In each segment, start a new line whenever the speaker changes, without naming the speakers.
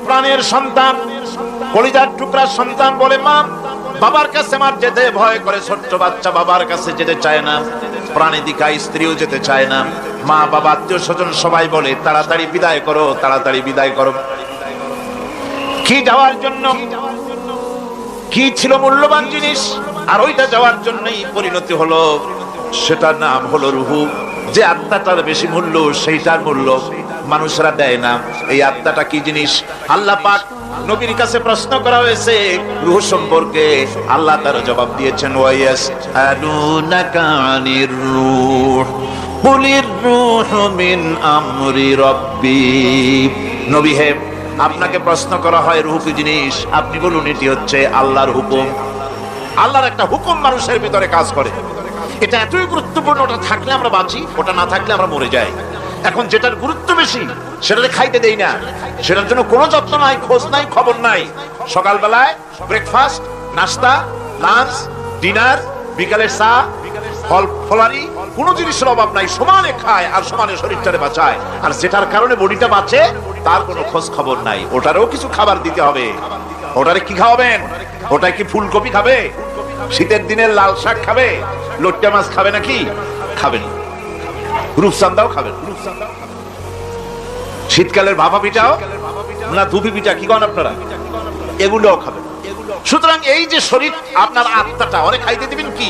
প্রাণের সন্তান, কলিজার টুকরা সন্তান বলে, মা বাবার কাছে আমার যেতে ভয় করে। ছোট্ট বাচ্চা বাবার কাছে যেতে চায় না, প্রাণীদিকা স্ত্রীও যেতে চায় না। মা বাবা আত্মীয় স্বজন সবাই বলে তাড়াতাড়ি বিদায় করো, তাড়াতাড়ি বিদায় করো। কি যাওয়ার জন্য? কি ছিল মূল্যবান জিনিস, আর ওইটা যাওয়ার জন্যই পরিণতি হলো। সেটার নাম হলো রুহু। যে আত্মাটার বেশি মূল্য, সেইটার মূল্য মানুষরা দেয় না। এই আত্মাটা কি জিনিস? আল্লাহ পাক নবীর কাছে প্রশ্ন করা হয়েছে রূহ সম্পর্কে, আল্লাহ তার জবাব দিয়েছেন, ওয়ায়াসআলুনাকা আনির রূহ কুলির রূহু মিন আমরি রাব্বি। নবী হে, আপনাকে প্রশ্ন করা হয় রূহ কি জিনিস, আপনি বলুন এটি হচ্ছে আল্লাহর হুকুম। আল্লাহর একটা হুকুম মানুষের ভিতরে কাজ করে। এটা এতই গুরুত্বপূর্ণ, ওটা থাকলে আমরা বাঁচি, ওটা না থাকলে আমরা মরে যাই। এখন যেটার গুরুত্ব বেশি সেটাকে খাইতে দেই না, সেটার জন্য কোনো যত্ন নাই, খোঁজ নাই, খবর নাই। সকালবেলায় ব্রেকফাস্ট, নাস্তা, লাঞ্চ, ডিনার, বিকালের চা, ফল ফলারি, কোনো জিনিসের অভাব নাই, সমানে খায় আর সমানে শরীরটারে বাঁচায়। আর যেটার কারণে বডিটা বাঁচে তার কোনো খোঁজ খবর নাই, ওটারও কিছু খাবার দিতে হবে। ওটারে কি খাওয়াবেন? ওটাই কি ফুলকপি খাবে? শীতের দিনের লাল শাক খাবে? লট্টা মাছ খাবে নাকি? খাবেন। রূপচান্দাও খাবেন, শীতকালের ভাপা পিঠাও না, ধুপি পিঠা কি কন আপনারা, এগুলোও খাবেন। সুতরাং এই যে শরীর, আপনার আত্মাটা ওরে খাইতে দিবেন কি?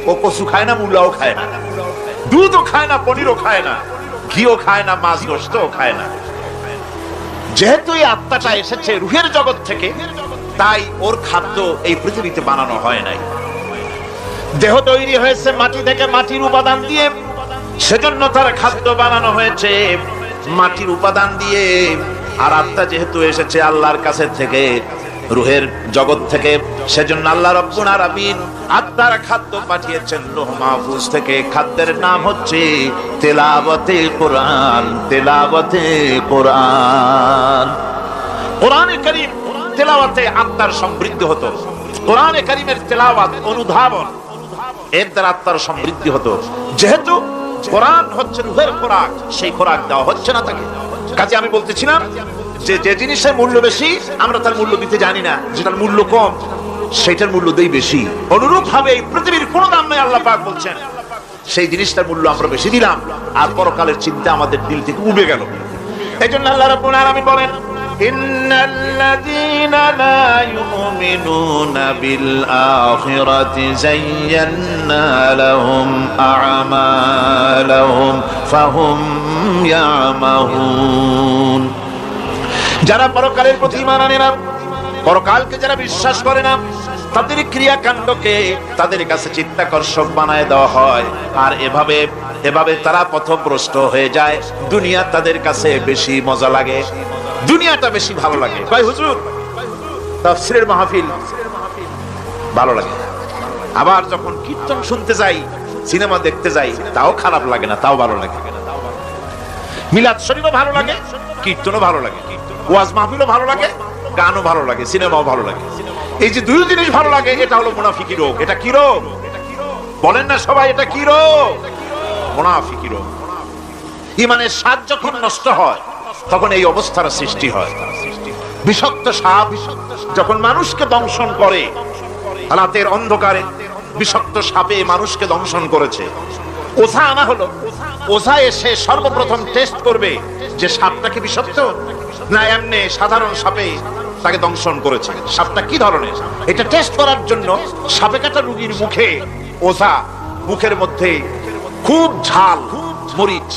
ও কচু খায় না, মূলাও খায় না, দুধও খায় না, পনিরও খায় না, ঘিও খায় না, মাছ গোশতও খায় না। যেহেতু এই আত্মাটা এসেছে রুহের জগৎ থেকে, তাই ওর খাদ্য এই পৃথিবীতে বানানো হয় নাই। দেহ তৈরি হয়েছে মাটি থেকে, মাটির উপাদান দিয়ে, সেজন্য তার খাদ্য বানানো হয়েছে মাটির উপাদান দিয়ে। আর আত্মা যেহেতু এসেছে আল্লাহর কাছে থেকে, রুহের জগৎ থেকে, সেজন্য আল্লাহ রাব্বুল আলামিন আত্মার খাদ্য পাঠিয়েছেন লৌহ মাহফুজ থেকে। খাদ্যের নাম হচ্ছে তেলাওয়াতে কোরআন। তেলাওয়াতে কোরআন, কোরআনে কারীম তেলাওয়াতে আত্মার সমৃদ্ধি হতো। কোরআনে কারীমের তেলাওয়াত, অনুধাবন, এর দ্বারা আত্মার সমৃদ্ধি হতো। যেহেতু কোরআন হচ্ছে রুহের খোরাক, সেই খোরাক দেওয়া হচ্ছে না তাকে। কাজে আমি বলতেছিলাম যে যে জিনিসের মূল্য বেশি আমরা তার মূল্য দিতে জানি না, যেটার মূল্য কম সেটার মূল্য দেই বেশি। অনুরূপ ভাবে এই পৃথিবীর কোনো দাম নাই, আল্লাহ পাক বলছেন সেই জিনিসটার মূল্য আমরা বেশি দিলাম, আর পরকালের চিন্তা আমাদের দিল থেকে উবে গেল। এই জন্য আল্লাহ রাব্বুল আলামিন বলেন, ইন্নাল্লাযীনা লা ইউমিনুনা বিল আখিরাতি যায়্যানা লাহুম আ'মালাহুম ফাহুম ইয়ামাহুন। যারা পরকালের প্রতি ঈমান আনে না, পরকালকে যারা বিশ্বাস করে না, তাদের ক্রিয়াকাণ্ডকে তাদের কাছে চিত্তাকর্ষক বানায় দেওয়া হয়। আর এভাবে তারা পথভ্রষ্ট হয়ে যায়। দুনিয়া তাদের কাছে বেশি মজা লাগে, দুনিয়াটা বেশি ভালো লাগে। ভাই হুজুর, তাফসীরের মাহফিল ভালো লাগে, আবার যখন কীর্তন শুনতে যাই, সিনেমা দেখতে যাই, তাও খারাপ লাগে না, তাও ভালো লাগে। মিলাদ শরীফও ভালো লাগে, কীর্তনও ভালো লাগে, ওয়াজ মাহফিলও ভালো লাগে, গানও ভালো লাগে, সিনেমাও ভালো লাগে। এই যে দুই জিনিস ভালো লাগে, এটা হলো মুনাফিকি রোগ। এটা কি রোগ বলেন না সবাই? এটা কি রোগ? মুনাফিকি রোগ। ঈমানের স্বাদ যখন নষ্ট হয় তখন এই অবস্থার সৃষ্টি হয়। বিষাক্ত সাপ যখন মানুষকে দংশন করে, রাতের অন্ধকারে বিষাক্ত সাপে মানুষকে দংশন করেছে। ওঝা আনা হলো, ওঝা এসে সর্বপ্রথম টেস্ট করবে যে সাপটা কি বিষাক্ত না এমনি সাধারণ সাপে তাকে দংশন করেছে, সাপটা কি ধরনের। এটা টেস্ট করার জন্য সাপে কাটা রোগীর মুখে ওঝা মুখের মধ্যে খুব ঝাল মরিচ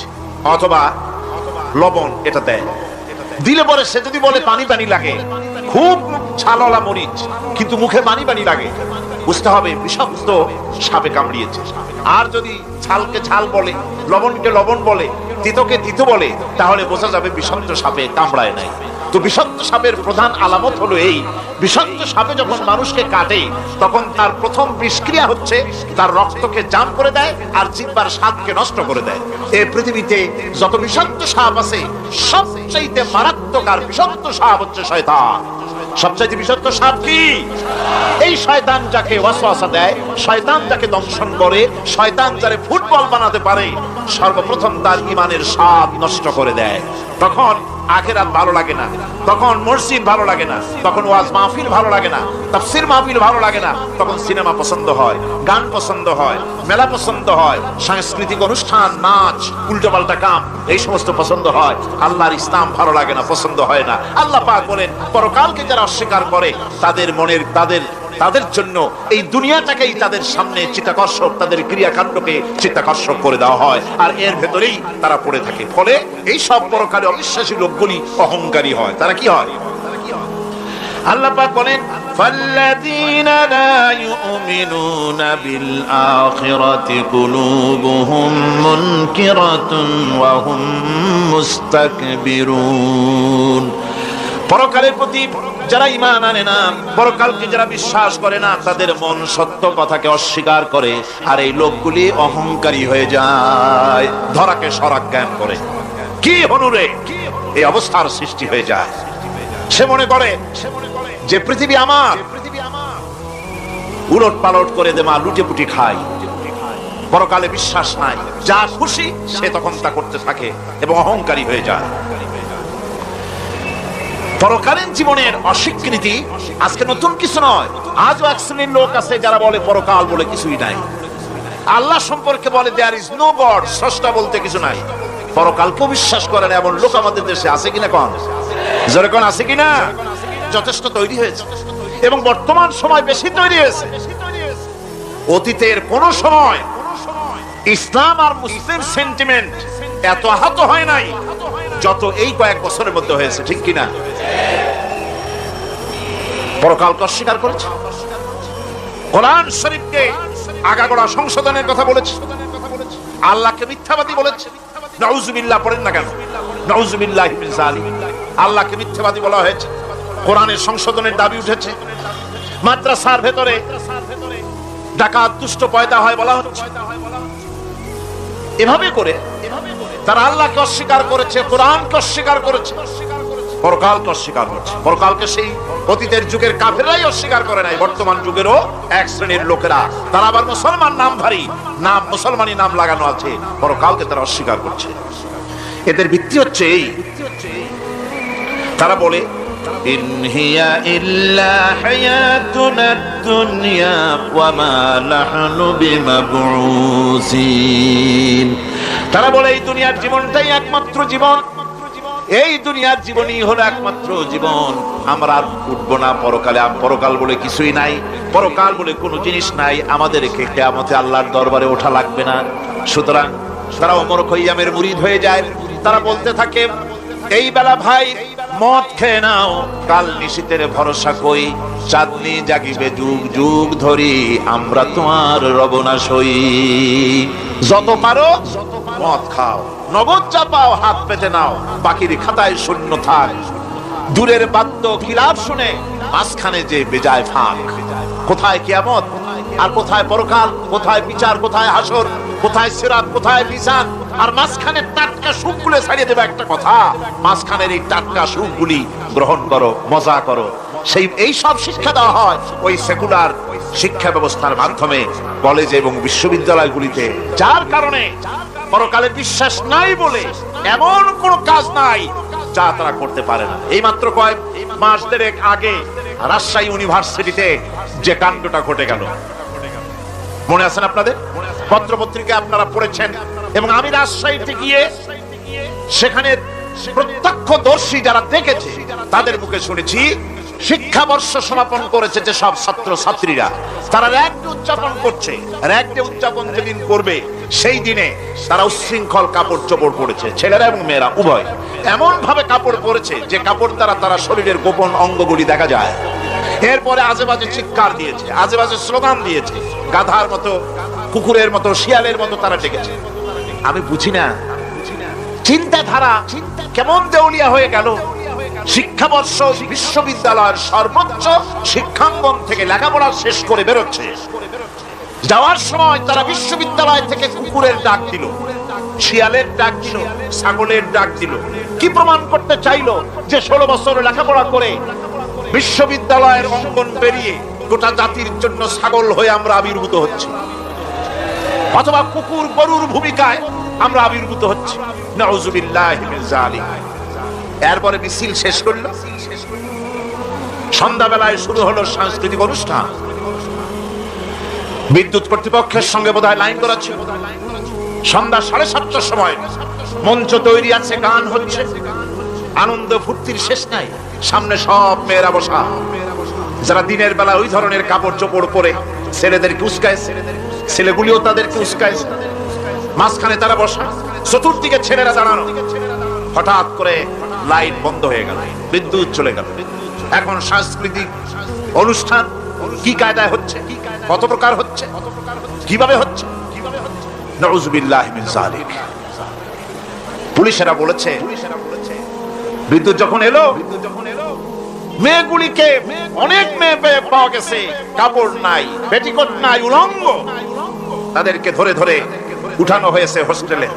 অথবা লবণ এটা দেয়। দিলে পরে সে যদি বলে পানি পানি লাগে, খুব ঝালওয়ালা মরিচ কিন্তু মুখে পানি পানি লাগে, বুঝতে হবে বিষাক্ত সাপে কামড়িয়েছে। আর যদি ঝালকে ঝাল বলে, লবণকে লবণ বলে, তিতকে তিত বলে, তাহলে বোঝা যাবে বিষাক্ত সাপে কামড়ায় নাই। তো বিষাক্ত সাপের প্রধান আলামত হলো এই, বিষাক্ত সাপে যখন মানুষকে কাটে তখন তার প্রথম বিষক্রিয়া হচ্ছে তার রক্তকে জাম করে দেয় আর জিহ্বার স্বাদকে নষ্ট করে দেয়। এই পৃথিবীতে যত বিষাক্ত সাপ আছে সবচাইতে মারাত্মক আর বিষাক্ত সাপ হচ্ছে শয়তান। সবচাইতে বিষাক্ত সাপ কি? এই শয়তান যাকে ওয়াসওয়াসা দেয়, শয়তান যাকে দংশন করে, শয়তান যারে ফুটবল বানাতে পারে, সর্বপ্রথম তার ঈমানের স্বাদ নষ্ট করে দেয়। তখন আখিরাত ভালো লাগে না, তখন মসজিদ ভালো লাগে না, তখন ওয়াজ মাহফিল ভালো লাগে না, তাফসীর মাহফিল ভালো লাগে না, তখন সিনেমা পছন্দ হয়, গান পছন্দ হয়, মেলা পছন্দ হয়, সাংস্কৃতিক অনুষ্ঠান, নাচ, উল্টোপাল্টা কাম, এই সমস্ত পছন্দ হয়। আল্লাহর ইসলাম ভালো লাগে না, পছন্দ হয় না। আল্লাহ পাক বলেন, পরকালকে যারা অস্বীকার করে তাদের মনের তাদের জন্য এই দুনিয়াটাকেই তাদের সামনে চিত্তাকর্ষক, তাদের ক্রিয়াকাণ্ডকে চিত্তাকর্ষক করে দেওয়া হয়, আর এর ভেতরেই তারা পড়ে থাকে। ফলে এই সব পরকালে অবিশ্বাসী লোকগুলি অহংকারী হয়। তারা কি হয়? আল্লাহ পাক বলেন, ফাল্লাযীনা লা ইউমিনুনা বিল আখিরাতি কুলুবুহুম মুনকিরাতুন ওয়া হুম মুস্তাকবিরুন। পরকালের প্রতি যারা ঈমান আনে না, পরকালকে যারা বিশ্বাস করে না, তাদের মন সত্য কথাকে অস্বীকার করে, আর এই লোকগুলি অহংকারী হয়ে যায়, ধরাকে সরাক জ্ঞান করে। কি হনুরে এই অবস্থার সৃষ্টি হয়ে যায়। সে মনে করে যে পৃথিবী আমার, উলট পালট করে দেমা লুটেপুটি খায়, পরকালে বিশ্বাস নাই, যা খুশি সে তখন তা করতে থাকে এবং অহংকারী হয়ে যায়। পরকালীন জীবনের অস্বীকৃতি আজকে নতুন কিছু নয়। আজও এক শ্রেণীর লোক আছে যারা বলে পরকাল বলে কিছুই নাই, আল্লাহ সম্পর্কে বলে দেয়ার ইজ নো গড, স্রষ্টা বলতে কিছু নাই, পরকালকে বিশ্বাস করে না এমন লোক আমাদের দেশে আছে কিনা? কোন জোরে কোন আছে কিনা? যথেষ্ট তৈরি হয়েছে এবং বর্তমান সময় বেশি তৈরি হয়েছে। অতীতের কোন সময় ইসলাম আর মুসলিম সেন্টিমেন্ট এত আহত হয় নাই যত এই কয়েক বছরের মধ্যে হয়েছে, ঠিক কিনা? পরকালকে অস্বীকার করেছে, কোরআন শরীফকে আগাগোড়া সংশোধনের কথা বলেছে, আল্লাহকে মিথ্যাবাদী বলেছে। নাউজুবিল্লাহ পড়েন না কেন? নাউজুবিল্লাহি মিন যালিক। আল্লাহকে মিথ্যাবাদী বলা হয়েছে, কোরআনের সংশোধনের দাবি উঠেছে, মাদ্রাসার ভেতরে ডাকাত দুষ্ট পয়দা হয় বলা হচ্ছে। এভাবে করে তারা আল্লাহকে অস্বীকার করেছে, কোরআনকে অস্বীকার করেছে, পরকালকে অস্বীকার করেছে। পরকালকে সেই অতীতের যুগের কাফেররাই অস্বীকার করে নাই, বর্তমান যুগেরও এক শ্রেণীর লোকেরা, তারা আবার মুসলমান নামধারী, নাম মুসলমানি নাম লাগানো আছে, পরকালকে তারা অস্বীকার করছে। এদের ভিত্তি হচ্ছে এই, তারা বলে ইন হিয়া ইল্লা হায়াতুনাদ দুনিয়া ওয়া মা নাহনু বিমাবউসিন। তারা বলে এই দুনিয়ার জীবনটাই একমাত্র জীবন, এই দুনিয়ার জীবনই হলো একমাত্র জীবন, আমরা আর উঠবো না পরকালে, পরকাল বলে কিছুই নাই, পরকাল বলে কোনো জিনিস নাই, আমাদেরকে কিয়ামতে আল্লাহর দরবারে ওঠা লাগবে না। সুতরাং তারা ওমর খৈয়ামের মুরিদ হয়ে যায়। তারা বলতে থাকে, এই বেলা ভাই মদ খেয়ে নাও, কাল নিশীতের ভরসা কই, চাঁদনি জাগিবে যুগ যুগ ধরি, আমরা তোমার রবনা সই। যত পারো মদ খাও, নগদ যা পাও হাত পেতে নাও, বাকির খাতায় শূন্য থাক। দূরের বাদ্য খিলাফ শুনে মাঝখানে যে বেজায় ফাঁক। কোথায় কিয়ামত আর কোথায় পরকাল, কোথায় বিচার, কোথায় হাসর, কোথায় সিরাত, কোথায় মিজান, আর মাঝখানে টাটকা সুখগুলো ছাড়িয়ে দেবে একটা কথা, মাঝখানের এই টাটকা সুখগুলি গ্রহণ করো, মজা করো। এই সব শিক্ষা দেওয়া হয় ওই সেকুলার শিক্ষা ব্যবস্থার মাধ্যমে কলেজে এবং বিশ্ববিদ্যালয়গুলিতে, যার কারণে পরকালে বিশ্বাস নাই বলে এমন কোন কাজ নাই যা তারা করতে পারে না। এই মাত্র কয়েক মাস দেড়েক আগে রাজশাহী ইউনিভার্সিটিতে যে কাণ্ডটা ঘটে গেল, মনে আছেন আপনাদের? পত্রপত্রিকা আপনারা পড়েছেন, এবং আমি রাজশাহীতে গিয়ে সেখানে প্রত্যক্ষদর্শী যারা দেখেছে তাদের মুখে শুনেছি, শিক্ষাবর্ষ সমাপন করেছে যে সব ছাত্র ছাত্রীরা, তারা র্যাগ ডে উদযাপন করছে। র্যাগ ডে উদযাপন যেদিন করবে সেই দিনে তারা উচ্ছৃঙ্খল কাপড় চোপড় পরেছে, ছেলেরা এবং মেয়েরা উভয়, এমন ভাবে কাপড় পরেছে যে কাপড় দ্বারা তারা শরীরের গোপন অঙ্গগুলি দেখা যায়। এরপরে আজেবাজে চিৎকার দিয়েছে, আজেবাজে স্লোগান দিয়েছে, গাধার মতো, কুকুরের মতো, শিয়ালের মতো তারা ডেকেছে। আমি বুঝি না চিন্তাধারা কেমন দেউলিয়া হয়ে গেল। শিক্ষাবর্ষ বিশ্ববিদ্যালয়ের সর্বোচ্চ শিক্ষাঙ্গন থেকে লেখাপড়া শেষ করে বেরোচ্ছে, যাওয়ার সময় তারা বিশ্ববিদ্যালয় থেকে কুকুরের ডাক দিল, শিয়ালের ডাক দিল, ছাগলের ডাক দিল। কি প্রমাণ করতে চাইলো? যে 16 বছর লেখাপড়া করে বিশ্ববিদ্যালয়ের অঙ্গন পেরিয়ে গোটা জাতির জন্য ছাগল হয়ে আমরা আবির্ভূত হচ্ছি, অথবা কুকুর গরুর ভূমিকায় আমরা আবির্ভূত হচ্ছি। নাউজুবিল্লাহি মিন যালিক। এরপরে মিছিল শেষ করলো, সন্ধ্যাবেলায় শুরু হলো সাংস্কৃতিক অনুষ্ঠান। বিদ্যুৎ কর্তৃপক্ষের সঙ্গে বোধহয় লাইন করা ছিল। সন্ধ্যা 7:30টার সময় মঞ্চ তৈরি আছে, গান হচ্ছে, আনন্দ ফুর্তির শেষ নাই। সামনে সব মেয়েরা বসা, যারা দিনের বেলা ওই ধরনের কাপড় চোপড় পরে ছেলেদেরকে উস্কাইছে, ছেলেগুলিও তাদেরকে উস্কাইছে। মাঝখানে তারা বসা, চতুর্দিকে ছেলেরা দাঁড়ানো। হঠাৎ করে লাইট বন্ধ হয়ে গেল, বিদ্যুৎ চলে গেল। এখন সাংস্কৃতিক অনুষ্ঠান কি কায়দায় হচ্ছে, কত প্রকার হচ্ছে, কিভাবে হচ্ছে? নাউযুবিল্লাহি মিন যালিক। পুলিশেরা বলেছে বিদ্যুৎ যখন এলো, মেয়েগুলিকে অনেক মেয়ে পাওয়া গেছে, কাপড় নাই, পেটিকোট নাই, উলঙ্গ। তাদেরকে ধরে ধরে উঠানো হয়েছে হোস্টেলে।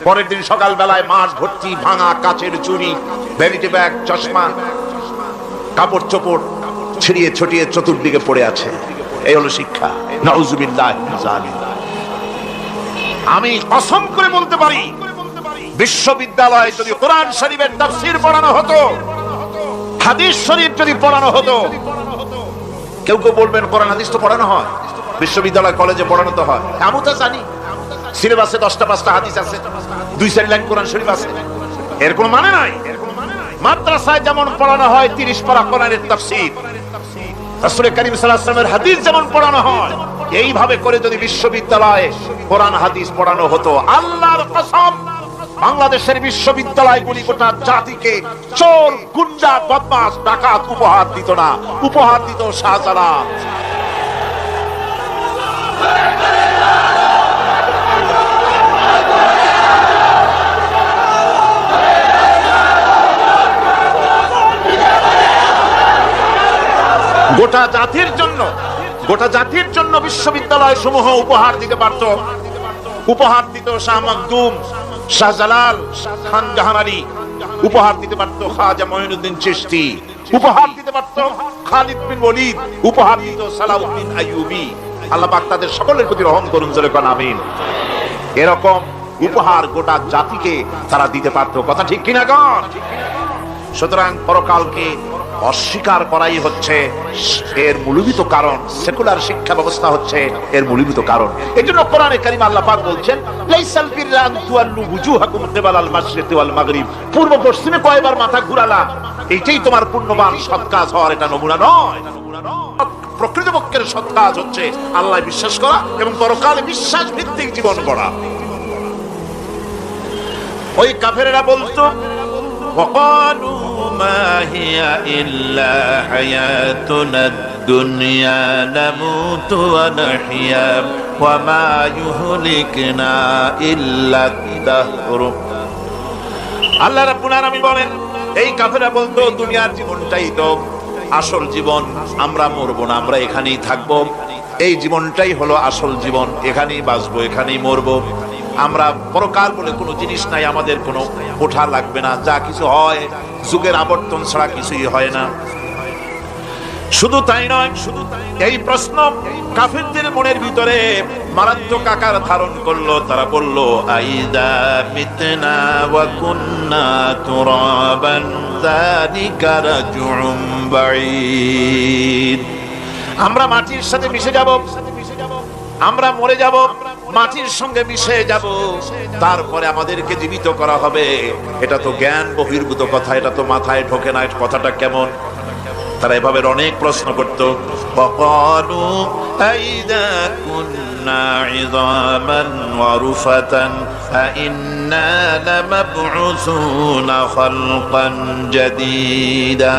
পরের দিন সকাল বেলায় মাঠ ভর্তি ভাঙা কাচের চুড়ি, ভ্যানিটি ব্যাগ, চশমা, কাপড় চোপড় ছিড়িয়ে ছড়িয়ে চতুর্দিকে পড়ে আছে। এই হলো শিক্ষা। নাউযুবিল্লাহি মিন যালিক। আমি কসম করে বলতে পারি, বিশ্ববিদ্যালয়ে যদি কোরআন শরীফের তাফসীর পড়ানো হতো, হাদিস শরীফ যদি পড়ানো হতো, কেউ কেউ বলবেন কোরআন হাদিস তো পড়ানো হয়, বিশ্ববিদ্যালয় কলেজে পড়ানো তো হয়। আমি তো জানি সিলেবাসে 10টা 5টা হাদিস আছে, 2-4 লাইন কোরআন শরীফ আছে, এর কোনো মানে নাই। মাদ্রাসায় যেমন পড়ানো হয় 30 পারা কোরআনের তাফসীর, রাসূল করিম সাল্লাল্লাহু আলাইহি ওয়াসাল্লামের হাদিস যেমন পড়ানো হয়, এইভাবে করে যদি বিশ্ববিদ্যালয়ে কোরআন হাদিস পড়ানো হতো, আল্লাহর কসম বাংলাদেশের বিশ্ববিদ্যালয়গুলি গোটা জাতিকে চোর, গুন্ডা, বদমাশ, ডাকাত উপহার দিত না, উপহার দিত শাহজালাল। গোটা জাতির জন্য বিশ্ববিদ্যালয় সমূহ উপহার দিতে পারত। উপহার দিত শাহ মখদুম, শাহজালাল, খান জাহানারি, উপহার দিতে পারত খাজা মঈনুদ্দিন চিশতি, উপহার দিতে পারত খালিদ বিন ওলীদ, উপহার দিত সালাউদ্দিন আইয়ুবী। আল্লাহ পাক তাদের সকলের প্রতি রহম করুন, জোরে কোন আমিন। এরকম উপহার গোটা জাতিকে তারা দিতে পারত। কথা ঠিক কিনা গণ? সুতরাং পরকালকে অস্বীকার করাই হচ্ছে এর মূলভূত কারণ। সেকুলার শিক্ষা ব্যবস্থা হচ্ছে এর মূলভূত কারণ। এজন্য কোরআনে কারীমে আল্লাহ পাক বলছেন, লাইসাল বিররা আন তুওয়াল্লু বুজুহাকুম কিবালাল মাশরিকি ওয়াল মাগরিব। পূর্ব পশ্চিমে কয়বার মাথা ঘুরালা, এইটাই তোমার পুণ্যবান সৎ কাজ হওয়ার এটা নমুনা নয়। প্রকৃতপক্ষের সৎ কাজ হচ্ছে আল্লাহ বিশ্বাস করা এবং পরকালে বিশ্বাস ভিত্তিক জীবন গড়া। ওই কাফেরেরা বলতো, وقالوا ما هي إلا حياتنا الدنيا نموت ونحيا وما يهلكنا إلا الدهر। আল্লাহ রাব্বুল আলামিন বলেন, এই কাফেররা বলতো দুনিয়ার জীবনটাই তো আসল জীবন, আমরা মরবো না, আমরা এখানেই থাকবো, এই জীবনটাই হলো আসল জীবন, এখানেই বাঁচবো, এখানেই মরবো, আমরা পরকাল বলে কোনো জিনিস নাই, আমাদের কোনো ওঠা লাগবে না, যা কিছু হয় যুগের আবর্তন ছাড়া কিছুই হয় না। শুধু তাই নয়, এই প্রশ্ন কাফিরদের মনের ভিতরে মারাত্মক আকার ধারণ করলো। তারা বলল, আইদা মিতনা ওয়া কুন্না তুরাবান যালিকা রাজউম বাঈদ। আমরা মাটির সাথে মিশে যাব, আমরা মরে যাব, মাটির সঙ্গে মিশে যাব, তারপরে আমাদেরকে জীবিত করা হবে। এটা তো জ্ঞান বহির্ভূত কথা, এটা তো মাথায় ঢোকে না, কথাটা কেমন? তারা এভাবে অনেক প্রশ্ন করত। ফাকালু আইদা কুন্না ইযামান ওয়া রুফাতান আইন্না লামাবউসুনা খালকান জাদীদা।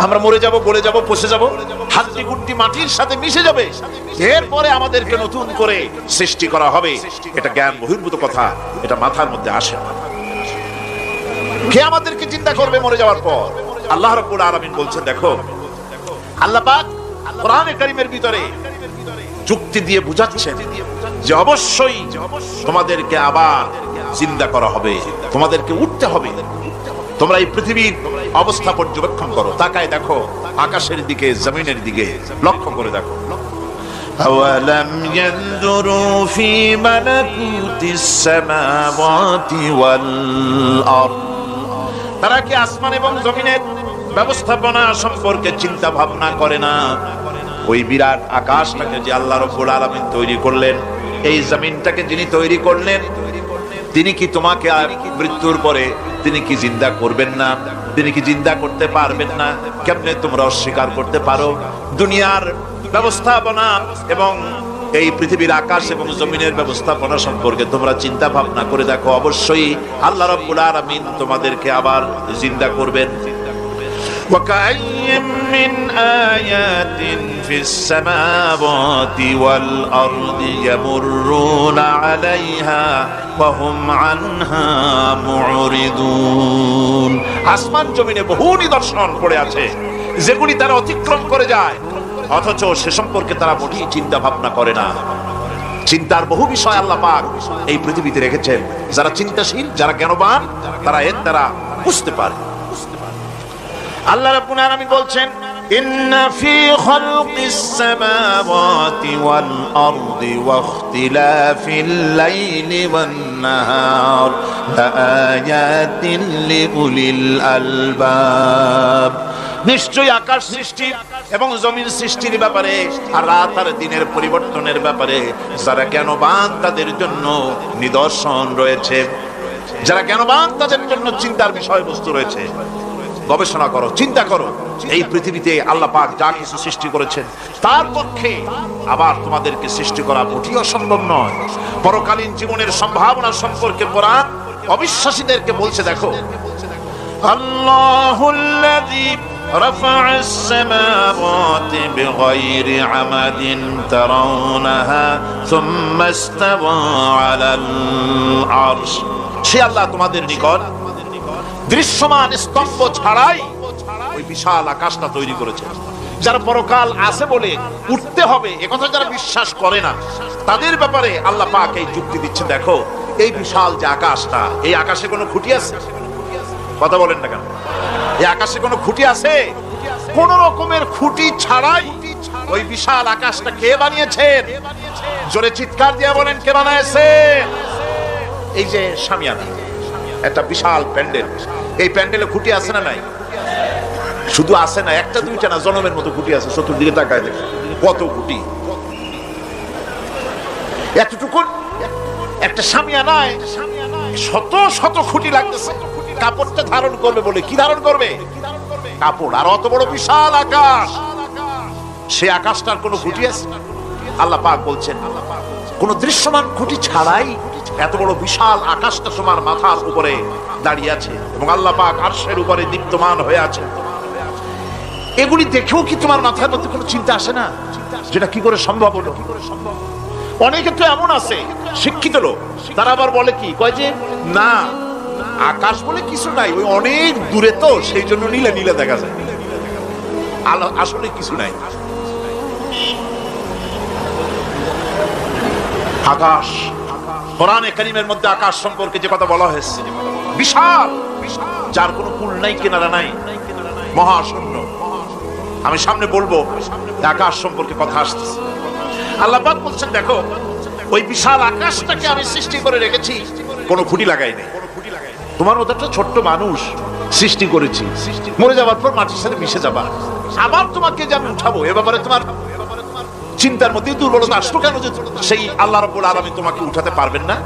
আমরা মরে যাব, গলে যাব, পচে যাব, হাড্ডি গুড্ডি মাটির সাথে মিশে যাবে, এরপরে আমাদেরকে নতুন করে সৃষ্টি করা হবে। এটা জ্ঞান বহির্ভূত কথা, এটা মাথার মধ্যে আসে না। কে আমাদেরকে চিন্তা করবে মরে যাওয়ার পর? আল্লাহ রাব্বুল আলামিন বলছেন, দেখো আল্লাহ পাক কোরআনে কারীমের ভিতরে যুক্তি দিয়ে বুঝাচ্ছেন যে অবশ্যই তোমাদেরকে আবার জিন্দা করা হবে, তোমাদেরকে উঠতে হবে। তোমরা এই পৃথিবীর অবস্থা পর্যবেক্ষণ করো, তাকায় দেখো আকাশের দিকে, জমিনের দিকে লক্ষ্য করে দেখো। আওয়ালাম ইয়ানজুরু ফি মালাকুতিস সামাওয়াতি ওয়াল আরদ তারা কি আসমান এবং জমিনের ব্যবস্থাপনা সম্পর্কে চিন্তা ভাবনা করে না? ওই বিরাট আকাশটাকে যে আল্লাহ রাব্বুল আলামিন তৈরি করলেন, এই জমিনটাকে যিনি তৈরি করলেন, তিনি কি তোমাকে মৃত্যুর পরে তিনি কি জিন্দা করবেন না? তিনি কি জিন্দা করতে পারবেন না? কেমনে তোমরা অস্বীকার করতে পারো? দুনিয়ার ব্যবস্থাপনা এবং এই পৃথিবীর আকাশ এবং জমিনের ব্যবস্থাপনা সম্পর্কে তোমরা চিন্তা ভাবনা করে দেখো, অবশ্যই আল্লাহ রাব্বুল আলামিন তোমাদেরকে আবার জিন্দা করবেন। وَكَأَيٍّ مِّنْ آيَاتٍ فِي السَّمَاوَاتِ وَالْأَرْضِ يَمُرُّونَ عَلَيْهَا وَهُمْ عَنْهَا مُعْرِضُونَ। আসমান জমিনে বহু নিদর্শন পড়ে আছে যেগুলি তারা অতিক্রম করে যায়, অথচ সে সম্পর্কে তারা মোটেই চিন্তা ভাবনা করে না। চিন্তার বহু বিষয় আল্লাহ পাক এই পৃথিবীতে রেখেছেন। যারা চিন্তাশীল, যারা জ্ঞানবান, তারা এর দ্বারা বুঝতে পারে। আল্লাহ রাব্বুল আলামিন বলছেন, ইন্না ফি খালকিস সামাওয়াতি ওয়াল আরদি ওয়া ইখতিলাফিল লাইলি ওয়ান নাহার লাআয়াতিন লিউলিল আলবাব। নিশ্চয়ই আকাশ সৃষ্টি এবং জমিন সৃষ্টির ব্যাপারে আর রাত আর দিনের পরিবর্তনের ব্যাপারে যারা জ্ঞানবান তাদের জন্য নিদর্শন রয়েছে। যারা জ্ঞানবান তাদের জন্য চিন্তার বিষয়বস্তু রয়েছে। গবেষণা করো, চিন্তা করো, এই পৃথিবীতে আল্লাহ পাক যা কিছু সৃষ্টি করেছেন তার পক্ষে আবার তোমাদেরকে সৃষ্টি করা মোটেই অসম্ভব নয়। পরকালীন জীবনের সম্ভাবনা সম্পর্কে কোরআন অবিশ্বাসীদেরকে বলছে, দেখো, আল্লাহুল্লাযী রাফা'আস সামাওয়াতি বিগাইরি আমাদিন তারাউনাহা সুম্মা ইসতাওয়া আলাল আরশ। সে আল্লাহ তোমাদের নিকট দৃশ্যমান স্তম্ভ ছাড়াই ওই বিশাল আকাশটা তৈরি করেছে। যারা পরকাল আছে বলে উঠতে হবে একথা যারা বিশ্বাস করে না, তাদের ব্যাপারে আল্লাহ পাক এই যুক্তি দিচ্ছে, দেখো, এই বিশাল যে আকাশটা, এই আকাশে কোনো খুঁটি আছে? কথা বলেন না কেন? এই আকাশে কোনো খুঁটি আছে? কোন রকমের খুঁটি ছাড়াই ওই বিশাল আকাশটা কে বানিয়েছেন? জোরে চিৎকার দিয়ে বলেন, কে বানাইছে? এই যে শামিয়ানা, একটা বিশাল প্যান্ডেল, এই প্যান্ডেলে খুঁটি আছে না নাই? শুধু আছে না, একটা দুইটা না, জনমের মতো খুঁটি আছে। চতুর্দিকে তাকায় দেখো কত খুঁটি। এতটুকু একটা শামিয়ানায় শত শত খুঁটি লাগতেছে কাপড়টা ধারণ করবে বলে। কি ধারণ করবে? কাপড়। আর অত বড় বিশাল আকাশ, সে আকাশটার কোনো খুঁটি আছে? আল্লাহ পাক বলছেন, কোন দৃশ্যমান খুঁটি ছাড়াই এত বড় বিশাল আকাশটা তোমার মাথার উপরে দাঁড়িয়ে আছে এবং আল্লাহ পাক আরশের উপরে দীপ্তমান হয়ে আছে। এগুলি দেখেও কি তোমার মাথার মধ্যে কোনো চিন্তা আসে না যেটা কি করে সম্ভব হলো? অনেকে তো এমন আছে শিক্ষিত লোক, তারা আবার বলে কি, কয় যে না, আকাশ বলে কিছু নাই, ওই অনেক দূরে তো সেই জন্য নীলে নীলে দেখা যায়, আসলে কিছু নাই। আকাশ, কোরআনে কারীমের মধ্যে আকাশ সম্পর্কে যে কথা বলা হয়েছে, বিশাল, যার কোনো কূল নাই, কিনারা নাই, মহাশূন্য। আমি সামনে বলবো আকাশ সম্পর্কে কথা আসতেছে। আল্লাহ পাক বলছেন, দেখো, ওই বিশাল আকাশটাকে আমি সৃষ্টি করে রেখেছি, কোনো খুঁটি লাগাই নাই। তোমার মতো একটা ছোট্ট মানুষ সৃষ্টি করেছি, মরে যাওয়ার পর মাটির সাথে মিশে যাবা, আবার তোমাকে যে আমি উঠাবো, এ ব্যাপারে তোমার চিন্তার মধ্যে দুর্বলতা আসলো কেন যে সেই আল্লাহ রাব্বুল আলামিন তোমাকে উঠাতে পারবেন না?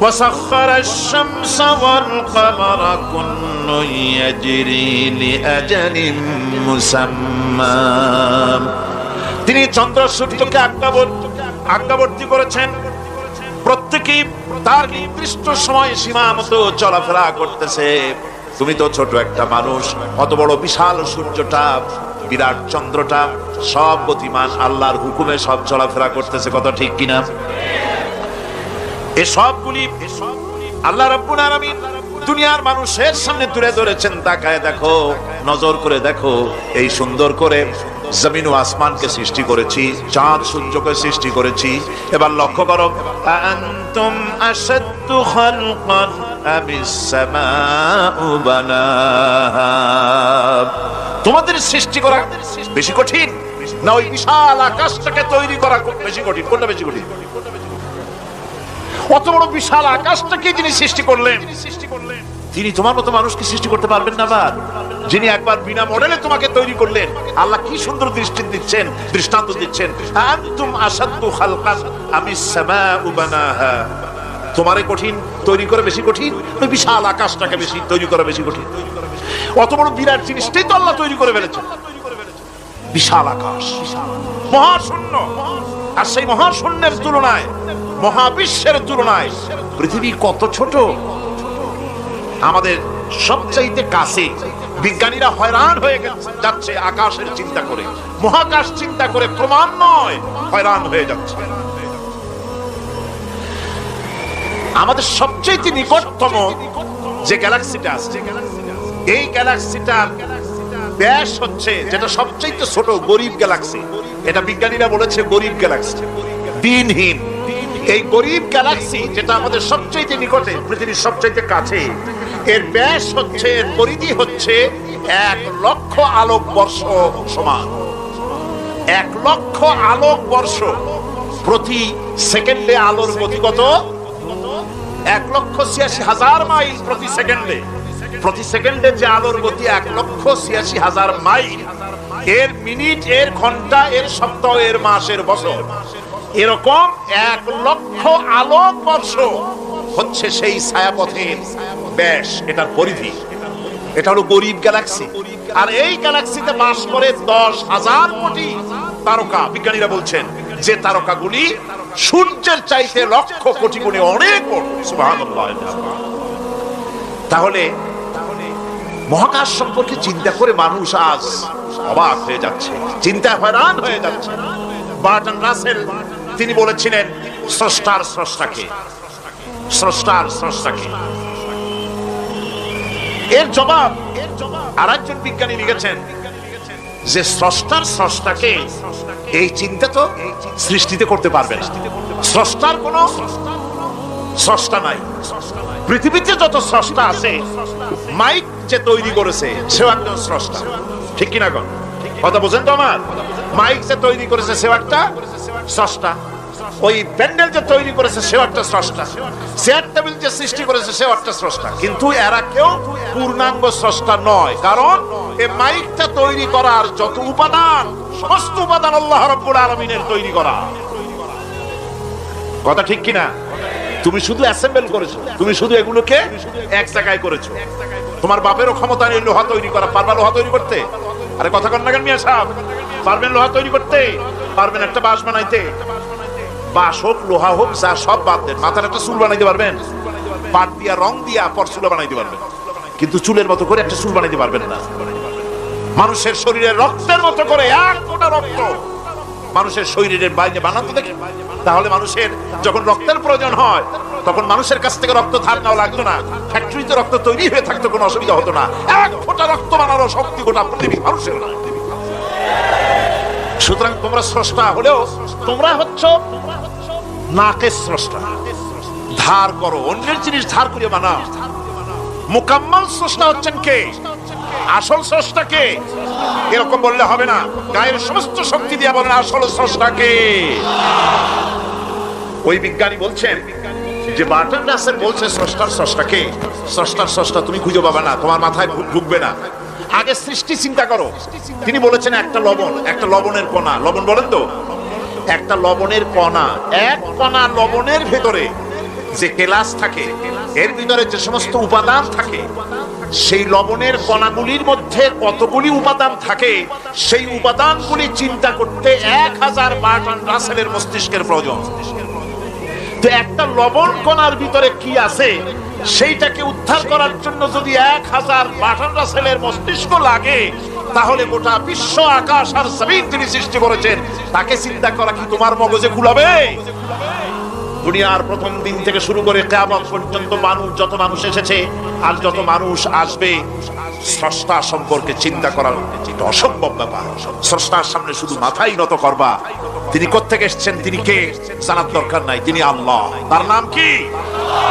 وسخر الشمس والقمر كل يجري لأجل مسمى। তিনি চন্দ্র সূর্যকে আজ্ঞাবর্তী করেছেন, প্রত্যেকেই তার নির্দিষ্ট সময় সীমা মতো চলাফেরা করতেছে। তুমি তো ছোট একটা মানুষ, অত বড় বিশাল সূর্যটা, বিরাট চন্দ্রটা, সব গতিমান আল্লাহর হুকুমে সব চলাফেরা করতেছে, কথা ঠিক কিনা? এই সবগুলি আল্লাহ রাব্বুল আলামিন দুনিয়ার মানুষের সামনে তুলে ধরেছেন। তাকায় দেখো, নজর করে দেখো, এই সুন্দর করে জমিন ও আসমানকে সৃষ্টি করেছি, চাঁদ সূর্যকে সৃষ্টি করেছি। এবার লক্ষ্য করো, আনতুম আশাদ্দু খালকান আমিস সামাউ বানাহা। তোমাদের সৃষ্টি করা বেশি কঠিন না ওই বিশাল আকাশটাকে তৈরি করা বেশি কঠিন? কোনটা বেশি কঠিন? অত বড় বিশাল আকাশটাকে যিনি সৃষ্টি করলেন, তিনি তোমার মতো মানুষকে সৃষ্টি করতে পারবেন না? আবার যিনি একবার বিনা মডেলে তোমাকে তৈরি করলেন, আল্লাহ কি সুন্দর দৃষ্টান্ত দিচ্ছেন, আনতুম আসাদ্দু খালকান আমিস সামাউ বানাহা। তোমারে কঠিন তৈরি করা বেশি কঠিন, ওই বিশাল আকাশটাকে বেশি তৈরি করা বেশি কঠিন? অত বড় বিরাট জিনিসটাই তো আল্লাহ তৈরি করে ফেলেছেন, বিশাল আকাশ, মহাশূন্য। আর সেই মহাশূন্যের তুলনায়, মহাবিশ্বের তুলনায় পৃথিবী কত ছোট। আমাদের সবচাইতে কাছে। বিজ্ঞানীরা হয়রান হয়ে যাচ্ছে আকাশের চিন্তা করে, মহাকাশ চিন্তা করে, ক্রমান্বয়ে হয়রান হয়ে যাচ্ছে। আমাদের সবচাইতে নিকটতম যে গ্যালাক্সিটা আছে, এই গ্যালাক্সিটার ব্যাস হচ্ছে, যেটা সবচাইতে ছোট, গরিব গ্যালাক্সি। এটা বিজ্ঞানীরা বলেছে গরিব গ্যালাক্সি, দিনহীন। এই গরিব গ্যালাক্সি যেটা আমাদের সবচাইতে নিকটে, পৃথিবীর সবচাইতে কাছে, এর ব্যাস হচ্ছে, এর পরিধি হচ্ছে 1,00,000 আলোক বর্ষ সমান। 1,00,000 আলোক বর্ষ। প্রতি সেকেন্ডে আলোর গতি কত? 1,86,000 মাইল প্রতি সেকেন্ডে। প্রতি সেকেন্ডে যে আলোর গতি 1,86,000 মাইল। এর মিনিট, এর ঘন্টা, এর সপ্তাহ, এর মাস, এর বছর, এরকম 1,00,000 আলোক বর্ষ হচ্ছে সেই ছায়াপথের ব্যাস, এটার পরিধি। এটা হলো গরিব গ্যালাক্সি। আর এই গ্যালাক্সিতে বাস করে 10,000 কোটি তারকা। বিজ্ঞানীরা বলছেন যে তারকাগুলি সূর্যের চাইতে লক্ষ কোটি গুণে অনেক বড়। সুবহানাল্লাহ। তাহলে মহাকাশ সম্পর্কে চিন্তা করে মানুষ আজ অবাক হয়ে যাচ্ছে, চিন্তায় হয়রান হয়ে যাচ্ছে। বার্টন রাসেল তিনি বলেছিলেন স্রষ্টার স্রষ্টাকে, স্রষ্টার স্রষ্টাকে। এর জবাব আরেকজন বিজ্ঞানী লিখেছেন যে স্রষ্টার স্রষ্টাকে এই চিন্তা তো সৃষ্টিতে করতে পারবে না। স্রষ্টার কোনো স্রষ্টা নাই। পৃথিবীতে যত স্রষ্টা আছে, মাইক যে তৈরি করেছে সেও একজন স্রষ্টা, ঠিক কিনা? কথা বোঝেন তো আমার? মাইক যে তৈরি করেছে সেও একটা স্রষ্টা। ওই প্যান্ডেল যে তৈরি করেছে সেও একটা স্রষ্টা। চেয়ার টেবিল যে সৃষ্টি করেছে সেও একটা স্রষ্টা। কিন্তু এরা কেউ পূর্ণাঙ্গ স্রষ্টা নয়, কারণ এই মাইকটা তৈরি করার যত উপাদান, সমস্ত উপাদান আল্লাহ রাব্বুল আলামিনের তৈরি করা। কথা ঠিক কিনা? তুমি শুধু অ্যাসেম্বল করেছো, তুমি শুধু এগুলোকে এক জায়গায় করেছো। তোমার বাপেরও ক্ষমতা নেই লোহা তৈরি করা। পারবা লোহা তৈরি করতে? আরে কথা কন না কেন মিয়া সাহেব? পারবেন লোহা তৈরি করতে? পারবেন একটা বাঁশ বানাইতে? বাঁশ হোক, লোহা হোক, যা সব বাদ দেন, মাথার একটা চুল বানাইতে পারবেন? পাট দিয়া, রং দিয়া পর চুল বানাইতে পারবেন, কিন্তু চুলের মতো করে একটা চুল বানাইতে পারবেন না। মানুষের শরীরের রক্তের মতো করে এক ফোঁটা রক্ত মানুষের শরীরের বাইরে বানাতে দেখে, তাহলে মানুষের যখন রক্তের প্রয়োজন হয় তখন মানুষের কাছ থেকে রক্ত ধার নেওয়া লাগতো না। ফ্যাক্টরিতে রক্ত তৈরি হয়ে থাকতো, কোনো অসুবিধা হতো না। এক ফোঁটা রক্ত বানানোর শক্তি গোটা পৃথিবীর মানুষের না। সুতরাং তোমরা স্রষ্টা হলেও তোমরা হচ্ছ নাকের স্রষ্টা। ধার করো, অন্যের জিনিস ধার করিয়ে বানাও। মুকাম্মাল স্রষ্টা হচ্ছেন কে? আসল স্রষ্টা কে? এরকম বললে হবে না। গায়ের সমস্ত শক্তি দিয়ে বলেন আসল স্রষ্টা কে? ওই বিজ্ঞানী বলছেন যে বার্টন রাসেল বলছে স্রষ্টার স্রষ্টা কে? স্রষ্টার স্রষ্টা তুমি খুঁজে পাবে না, তোমার মাথায় ঢুকবে না। আগে সৃষ্টি চিন্তা করো। তিনি বলেছেন একটা লবণ, একটা লবণের কণা, লবণ বলেন তো, একটা লবণের কণা, এক কণা লবণের ভেতরে যে কেলাস থাকে, এর ভিতরে যে সমস্ত উপাদান থাকে, সেই লবণের কণাগুলির মধ্যে কতগুলি উপাদান থাকে, সেই উপাদানগুলি চিন্তা করতে 1000 বার্টন রাসেলের মস্তিষ্কের প্রয়োজন। তো একটা লবণ কণার ভিতরে কি আছে সেইটাকে উদ্ধার করার জন্য যদি 1000 বার্টন রাসেলের মস্তিষ্ক লাগে, তাহলে গোটা বিশ্ব, আকাশ আর জমিন তিনি সৃষ্টি করেছেন, তাকে চিন্তা করা কি তোমার মগজে কুলাবে? দুনিয়ার প্রথম দিন থেকে শুরু করে কিয়ামত পর্যন্ত মানুষ, যত মানুষ এসেছে আর যত মানুষ আসবে, স্রষ্টা সম্পর্কে চিন্তা করার এটা অসম্ভব ব্যাপার। স্রষ্টার সামনে শুধু মাথাই নত করবা। তিনি কোত্থেকে এসেছেন, তিনি কে, জানার দরকার নাই। তিনি আল্লাহ। তার নাম কি?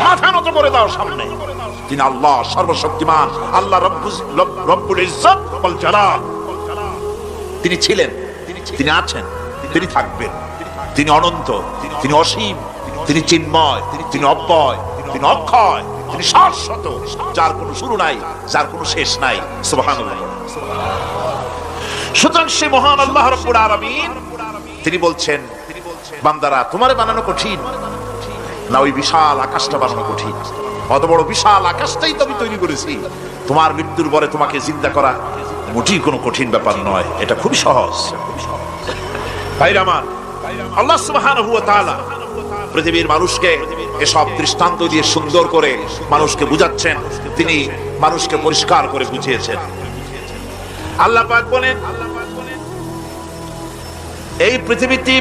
মাথা নত করে দাও সামনে। তিনি আল্লাহ, সর্বশক্তিমান আল্লাহ, রব্বুল ইজ্জত ওয়াল জালাল। তিনি ছিলেন, তিনি আছেন, তিনি থাকবেন। তিনি অনন্ত, তিনি অসীম, তিনি চিন্ময়, তিনি অব্যয়, তিনি অক্ষয়, তিনি শাশ্বত, যার কোনো শুরু নাই, যার কোনো শেষ নাই। সুবহানাল্লাহ। সুতরাং সে মহান আল্লাহ রাব্বুল আলামিন তিনি বলছেন, বান্দারা তোমারে বানানো কঠিন না ওই বিশাল আকাশটা বানানো কঠিন? অত বড় বিশাল আকাশটাই তো আমি তৈরি করেছি, তোমার মৃত্যুর পরে তোমাকে জিন্দা করা মোটেই কোনো কঠিন ব্যাপার নয়, এটা খুবই সহজ। ভাইরা আমার, আল্লাহ সুবহানাহু ওয়া তাআলা পৃথিবীর মানুষকে এসব দৃষ্টান্ত দিয়ে সুন্দর করে মানুষকে বুঝাচ্ছেন, তিনি মানুষকে পরিষ্কার করে বুঝিয়েছেন। আল্লাহ পাক বলেন, এই পৃথিবীতে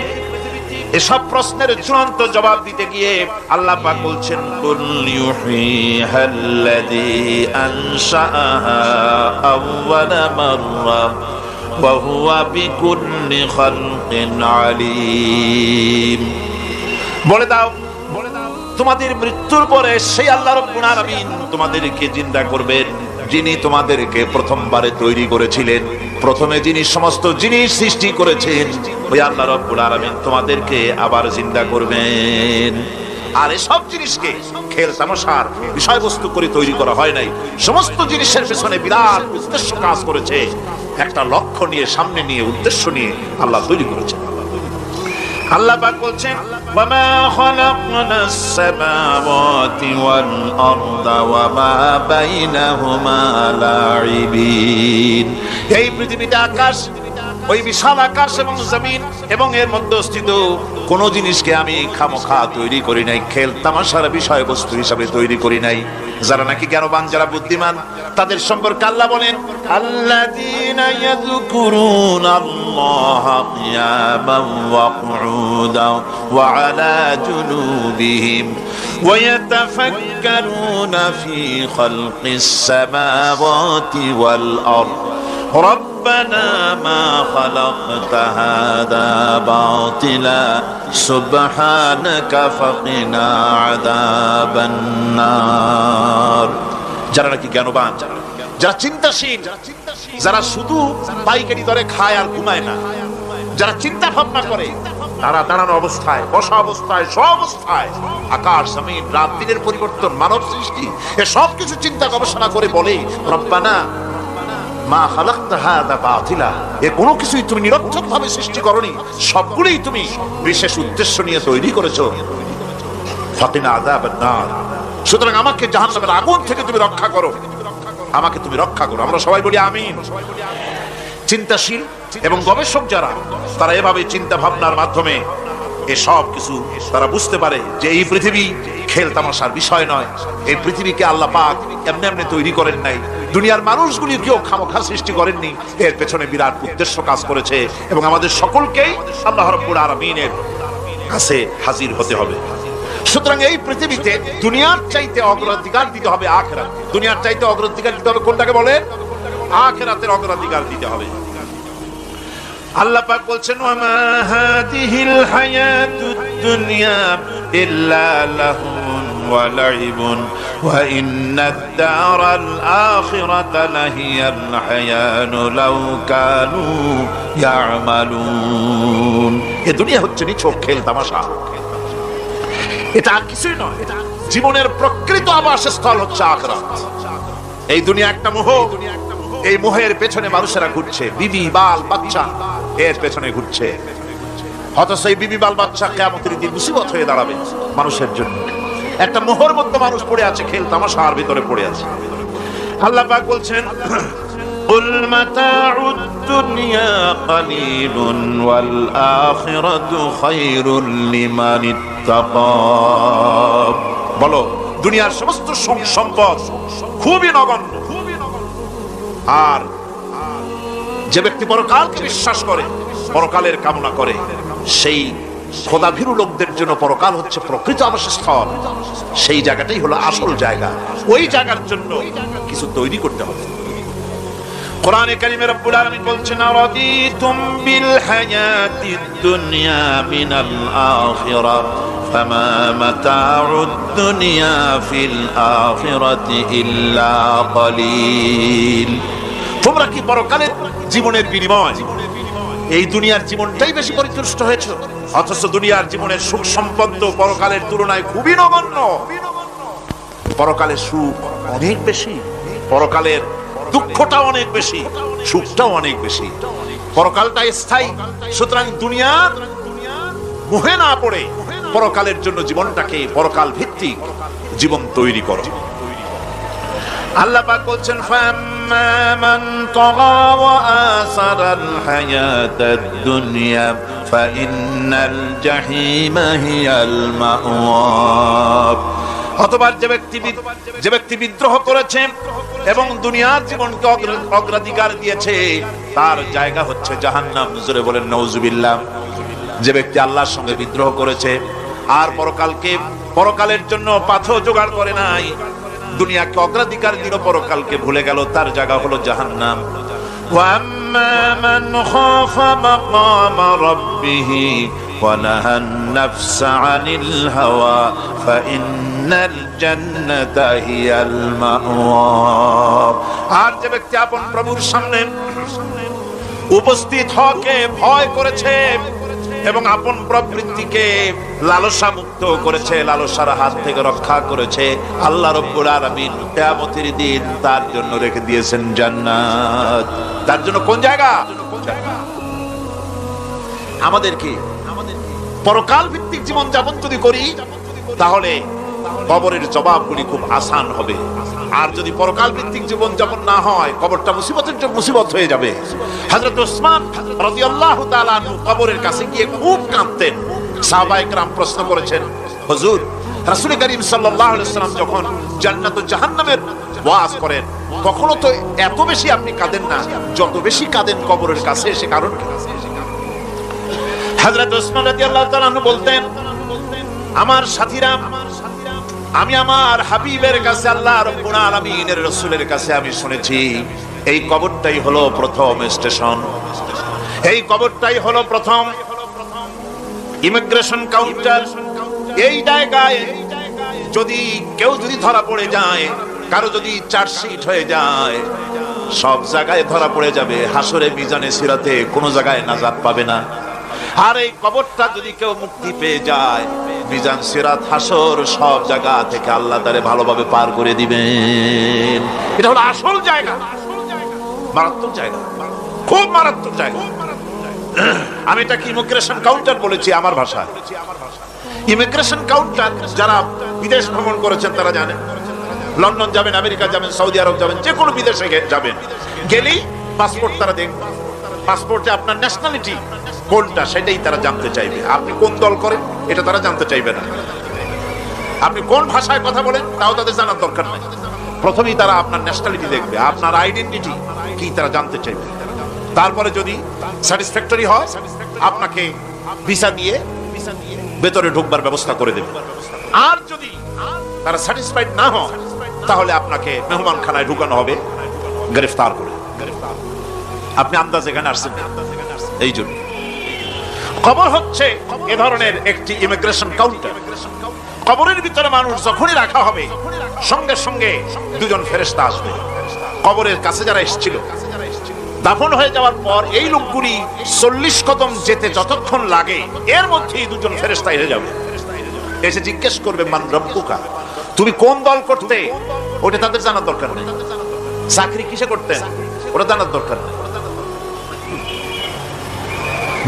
এসব প্রশ্নের চূড়ান্ত জবাব দিতে গিয়ে আল্লাহ পাক বলছেন, কুল ইউহিহাল্লাযী আনশাআহা আউওয়ালা মাররা ওয়া হুয়া বিকুল্লি খালকিন আলীম। বলে দাও তোমাদের মৃত্যুর পরে সেই আল্লাহ রাব্বুল আলামিন তোমাদেরকে জিন্দা করবেন, যিনি তোমাদেরকে প্রথমবারে তৈরি করেছিলেন, প্রথমে যিনি সমস্ত জিনিস সৃষ্টি করেছেন, ওই আল্লাহ রাব্বুল আলামিন তোমাদেরকে আবার জিন্দা করবেন। আর এসব জিনিসকে খেল তামাশার বিষয়বস্তু করে তৈরি করা হয় নাই, সমস্ত জিনিসের পেছনে বিরাট উদ্দেশ্য কাজ করেছে, একটা লক্ষ্য নিয়ে, সামনে নিয়ে, উদ্দেশ্য নিয়ে আল্লাহ তৈরি করেছেন। আল্লাহ পাক বলছেন, ওয়ামা খালাকনাস সামাওয়াতি ওয়াল আরদা ওয়ামা বাইনাহুমা লাইবিন। এই পৃথিবীতে আকাশ, ওই বিশাল আকাশ এবং জমিন এবং এর মধ্যে অবস্থিত কোন জিনিসকে আমি খামোখা তৈরি করি নাই, খেল তামাশার বিষয়বস্তু হিসাবে তৈরি করি নাই। যারা নাকি জ্ঞানবান, যারা বুদ্ধিমান, তাদের সম্পর্কে আল্লাহ বলেন, আল্লাযীনা ইয়াযকুরুনাল্লাহা কিয়ামান ওয়া কুউদান ওয়া আলা জুনুবিহিম ওয়া ইয়াতাফাক্কারুনা ফি খালকিস সামাওয়াতি ওয়াল আরদ ربنا ما خلقت هذا باطلا سبحانك فقنا عذاب النار। যারা নাকি জ্ঞানবান, যারা চিন্তাশীল, যারা শুধু পাইকারি দরে খায় আর ঘুমায় না, যারা চিন্তা ভাবনা করে, তারা দাঁড়ানো অবস্থায়, বসা অবস্থায়, সব অবস্থায় আকাশ জমিন রাত দিনের পরিবর্তন, মানব সৃষ্টি, এ সব কিছু চিন্তা গবেষণা করে বলে, রব্বানা মা খালাকতা হাযা বাতিলা, এ কোনো কিছুই তুমি নিরর্থকভাবে সৃষ্টি করনি, সবগুলোই তুমি বিশেষ উদ্দেশ্য নিয়ে তৈরি করেছো। ফাকিনা আযাবান নার, সুতরাং আমাকে জাহান্নামের আগুন থেকে তুমি রক্ষা করো, আমাকে তুমি রক্ষা করো। আমরা সবাই বলি আমিন। চিন্তাশীল এবং গবেষক যারা, তারা এভাবে চিন্তা ভাবনার মাধ্যমে এসব কিছু তারা বুঝতে পারে যে এই পৃথিবী খেল তামাশার বিষয় নয়, এই পৃথিবীকে আল্লাহ পাক এমনি এমনি তৈরি করেন নাই, দুনিয়ার মানুষগুলিকেও খামোখা সৃষ্টি করেননি, এর পেছনে বিরাট উদ্দেশ্য কাজ করেছে এবং আমাদের সকলকেই আল্লাহ রাব্বুল আলামিনের কাছে হাজির হতে হবে। সুতরাং এই পৃথিবীতে দুনিয়ার চাইতে অগ্রাধিকার দিতে হবে আখিরাত। দুনিয়ার চাইতে অগ্রাধিকার দিতে হবে কোনটাকে বলেন? আখিরাতের অগ্রাধিকার দিতে হবে। আল্লাহ পাক বলছেন, ওয়ামা হাদিহিল হায়াতুদ দুনিয়া ইল্লা লাহুন ওয়া লাইবুন ওয়া ইন্নাদ দারাল আখিরাতা লাহিয়াল হায়ানু লাউ কানু ইয়ামালুন। এই দুনিয়া হচ্ছে নিছক খেল তামাশা, এটা আর কিছুই নয়। জীবনের প্রকৃত আবাসস্থল হচ্ছে আখিরাত। এই দুনিয়া একটা মোহ, এই মোহের পেছনে মানুষেরা ঘুরছে, বিবি বাল বাচ্চা এর পেছনে ঘুরছে, অথচ এই বিবি বাল বাচ্চা কিয়ামতের দিন মুসিবত হয়ে দাঁড়াবে মানুষের জন্য। একটা মোহর মধ্যে মানুষ পড়ে আছে, খেল তামাশার ভিতরে পড়ে আছে। আল্লাহ পাক বলছেন, কুল মাতাউদ দুনিয়া কালিলুন ওয়াল আখিরাতু খায়রুল লিমান ইত্তাকা। বলো, দুনিয়ার সমস্ত সম্পদ খুবই নগণ্য, আর যে ব্যক্তি পরকালকে বিশ্বাস করে, পরকালের কামনা করে, সেই খোদাভীরু লোকদের জন্য পরকাল হচ্ছে প্রকৃত আবাসস্থল। সেই জায়গাটাই হলো আসল জায়গা। ওই জায়গার জন্য কিছু তৈরি করতে হবে। কোরআনে কারিমে রব্বুল আলামিন বলছেন, আরাদিতুম বিল হায়াতিদ দুনিয়া মিনাল আখিরাহ ফামা মাতাউদ দুনিয়া ফিল আখিরাতি ইল্লা কালিল। তোমরা কি পরকালের জীবনের বিনিময় এই দুনিয়ার জীবনটাই বেশি পরিতুষ্ট হয়েছে, অথচ দুনিয়ার জীবনের সুখ সম্পদ পরকালের তুলনায় খুবই নগণ্য। পরকালের সুখ অনেক বেশি, পরকালের দুঃখটা অনেক বেশি, সুখটাও অনেক বেশি। পরকালটা স্থায়ী, সুতরাং দুনিয়ার মোহে না পড়ে পরকালের জন্য জীবনটাকে পরকাল ভিত্তিক জীবন তৈরি করো। আল্লাহ পাক বলছেন ফাম্মা মান তাগা ওয়া আসারাল হায়াতাদ দুনিয়া ফাইন্নাল জাহিমা হিয়াল মাওয়া। অথবা যে ব্যক্তি বিদ্রোহ করেছে এবং দুনিয়ার জীবনকে অগ্রাধিকার দিয়েছে তার জায়গা হচ্ছে জাহান্নাম। জোরে বলেন নাউজুবিল্লাহ। যে ব্যক্তি আল্লাহর সঙ্গে বিদ্রোহ করেছে আর পরকালের জন্য পাথর জোগাড় করে নাই, দুনিয়াকে অগ্রাধিকার দিল, পরকালকে ভুলে গেল, তার জায়গা হলো জাহান্নাম। ওয়াম্মা মান খাফা মাকামা রাব্বিহি ওয়া নাহান নাফসা আনিল হাওয়া ফাইন্নাল জান্নাতা হিয়াল মাওয়া। আর যে ব্যক্তি আপন প্রভুর সামনে উপস্থিত হওয়াকে ভয় করেছে এবং আপন প্রবৃত্তিকে লালসা মুক্ত করেছে, লালসার হাত থেকে রক্ষা করেছে, আল্লাহ রাব্বুল আলামিন কিয়ামতের দিন তার জন্য রেখে দিয়েছেন জান্নাত। তার জন্য কোন জায়গা? আমাদেরকে পরকাল ভিত্তিক জীবন যাপন যদি করি তাহলে কবরের জবাবগুলি খুব আসান হবে। আর যদি পরকাল ভিত্তিক জীবন যাপন না হয় কবরটা মুসিবত হয়ে যাবে। হযরত ওসমান রাদিয়াল্লাহু তাআলা আনহু কবরের কাছে গিয়ে খুব কাঁদতেন। সাহাবায়ে কেরাম প্রশ্ন করেছেন, হুজুর রাসূল করিম সাল্লাল্লাহু আলাইহি ওয়াসাল্লাম যখন জান্নাত ও জাহান্নামের ওয়াজ করেন কখনো তো এত বেশি আপনি কাঁদেন না যত বেশি কাঁদেন কবরের কাছে এসে, কারণ কি? হযরত ওসমান রাদিয়াল্লাহু তাআলা আনহু বলতেন, আমার সাথীরা, আমি আমার হাবিবের কাছে আল্লাহ রাব্বুল আলামিনের রাসূলের কাছে আমি শুনেছি এই কবরটাই হলো প্রথম স্টেশন, এই কবরটাই হলো প্রথম ইমিগ্রেশন কাউন্টার। এই জায়গায় যদি কেউ ধরা পড়ে যায়, কারো যদি চার্জশিট হয়ে যায়, সব জায়গায় ধরা পড়ে যাবে। হাসরে মিজানে সিরাতে কোনো জায়গায় নাজাত পাবে না। আর এই কবরটা যদি কেউ মুক্তি পেয়ে যায়, মিজান সিরাত হাসর সব জায়গা থেকে আল্লাহ তারে ভালোভাবে পার করে দিবেন। এটা হলো আসল জায়গা, মারাত্মক জায়গা, খুব মারাত্মক জায়গা। আমি এটাকে ইমিগ্রেশন কাউন্টার বলেছি আমার ভাষায়। ইমিগ্রেশন কাউন্টার যারা বিদেশ ভ্রমণ করেছেন তারা জানেন। লন্ডন যাবেন, আমেরিকা যাবেন, সৌদি আরব যাবেন, যে কোনো বিদেশে যাবেন, গেলেই পাসপোর্ট তারা দেখবেন। পাসপোর্টে আপনার ন্যাশনালিটি কোনটা সেটাই তারা জানতে চাইবে। আপনি কোন দল করেন এটা তারা জানতে চাইবে না। আপনি কোন ভাষায় কথা বলেন তাও তাদের জানার দরকার নেই। প্রথমেই তারা আপনার ন্যাশনালিটি দেখবে, আপনার আইডেন্টিটি কি তারা জানতে চাইবে। তারপরে যদি স্যাটিসফ্যাক্টরি হয় আপনাকে ভিসা দিয়ে ভেতরে ঢোকবার ব্যবস্থা করে দেবে। আর যদি তারা স্যাটিসফাইড না হয় তাহলে আপনাকে মেহমানখানায় ঢুকানো হবে গ্রেফতার করে। আপনি আন্দাজ এখানে আসছেন। এই জন্য কবর হচ্ছে এ ধরনের একটি ইমিগ্রেশন কাউন্টার। কবরের ভিতরে মানুষ যখনই রাখা হবে সঙ্গে সঙ্গে দুজন ফেরেশতা আসবে। কবরের কাছে যারা এসেছিল দাফন হয়ে যাওয়ার পর এই লোকগুলি 40 কদম যেতে যতক্ষণ লাগে এর মধ্যেই দুজন ফেরেশতা এসে যাবে। এসে জিজ্ঞেস করবে, মান রব্বুকা, তুমি কোন দল করতে? ওটা তাদের জানার দরকার নেই। চাকরি কিসে করতেন ওটা জানার দরকার নেই।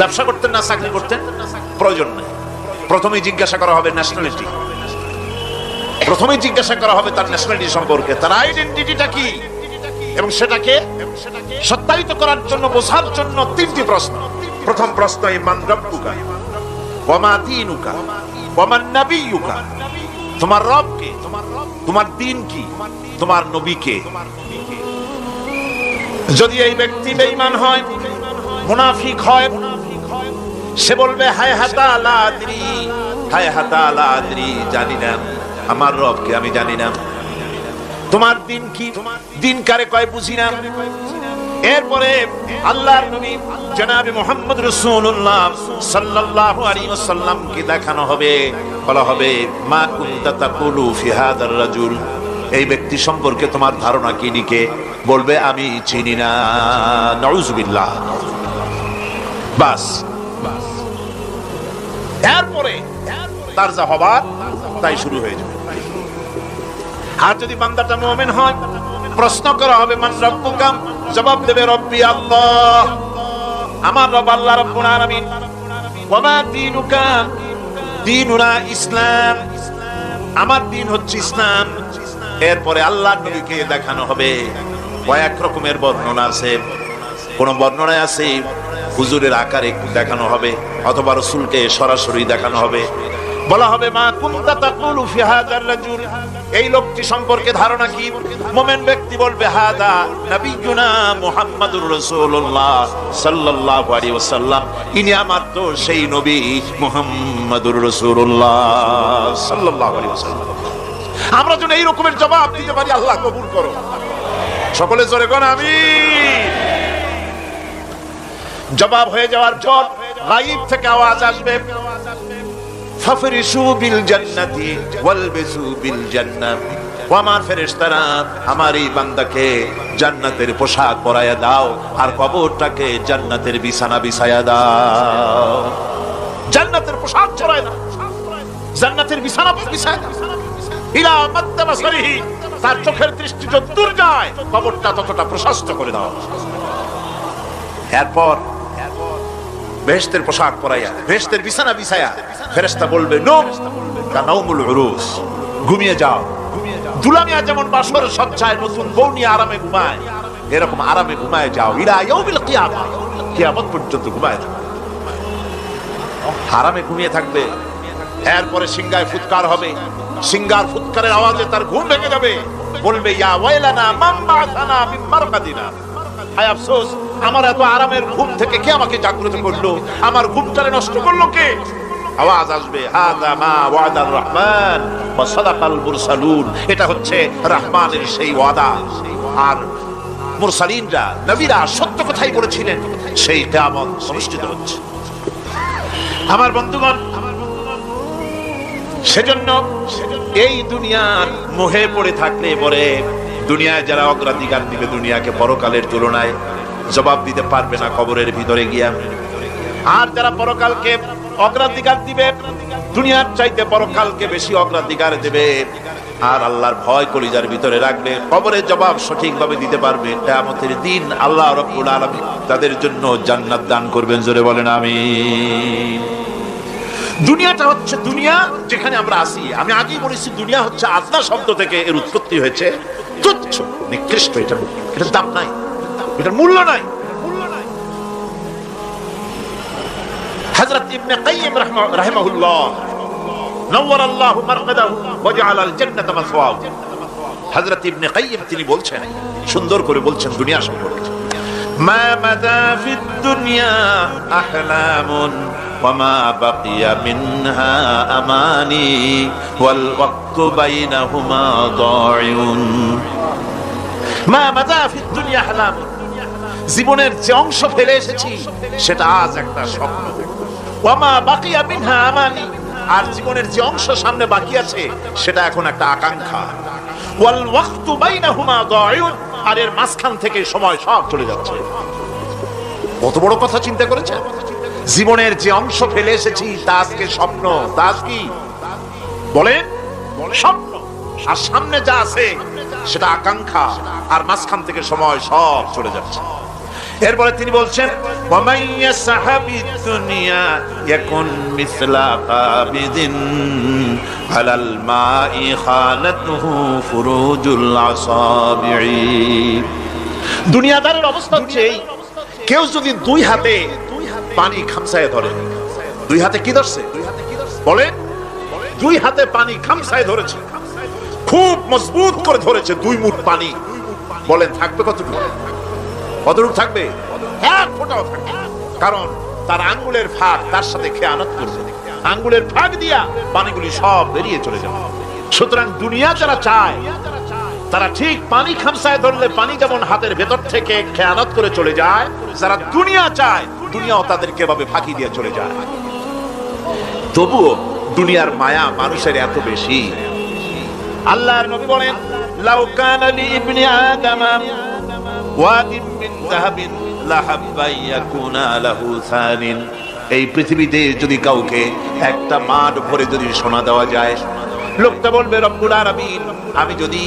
ব্যবসা করতেন না চাকরি করতেন প্রয়োজন নেই। প্রথমেই জিজ্ঞাসা করা হবে ন্যাশনালিটি, প্রথমেই জিজ্ঞাসা করা হবে তার ন্যাশনালিটি সম্পর্কে, তার আইডেন্টিটিটা কি, এবং সেটাকে সত্যায়িত করার জন্য, বোঝার জন্য 3টি প্রশ্ন। প্রথম প্রশ্ন, মান রব্বুকা ওয়া মা দীনুকা ওয়া মান নাবিয়্যুকা, তোমার রব কে, তোমার দ্বীন কি, তোমার নবী কে। যদি এই ব্যক্তি বেঈমান হয়, মুনাফিক হয়, সে বলবে হায় হাতা লা আদরি, হায় হাতা লা আদরি, জানি না আমার রবকে, আমি জানি না। তোমার দিন কি, দিন কারে কয় বুঝি না। এরপরে আল্লাহর নবী জনাবে মুহাম্মদ রাসূলুল্লাহ সাল্লাল্লাহু আলাইহি ওয়াসাল্লাম কে দেখানো হবে, বলা হবে মা কুনতা তাকুলু ফি হাদার রাজুল, এই ব্যক্তি সম্পর্কে তোমার ধারণা কি নিকে, বলবে আমি চিনি না। নাউযুবিল্লাহ। বাস, এরপরে তার যা হবার তাই শুরু হয়ে যাবে। আর যদি বান্দাটা মুমিন হয়, প্রশ্ন করা হবে মান রাব্বুকা, জবাব দেবে রব্বি আল্লাহ, আমার রব আল্লাহ রাব্বুল আলামিন। ওয়া মা দীনুকা, দীনুনা ইসলাম, আমার দিন হচ্ছে ইসলাম। এরপরে আল্লাহর নবীকে দেখানো হবে। কয়েক রকমের বর্ণনা আছে, কোন বর্ণনায় আছে হুজুরের আকারে দেখানো হবে, অথবা রাসূলকে সরাসরি দেখানো হবে। বলা হবে মা কুনতা তাকুলু ফি হাযার রাজুল, এই লোকটি সম্পর্কে ধারণা কি? মুমিন ব্যক্তি বলবে হাদা নবিয়ুনা মুহাম্মাদুর রাসূলুল্লাহ সাল্লাল্লাহু আলাইহি ওয়াসাল্লাম, ইনি আমার তো সেই নবী মুহাম্মাদুর রাসূলুল্লাহ সাল্লাল্লাহু আলাইহি ওয়াসাল্লাম। আমরা যেন এই রকমের জবাব দিতে পারি, আল্লাহ কবুল করো। সকলে জোরে কোন আমিন। জবাব হয়ে যাওয়ার পর গায়ব থেকে আওয়াজ আসবে, ফাফরিশু বিল জান্নাতি ওয়ালবিসু বিল জান্নাহ, ও আমার ফেরেশতারা আমার এই বান্দাকে জান্নাতের পোশাক পরায়া দাও আর কবরটাকে জান্নাতের বিছানা বিছায়া দাও। জান্নাতের পোশাক পরায়া দাও, জান্নাতের বিছানা বিছায়া দাও। ইলা মাদ্দা বাসারিহি, তার চোখের দৃষ্টি যত দূর যায় কবরটা ততটা প্রশস্ত করে দাও। এরপর বেহেশতের পোশাক পরাইয়া বেহেশতের বিছানা বিছায়া ফেরেশতা বলবে নূম কানাউমুল উরুস, ঘুমিয়ে যাও। দুলামিয়া যেমন বাসর সজ্জায় নতুন বউ নিয়ে আরামে ঘুমায়, এরকম আরামে ঘুমায় যাও। ইলা ইয়াউমিল কিয়ামা, কিয়ামত পর্যন্ত ঘুমায় থাকবে, আরামে ঘুমিয়ে থাকবে। এরপরে সিংগায় ফুৎকার হবে, সিংগার ফুৎকারের আওয়াজে তার ঘুম ভেঙে যাবে। বলবে ইয়া ওয়াইলানা মান বা'সানা মিন মারকাদিনা, হায় আফসোস, আমার এত আরামের ঘুম থেকে কে আমাকে জাগ্রত করলো, আমার ঘুমটারে নষ্ট করলো কে? আওয়াজ আসবে হাযা মা ওয়াদার রহমান ওয়া সাদাকাল মুরসালুন, এটা হচ্ছে রহমানের সেই ওয়াদা, আর মুরসালিনরা নবীরা সত্য কথাই বলেছিলেন, সেই কিয়ামত অনুষ্ঠিত হচ্ছে। আমার বন্ধুগণ, সেজন্য এই দুনিয়ার মোহে পড়ে থাকলে পরে দুনিয়ায় যারা অগ্রাধিকার দিবে দুনিয়াকে পরকালের তুলনায়, জবাব দিতে পারবে না কবরের ভিতরে গিয়া। আর যারা পরকালকে অগ্রাধিকার দিবে, দুনিয়ার চাইতে পরকালকে বেশি অগ্রাধিকার দেবে, আর আল্লাহর ভয় কলিজার ভিতরে রাখবে, কবরের জবাব সঠিকভাবে দিতে পারবে, কিয়ামতের দিন আল্লাহ রাব্বুল আলামিন তাদের জন্য জান্নাত দান করবেন। জোরে বলেন আমিন। দুনিয়াটা হচ্ছে দুনিয়া যেখানে আমরা আছি। আমি আগেই বলেছি দুনিয়া হচ্ছে আদনা শব্দ থেকে এর উৎপত্তি হয়েছে। তুচ্ছ, নিকৃষ্ট, এটার দাম নাই, এটার মূল্য নাই। হযরত ইবনে কাইয়িম রাহিমাহুল্লাহ নওয়ারাল্লাহু মারকাদাহু ওয়া জাআলাল জান্নাতা মাসওয়াহু, হযরত ইবনে কাইয়িম তিনি বলছেন, সুন্দর করে বলছেন দুনিয়া সম্পর্কে, মা মাদা ফিদ দুনিয়া আহলামুন ওয়া মা বাকিয়া মিনহা আমানি ওয়াল ওয়াক্তু বাইনাহুমা দাইউন। মা মাদা ফিদ দুনিয়া আহলামুন, জীবনের যে অংশ ফেলে এসেছি সেটা আজ একটা স্বপ্ন। ওয়া মা বাকিয়া মিনহা আমানি, আর জীবনের যে অংশ সামনে বাকি আছে সেটা এখন একটা আকাঙ্ক্ষা। ওয়াল ওয়াক্তু বাইনাহুমা দাইউন, আর এর মাঝখান থেকে সময় সব চলে যাচ্ছে। কত বড় কথা চিন্তা করেছেন? জীবনের যে অংশ ফেলে এসেছি তা আজকে স্বপ্ন, তা আজ কি বলেন? স্বপ্ন। আর সামনে যা আছে সেটা আকাঙ্ক্ষা, আর মাঝখান থেকে সময় সব চলে যাচ্ছে। এরপরে তিনি বলছেন ওয়া মাইয়া সাহাবি দুনিয়া ইয়াকুন মিসলা কাবিদিন আলাল মাই খালাতুহু ফুরুজুল আসাবিঈ। দুনিয়াদারের অবস্থা হচ্ছে এই, কেউ যদি দুই হাতে পানি খামসায় ধরে, দুই হাতে কি ধরছে বলেন? দুই হাতে পানি খামসায় ধরেছে, খুব মজবুত করে ধরেছে, 2 মুঠ পানি। বলেন থাকবে কতটুকু? কতটুকু থাকবে? এক ফোঁটাও থাকবে, কারণ তার আঙ্গুলের ফাঁক তার সাথে খেয়ানত করবে, আঙ্গুলের ফাঁক দিয়া পানিগুলি সব বেরিয়ে চলে যাবে। সুতরাং দুনিয়া যারা চায় তারা ঠিক পানি খামসায় ধরলে পানি যেমন হাতের ভেতর থেকে খেয়ানত করে চলে যায়, যারা দুনিয়া চায় দুনিয়াও তাদেরকে এভাবে ফাঁকি দিয়ে চলে যায়। তবুও দুনিয়ার মায়া মানুষের এত বেশি। আল্লাহর নবী বলেন লাউ কানা লি ইবনি আদম ওয়াদিন মিন যাহাবিন লাহাব্বা ইয়াকুনা লাহু সানিন, এই পৃথিবীতে যদি কাউকে একটা মাঠ ভরে যদি সোনা দেওয়া যায়, লোকটা বলবে রব্বুল আলামিন, আমি যদি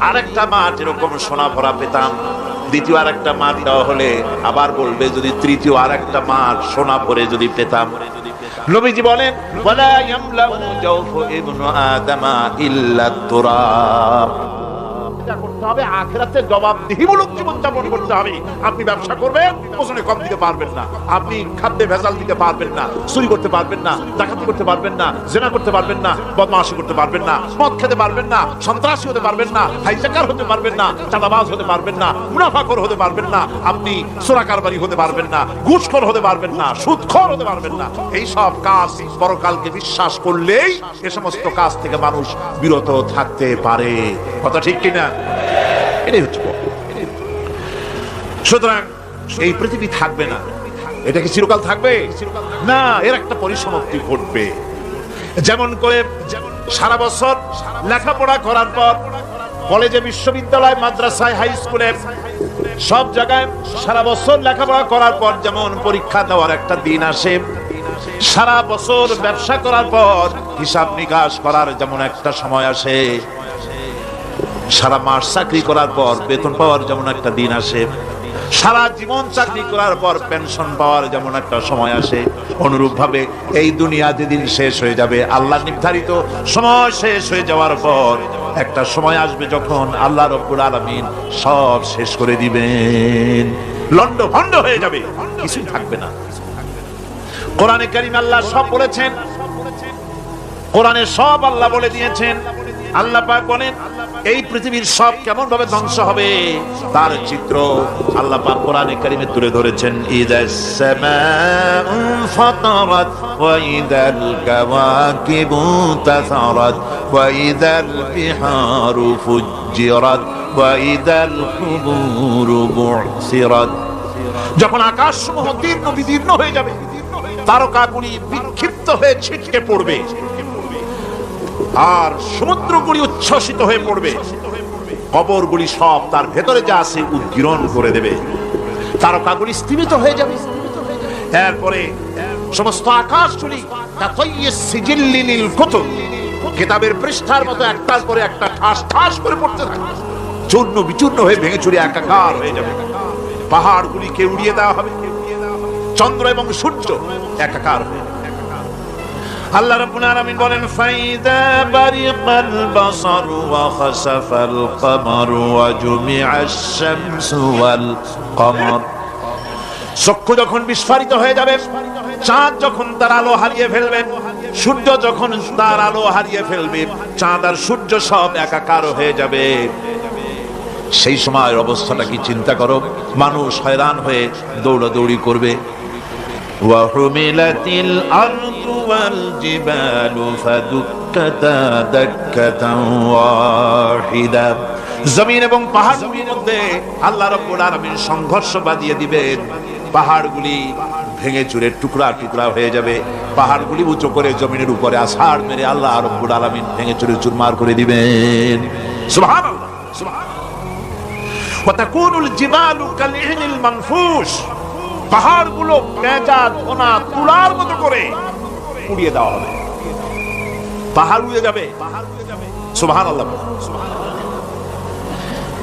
আরেকটা মাঠ এরকম সোনা ভরা পেতাম, দ্বিতীয় আরেকটা মাঠ দেওয়া হলে আবার বলবে যদি তৃতীয় আরেকটা মাঠ সোনা ভরে যদি পেতাম। নবীজি বলেন ওয়ালা ইয়ামলাউ জাওফু ইবনু আদামা ইল্লা তুরাব। করতে হবে আখিরাতে জবাবদিহিমূলক জীবনযাপন করতে হবে। আপনি ব্যবসা করবেন, ওজনে কম দিতে পারবেন না, আপনি খাদ্যে ভেজাল দিতে পারবেন না, চুরি করতে পারবেন না, ডাকাতি করতে পারবেন না, জেনা করতে পারবেন না, বদমাশি করতে পারবেন না, মদ খেতে পারবেন না, সন্ত্রাসী হতে পারবেন না, হাইজ্যাকার হতে পারবেন না, চাঁদাবাজ হতে পারবেন না, মুনাফাখোর হতে পারবেন না, আপনি চোরা কারবারি হতে পারবেন না, ঘুষখোর হতে পারবেন না, সুদখোর হতে পারবেন না। এই সব কাজ পরকালকে বিশ্বাস করলেই এই সমস্ত কাজ থেকে মানুষ বিরত থাকতে পারে। কথা ঠিক কিনা? এটাই হচ্ছে। সুতরাং এই পৃথিবী থাকবে না, এটা কি চিরকাল থাকবে না? এর একটা পরিসমাপ্তি ঘটবে। যেমন করে সারা বছর লেখাপড়া করার পর কলেজে, বিশ্ববিদ্যালয়, মাদ্রাসায়, হাই স্কুলে, সব জায়গায় সারা বছর লেখাপড়া করার পর যেমন পরীক্ষা দেওয়ার একটা দিন আসে, সারা বছর ব্যবসা করার পর হিসাব নিকাশ করার যেমন একটা সময় আসে, সারা মাস চাকরি করার পর বেতন পাওয়ার যেমন একটা দিন আসে, সারা জীবন চাকরি করার পর পেনশন পাওয়ার যেমন একটা সময় আসে, অনুরূপ ভাবে এই দুনিয়া যেদিন শেষ হয়ে যাবে, আল্লাহ নির্ধারিত সময় শেষ হয়ে যাওয়ার পর একটা সময় আসবে যখন আল্লাহ রব্বুল আলামিন সব শেষ করে দিবেন, লন্ডভন্ড হয়ে যাবে, কিছুই থাকবে না। কোরআনে কারীম আল্লাহ সব বলেছেন, কোরআনে সব আল্লাহ বলে দিয়েছেন। আল্লাহ পাক বলেন এই পৃথিবীর সব কেমন ভাবে ধ্বংস হবে তার চিত্র আল্লাহ পাক কোরআনে কারীমে তুলে ধরেছেন। ইযাস সামাউ ফাতারাত ওয়া ইযাল কাওয়াকিবু তাসারাত ওয়া ইযাল বিহারু ফুজ্জিরাত ওয়া ইযাল কুবুরু বু'সিরাত। যখন আকাশসমূহ দীর্ঘ বিদীর্ণ হয়ে যাবে, তারকাগুলি বিক্ষিপ্ত হয়ে ছিটকে পড়বে, আর সমুদ্রগুলি উচ্ছ্বসিত হয়ে পড়বে, কবরগুলি সব তার ভেতরে যা আছে উদ্গীরণ করে দেবে, তারকাগুলি স্থিমিত হয়ে যাবে। এরপরে সমস্ত আকাশগুলি কিতাবের পৃষ্ঠার মতো একটার পরে একটা ঠাস ঠাস করে পড়তে থাকবে, চূর্ণ বিচূর্ণ হয়ে ভেঙে চুরে একাকার হয়ে যাবে। পাহাড়গুলিকে উড়িয়ে দেওয়া হবে, চন্দ্র এবং সূর্য একাকার হয়ে। আল্লাহ রাব্বুল আলামিন বলেন ফাইদা বারিকাল বাসারু ওয়া খাসাফাল কমারু ওয়া জুমিআশ শামসু ওয়াল কমার। চক্ষু যখন বিস্ফারিত হয়ে যাবে, চাঁদ যখন তার আলো হারিয়ে ফেলবে, সূর্য যখন তার আলো হারিয়ে ফেলবে, চাঁদ আর সূর্য সব একাকার হয়ে যাবে, সেই সময়ের অবস্থাটা কি চিন্তা করো। মানুষ হয়রান হয়ে দৌড়াদৌড়ি করবে। وحملت الأرض والجبال فدكتا دكة واحدة। জমিন এবং পাহাড়গুলির মধ্যে আল্লাহ রাব্বুল আলামিন সংঘর্ষ বাঁধিয়ে দিবেন, পাহাড়গুলি ভেঙে চুরে টুকরা টুকরা হয়ে যাবে, পাহাড়গুলি উঁচু করে জমিনের উপরে আছাড় মেরে আল্লাহ রাব্বুল আলামিন ভেঙে চুরে চুরমার করে দিবেন। সুবহানাল্লাহ, সুবহানাল্লাহ। ওয়া তাকুনুল জিবালু কালইহনিল মানফুশ। পাহাড়গুলো পেঁচা ধোনা তুলার মতো করে উড়িয়ে দেওয়া হবে, পাহাড় উড়ে যাবে। সুবহানাল্লাহ।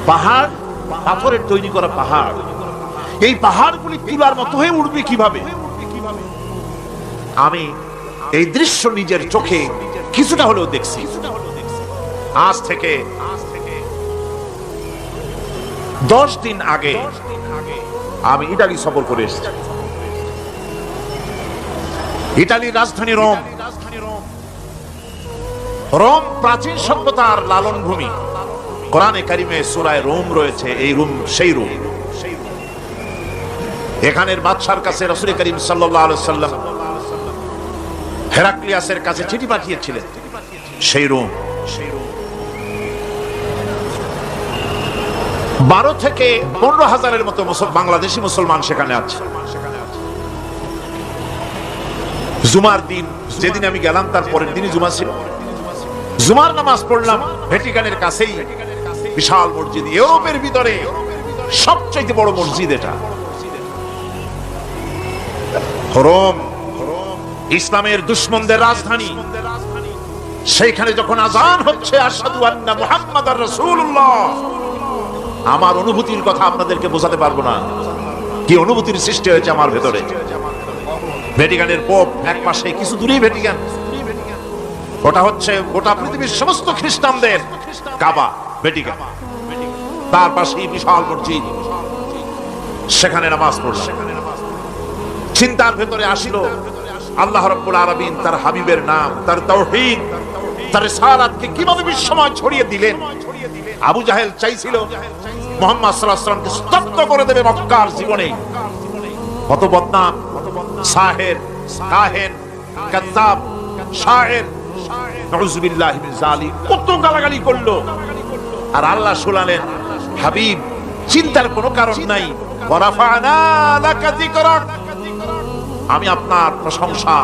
পাহাড় পাথরের তৈরি করা পাহাড়, এই পাহাড়গুলি তুলার মতো হয়ে উড়বে কিভাবে? আমি এই দৃশ্য নিজের চোখে কিছুটা হলেও দেখছি। আজ থেকে 10 দিন আগে আমি ইতালি সফর করে এসেছি। ইতালির রাজধানী রোম। রোম প্রাচীন সভ্যতার লালন ভূমি। কোরআনে কারিমে সূরায়ে রোম রয়েছে, এই রোম সেই রোম। এখানের বাদশার কাছে রাসূল করিম সাল্লাল্লাহু আলাইহি সাল্লাম হেরাক্লিয়াসের কাছে চিঠি পাঠিয়েছিলেন, সেই রোম। 12 থেকে 15 হাজারের মতো বাংলাদেশি মুসলমান সেখানে আছে। জুমার দিন, যেদিন আমি গেলাম তার পরের দিনই জুমা ছিল। জুমার নামাজ পড়লাম ভ্যাটিকানের কাছেই বিশাল মসজিদ, ইউরোপের ভিতরে সবচেয়ে বড় মসজিদ এটা। রোম ইসলামের দুশমনদের রাজধানী। সেইখানে যখন আযান হচ্ছে আশহাদু আন্না মুহাম্মাদার রাসূলুল্লাহ, আমার অনুভূতির কথা আপনাদেরকে বোঝাতে পারবো না, কি অনুভূতির সৃষ্টি হয়েছে আমার ভেতরে। ভ্যাটিকানের পোপ এক পাশে, কিছু দূরেই ভ্যাটিকান, ওটা হচ্ছে গোটা পৃথিবীর সমস্ত খ্রিস্টানদের কাবা ভ্যাটিকান, তার পাশেই বিশাল মসজিদ, সেখানে নামাজ পড়লাম। চিন্তার ভেতরে আসিল আল্লাহ রাব্বুল আলামিন তার হাবিবের নাম, তার তাওহীদ, তার রিসালাতকে কিভাবে বিশ্বময় ছড়িয়ে দিলেন। আবু জাহেল চাইছিল মুহাম্মদ সাল্লাল্লাহু আলাইহি ওয়াসাল্লামকে স্তব্ধ করে দেবে মক্কার জীবনে। কত বদনাম, সাহের, কাহেন, কাযযাব, শায়ের, নাউযুবিল্লাহি মিন যালিক, কত গালাগালি করলো। আর আল্লাহ শুনালেন, হাবিব চিন্তার কোনো কারণ নাই, ওয়ারাফা'না লাকা যিকরাক, আমি আপনার প্রশংসা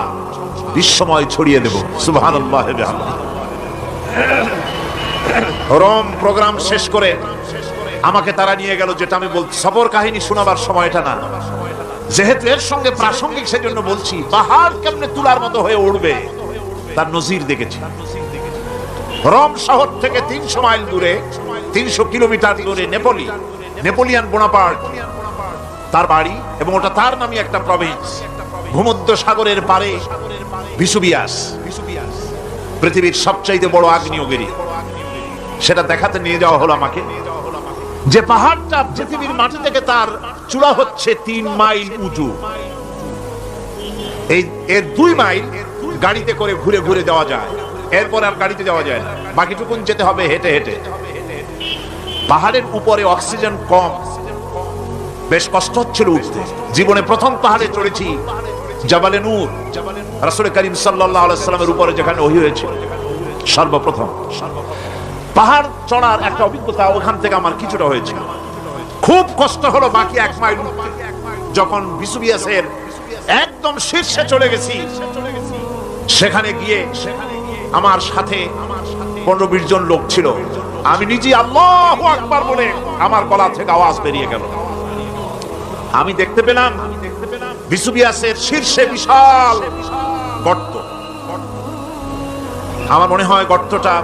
বিশ্বময় ছড়িয়ে দেব। সুবহানাল্লাহ ওয়া বিহামদিহি। রোম প্রোগ্রাম শেষ করে আমাকে তারা নিয়ে গেল, যেটা আমি বলছি সফর কাহিনী শোনাবার সময়টা না, যেহেতু এর সঙ্গে প্রাসঙ্গিক সেজন্য বলছি। পাহাড় কেমনে তুলার মতো হয়ে উঠবে তার নজির দেখেছি। রোম শহর থেকে 300 মাইল দূরে, 300 কিলোমিটার দূরে নেপোলিয়ান বোনাপার্ট তার বাড়ি, এবং ওটা তার নামে একটা প্রভিন্স। ভূমধ্য সাগরের পারে ভিসুভিয়াস, পৃথিবীর সবচাইতে বড় আগ্নেয়গিরি, সেটা দেখাতে নিয়ে যাওয়া হলো আমাকে। যে পাহাড়টা পৃথিবীর মাটি থেকে তার চূড়া হচ্ছে 3 মাইল উঁচু, এর 2 মাইল গাড়িতে করে ঘুরে ঘুরে যাওয়া যায়, এরপর আর গাড়িতে যাওয়া যায় না, বাকিটুকুন যেতে হবে হেঁটে হেঁটে। পাহাড়ের উপরে অক্সিজেন কম, বেশ কষ্ট হচ্ছিল উঠতে। জীবনে প্রথম পাহাড়ে চড়েছি জাবালে নূর, রাসূল করিম সাল্লাল্লাহু আলাইহি ওয়াসাল্লামের উপরে যেখানে ওহী হয়েছিল সর্বপ্রথম। পাহাড় চড়ার একটা অভিজ্ঞতা ওখান থেকে আমার কিছুটা হয়েছিল। খুব কষ্ট হলো বাকি 1 মাইল উঠতে। যখন ভিসুভিয়াসের একদম শীর্ষে চলে গেছি, সেখানে গিয়ে আমার সাথে 15-20 জন লোক ছিল। আমি নিজে আল্লাহু আকবার বলে আমার গলা থেকে আওয়াজ বেরিয়ে গেল। আমি দেখতে পেলাম ভিসুভিয়াসের শীর্ষে বিশাল গর্ত। আমার মনে হয় গর্তটা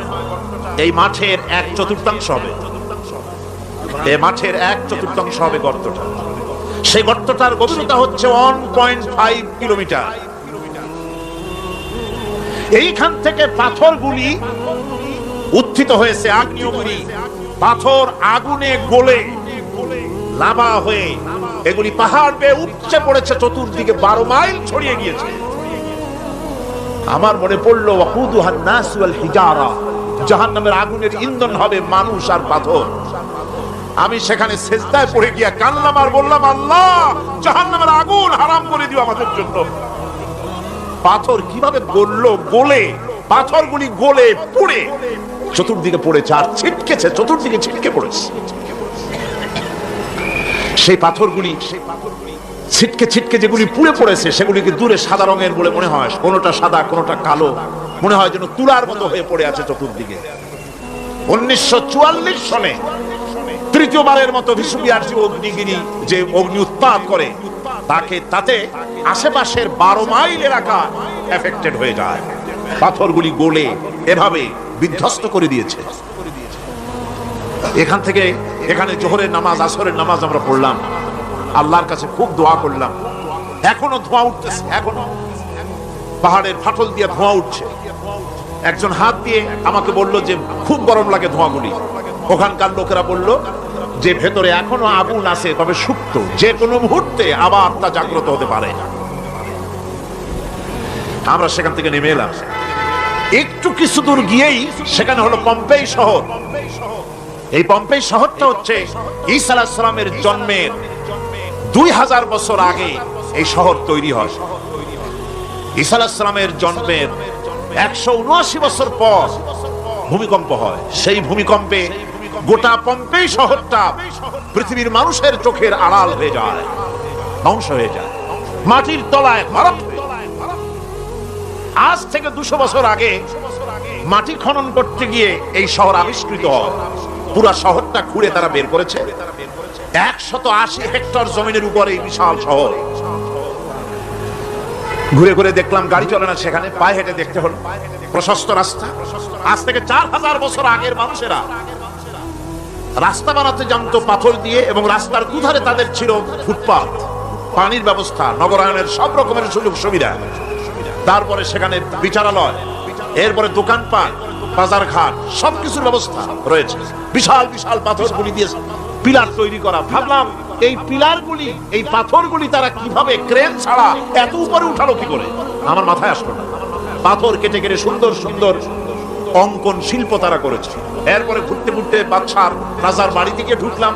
এই মাঠের 1/4 হবে, এই মাঠের 1/4 হবে গর্তটা। সেই গর্তটার গভীরতা হচ্ছে 1.5 কিলোমিটার। এইখান থেকে পাথরগুলি উত্থিত হয়েছে, আগ্নেয়গিরি পাথর আগুনে গলে লাভা হয়ে এগুলি পাহাড় বেয়ে উপচে পড়েছে, চতুর্দিকে 12 মাইল ছড়িয়ে গিয়েছে। আমার মনে পড়লো ওয়াকুদুহান নাস ওয়াল হিজারা, জাহান্নামের আগুনের ইন্ধন হবে মানুষ আর পাথর। আমি সেখানে সেজদায় পড়ে গিয়া কান্নাম আর বললাম, আল্লাহ জাহান্নামের আগুন হারাম করে দিও আমাদের জন্য। পাথর কিভাবে গললো, গলে পাথরগুলি গলে পুড়ে চতুর্দিকে পড়েছে, আর ছিটকেছে, চতুর্দিকে ছিটকে পড়েছে। সেই পাথরগুলি ছিটকে ছিটকে যেগুলি পুড়ে পড়েছে, সেগুলিকে দূরে সাদা রঙের বলে মনে হয়, কোনোটা সাদা কোনোটা কালো, মনে হয় যেন তুলার মতো হয়ে পড়ে আছে চতুর্দিকে। 1944 সনে তৃতীয়বারের মতো ভিসুভিয়াস যে অগ্নিগিরি, যে অগ্নি উৎপাত করে, তাতে আশেপাশের 12 মাইল এলাকা এফেক্টেড হয়ে যায়। পাথরগুলি গলে এভাবে বিধ্বস্ত করে দিয়েছে। এখান থেকে এখানে জোহরের নামাজ, আসরের নামাজ আমরা পড়লাম, আল্লাহর কাছে খুব দোয়া করলাম। এখনো ধোঁয়া উঠতেছে, এখনো পাহাড়ের ফাটল দিয়ে ধোঁয়া উঠছে। একজন হাত দিয়ে আমাকে বলল যে খুব গরম লাগে ধোঁয়াগুলি। ওখানকার লোকেরা বলল যে ভেতরে এখনো আগুন আছে, তবে সুপ্ত, যে কোনো মুহূর্তে আবার তা জাগ্রত হতে পারে। আমরা সেখান থেকে নেমে এলাম। একটু কিছু দূর গিয়েই সেখানে হলো পম্পেই শহর। এই পম্পেই শহরটা হচ্ছে ঈসা আলাইহিস সালামের জন্মের 2000 বছর আগে এই শহর তৈরি হয়। ঈসা আলাইহিস সালামের জন্মের 179 বছর পর ভূমিকম্প হয়। সেই ভূমিকম্পে গোটা পম্পেই শহরটা পৃথিবীর মানুষের চোখের আড়াল হয়ে যায়, ধ্বংস হয়ে যায়, মাটির তলায় ভারত। আজ থেকে 200 বছর আগে মাটি খনন করতে গিয়ে এই শহর আবিষ্কৃত হয়। পুরা শহরটা খুঁড়ে তারা বের করেছে। 180 হেক্টর জমিনের উপরে এই বিশাল শহর। ঘুরে ঘুরে দেখলাম, গাড়ি চলে না সেখানে, পায়ে হেঁটে দেখতে হলো। প্রশস্ত রাস্তা। আজ থেকে 4000 বছর আগের মানুষেরা রাস্তা বানাতে জানতো পাথর দিয়ে, এবং রাস্তার দুধারে তাদের ছিল ফুটপাত, পানির ব্যবস্থা, নগরায়নের সব রকমের সুযোগ সুবিধা। তারপরে সেখানে বিচারালয়, এরপরে দোকানপাট, বাজার ঘাট, সবকিছুর ব্যবস্থা রয়েছে। বিশাল বিশাল পাথরগুলি দিয়ে পিলার তৈরি করা। ভাবলাম এই পিলারগুলি, এই পাথরগুলি তারা কিভাবে ক্রেন ছাড়া এত উপরে উঠালো কি করে, আমার মাথায় আসলো না। পাথর কেটে কেটে সুন্দর সুন্দর অঙ্কন শিল্প তারা করেছে। এরপরে ঘুরতে ঘুরতে বাদশার রাজার বাড়িতে গিয়ে ঢুকলাম।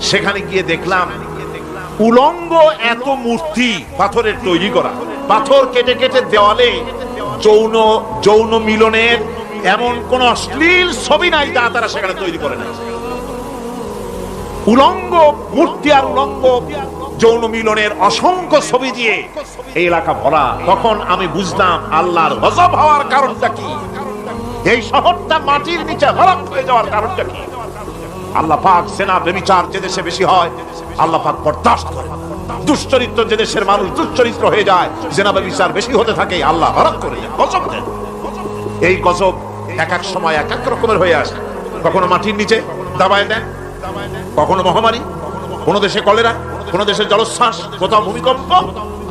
সেখানে গিয়ে দেখলাম উলঙ্গ এত মূর্তি পাথরের তৈরি করা, পাথর কেটে কেটে দেওয়ালে যৌন মিলনের এমন কোন অশ্লীল ছবি নাই যা তারা সেখানে তৈরি করে নাই। উলঙ্গ মূর্তি আর উলঙ্গ যৌন মিলনের অসংখ্য ছবি দিয়ে এই এলাকা ভরা। তখন আমি বুঝলাম আল্লাহর গজব হওয়ার কারণটা কি, এই শহরটা মাটির নিচে হরপ হয়ে যাওয়ার কারণটা কি। আল্লাহ পাক সেনা ব্যভিচার যে দেশে বেশি হয় আল্লাহ পাক বরদাস্ত করে। দুশ্চরিত্র যে দেশের মানুষ দুশ্চরিত্র হয়ে যায়, সেনা ব্যভিচার বেশি হতে থাকে, আল্লাহ হরপ করে দেন, গজব দেন। এই গজব এক এক সময় এক এক রকমের হয়ে আসে। কখনো মাটির নিচে দাবায় দেন, কখনো মহামারী, কোন দেশে কলেরা, কোন দেশে জলোচ্ছ্বাস, কোথাও ভূমিকম্প,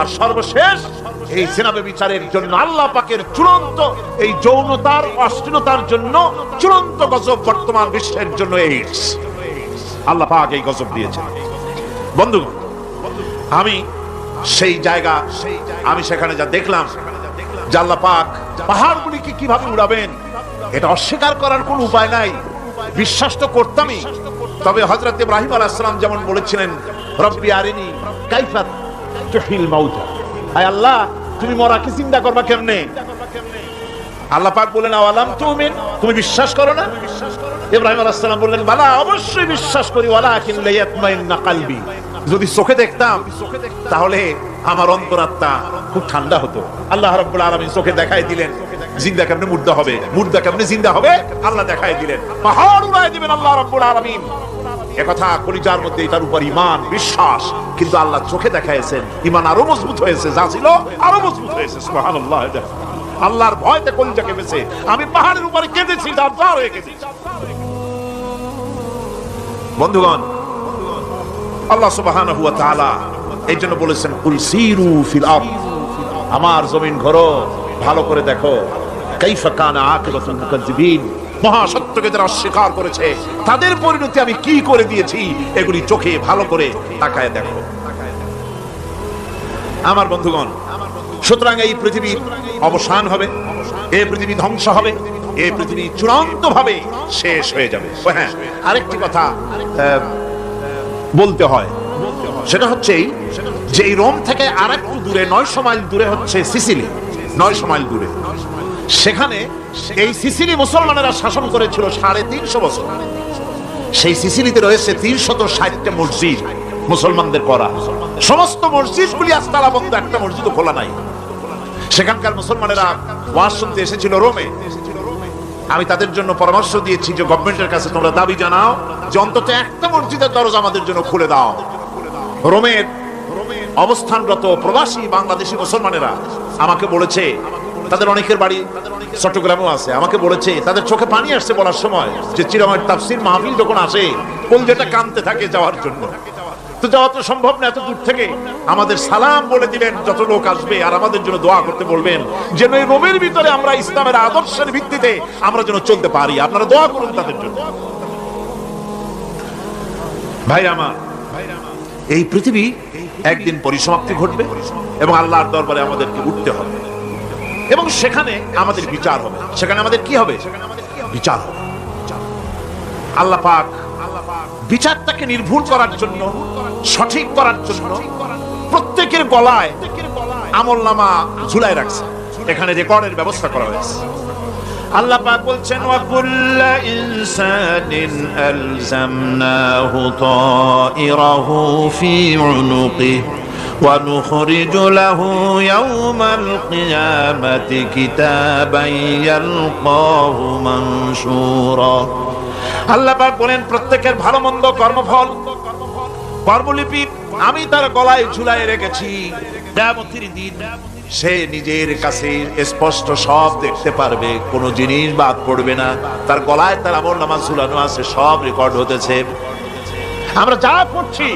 আর সর্বশেষ এই সেনাবে বিচারের জন্য আল্লাহ পাকের চূড়ান্ত এই যৌনতার অশ্লীলতার জন্য চূড়ান্ত গজব বর্তমান বিশ্বের জন্য এইডস। আল্লাহ পাক এই গজব দিয়েছেন। বন্ধুগণ, আমি সেই জায়গা, আমি সেখানে যা দেখলাম যে আল্লাহ পাক পাহাড়গুলিকে কিভাবে উড়াবেন, এটা অস্বীকার করার কোন উপায় নাই। বিশ্বাস তো করতামই, তবে হযরত ইব্রাহিম আলাইহিস সালাম যেমন বলেছিলেন, রব্বি আরিনি কাইফা তুহিল মাউতা, আয় আল্লাহ তুমি মরাকে চিন্তা করবা কেমনে। আল্লাহ পাক বলেন আওয়ালাম তুমিন, তুমি বিশ্বাস করো না? ইব্রাহিম আলাইহিস সালাম বললেন বালা, অবশ্যই বিশ্বাস করি, ওয়ালাকিন লিয়াতমাইন্না কলবি, যদি চোখে দেখতাম তাহলে আমার অন্তরাত্মা খুব ঠান্ডা হতো। আল্লাহ রাব্বুল আলামিন চোখে দেখাই দিলেন জিন্দা কেমনে মুর্দা হবে, মুর্দা কেমনে জিন্দা হবে, আল্লাহ দেখাই দিলেন, পাহাড় উড়াই দিবেন আল্লাহ রাব্বুল আলামিন। একথা কলিজার মধ্যে এটার উপর ঈমান বিশ্বাস, কিন্তু আল্লাহ চোখে দেখাইছেন, ঈমান আরো মজবুত হয়েছে, যা ছিল আরো মজবুত হয়েছে। সুবহানাল্লাহ। আল্লাহর ভয়তে কলিজা কেঁপেছে। আমি পাহাড়ের উপরে কেঁদেছি, দাঁড় হয়ে কেঁদেছি। বন্ধুগণ, আল্লাহ সুবহানাহু ওয়া তাআলা এই জন্য বলেছেন কুল সিরু ফিল আরদ, আমার জমিন ঘোরো, ভালো করে দেখো, কাইফা কানা আকিবাতুল মুকাজ্জিবিন, মহাসত্যকে যারা অস্বীকার করেছে তাদের পরিণতি আমি কি করে দিয়েছি, এগুলি চোখে ভালো করে তাকায় দেখো। আমার বন্ধুগণ, সুতরাং এই পৃথিবীর অবসান হবে, এই পৃথিবী ধ্বংস হবে, এই পৃথিবী চূড়ান্ত ভাবে শেষ হয়ে যাবে। হ্যাঁ, আরেকটি কথা বলতে হয়, সেটা হচ্ছে যে এই রোম থেকে আরেকটু দূরে 900 মাইল দূরে হচ্ছে সিসিলি, 900 মাইল দূরে। সেখানে এই সিসিলি মুসলমানেরা শাসন করেছিল 350 বছর। সেই সিসিলিতে রয়েছে 360টা মসজিদ মুসলমানদের করা। সমস্ত মসজিদগুলি আজ তালা বন্ধ, একটা মসজিদও খোলা নাই। সেখানকার মুসলমানেরা ওয়াজ শুনতে এসেছিল রোমে। আমি তাদের জন্য পরামর্শ দিয়েছি যে গভর্নমেন্টের কাছে তোমরা দাবি জানাও যে অন্তত একটা মসজিদের দরজা আমাদের জন্য খুলে দাও। রোমের অবস্থানরত প্রবাসী বাংলাদেশি মুসলমানেরা আমাকে বলেছে, তাদের অনেকের বাড়ি চট্টগ্রামেও আছে, আমাকে বলেছে তাদের চোখে পানি আসছে বলার সময় যে চিরামের তাফসীর মাহফিল যখন আসে কলজেটা কাঁদতে থাকে যাওয়ার জন্য। তো যাওয়া তো সম্ভব না এত দূর থেকে, আমাদের সালাম বলে দিলেন যত লোক আসবে, আর আমাদের জন্য দোয়া করতে বলবেন যেন এই রোমের ভিতরে আমরা ইসলামের আদর্শের ভিত্তিতে আমরা যেন চলতে পারি। আপনারা দোয়া করুন তাদের জন্য। ভাইরা আমার, এই পৃথিবী একদিন পরিসমাপ্তি ঘটবে এবং আল্লাহর দরবারে আমাদেরকে উঠতে হবে এবং সেখানে আমাদের বিচার হবে। সেখানে আমাদের কি হবে? বিচার হবে। আল্লাহ পাক বিচারটাকে নির্ভুল করার জন্য, সঠিক করার জন্য প্রত্যেকের গলায় আমলনামা ঝুলাই রাখছে, এখানে রেকর্ডের ব্যবস্থা করা হয়েছে। আল্লাহ পাক বলছেন ওয়া কুল্লু ইনসানিন আলজামনাহু তাইরাহু ফি উনুকিহি ওয়া নুখরিজু লাহু ইয়াওমাল কিয়ামাতি কিতাবান ইয়ালকাহু মানশুরা। আল্লাহ পাক বলেন প্রত্যেকের ভালো মন্দ কর্মফল, কর্মলিপি আমি তার গলায় ঝুলায় রেখেছি। কিয়ামতের দিন সে নিজের কাছে স্পষ্ট সব দেখতে পারবে, কোনো জিনিস বাদ পড়বে না। তার গলায় তার আমলনামা ঝুলানো আছে, সব রেকর্ড হতেছে। আমরা যা করছি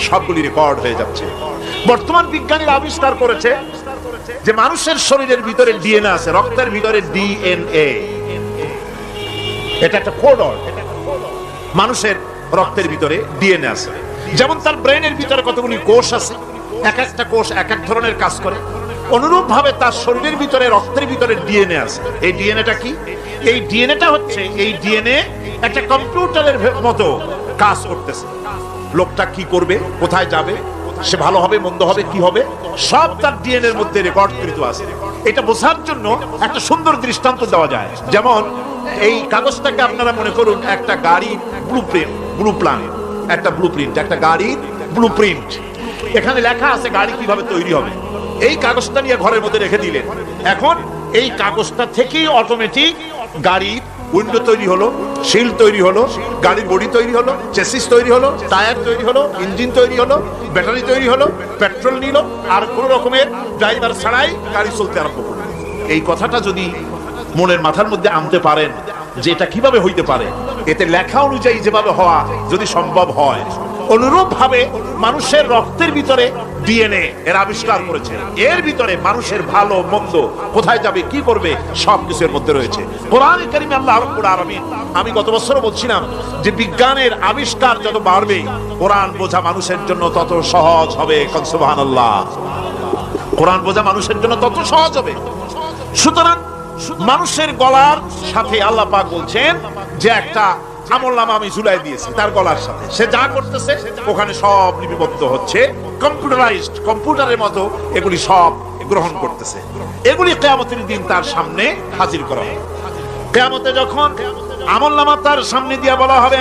সবগুলি রেকর্ড হয়ে যাচ্ছে। বর্তমান বিজ্ঞানীরা আবিষ্কার করেছে যে মানুষের শরীরের ভিতরে ডিএনএ আছে, রক্তের ভিতরে ডিএনএ, এটা একটা কোড। মানুষের রক্তের ভিতরে ডিএনএ আছে। যেমন তার ব্রেনের ভিতরে কতগুলি কোষ আছে, এক একটা কোষ এক এক ধরনের কাজ করে, অনুরূপ ভাবে তার শরীরের ভিতরে রক্তের ভিতরে ডিএনএ আছে। এই ডিএনএটা কি? এই ডিএনএটা হচ্ছে, এই ডিএনএ একটা কম্পিউটারের মতো কাজ করতেছে। লোকটা কি করবে, কোথায় যাবে, সে ভালো হবে মন্দ হবে কি হবে, সব তার ডিএনএ এর মধ্যে রেকর্ডকৃত আছে। এটা বোঝার জন্য একটা সুন্দর দৃষ্টান্ত দেওয়া যায়। যেমন এই কাগজটাকে আপনারা মনে করুন একটা গাড়ির ব্লুপ্রিন্ট, একটা গাড়ির ব্লুপ্রিন্ট। এখানে লেখা আছে গাড়ি কিভাবে তৈরি হবে। এই কাগজটা নিয়ে ঘরের মধ্যে রেখে দিলেন। এখন এই কাগজটা থেকেই অটোমেটিক গাড়ির উইন্ডো তৈরি হলো, শিল তৈরি হলো, গাড়ির বডি তৈরি হলো, চেসিস তৈরি হলো, টায়ার তৈরি হলো, ইঞ্জিন তৈরি হলো, ব্যাটারি তৈরি হলো, পেট্রোল নিল, আর কোন রকমের ড্রাইভার ছাড়াই গাড়ি চলতে আরম্ভ করলো। এই কথাটা যদি মনের মাথার মধ্যে আনতে পারেন যে এটা কিভাবে হইতে পারে, এতে লেখা অনুযায়ী যেভাবে হওয়া যদি সম্ভব হয়, অনুরূপ ভাবে মানুষের রক্তের ভিতরে ডিএনএ এর আবিষ্কার করেছে। এর ভিতরে মানুষের ভালো মন্দ, কোথায় যাবে কি করবে, সবকিছুর মধ্যে রয়েছে। কোরআনে কারিমে আল্লাহ রাব্বুল আলামিন, আমি গত বছরও বলছিলাম যে বিজ্ঞানের আবিষ্কার যত বাড়বে কোরআন বোঝা মানুষের জন্য তত সহজ হবে। সুবহানাল্লাহ। কোরআন বোঝা মানুষের জন্য তত সহজ হবে। সুতরাং মানুষের গলার সাথে আল্লাহ পাক বলছেন যে একটা আমলনামা আমি ঝুলাই দিয়েছি তার গলার সাথে, সে যা করতেছে ওখানে সব লিপিবদ্ধ হচ্ছে, কম্পিউটারাইজড, কম্পিউটারের মতো এগুলি সব গ্রহণ করতেছে। এগুলি কিয়ামতের দিন তার সামনে হাজির করা হবে। কিয়ামতে যখন আমলনামা তার সামনে দিয়ে বলা হবে,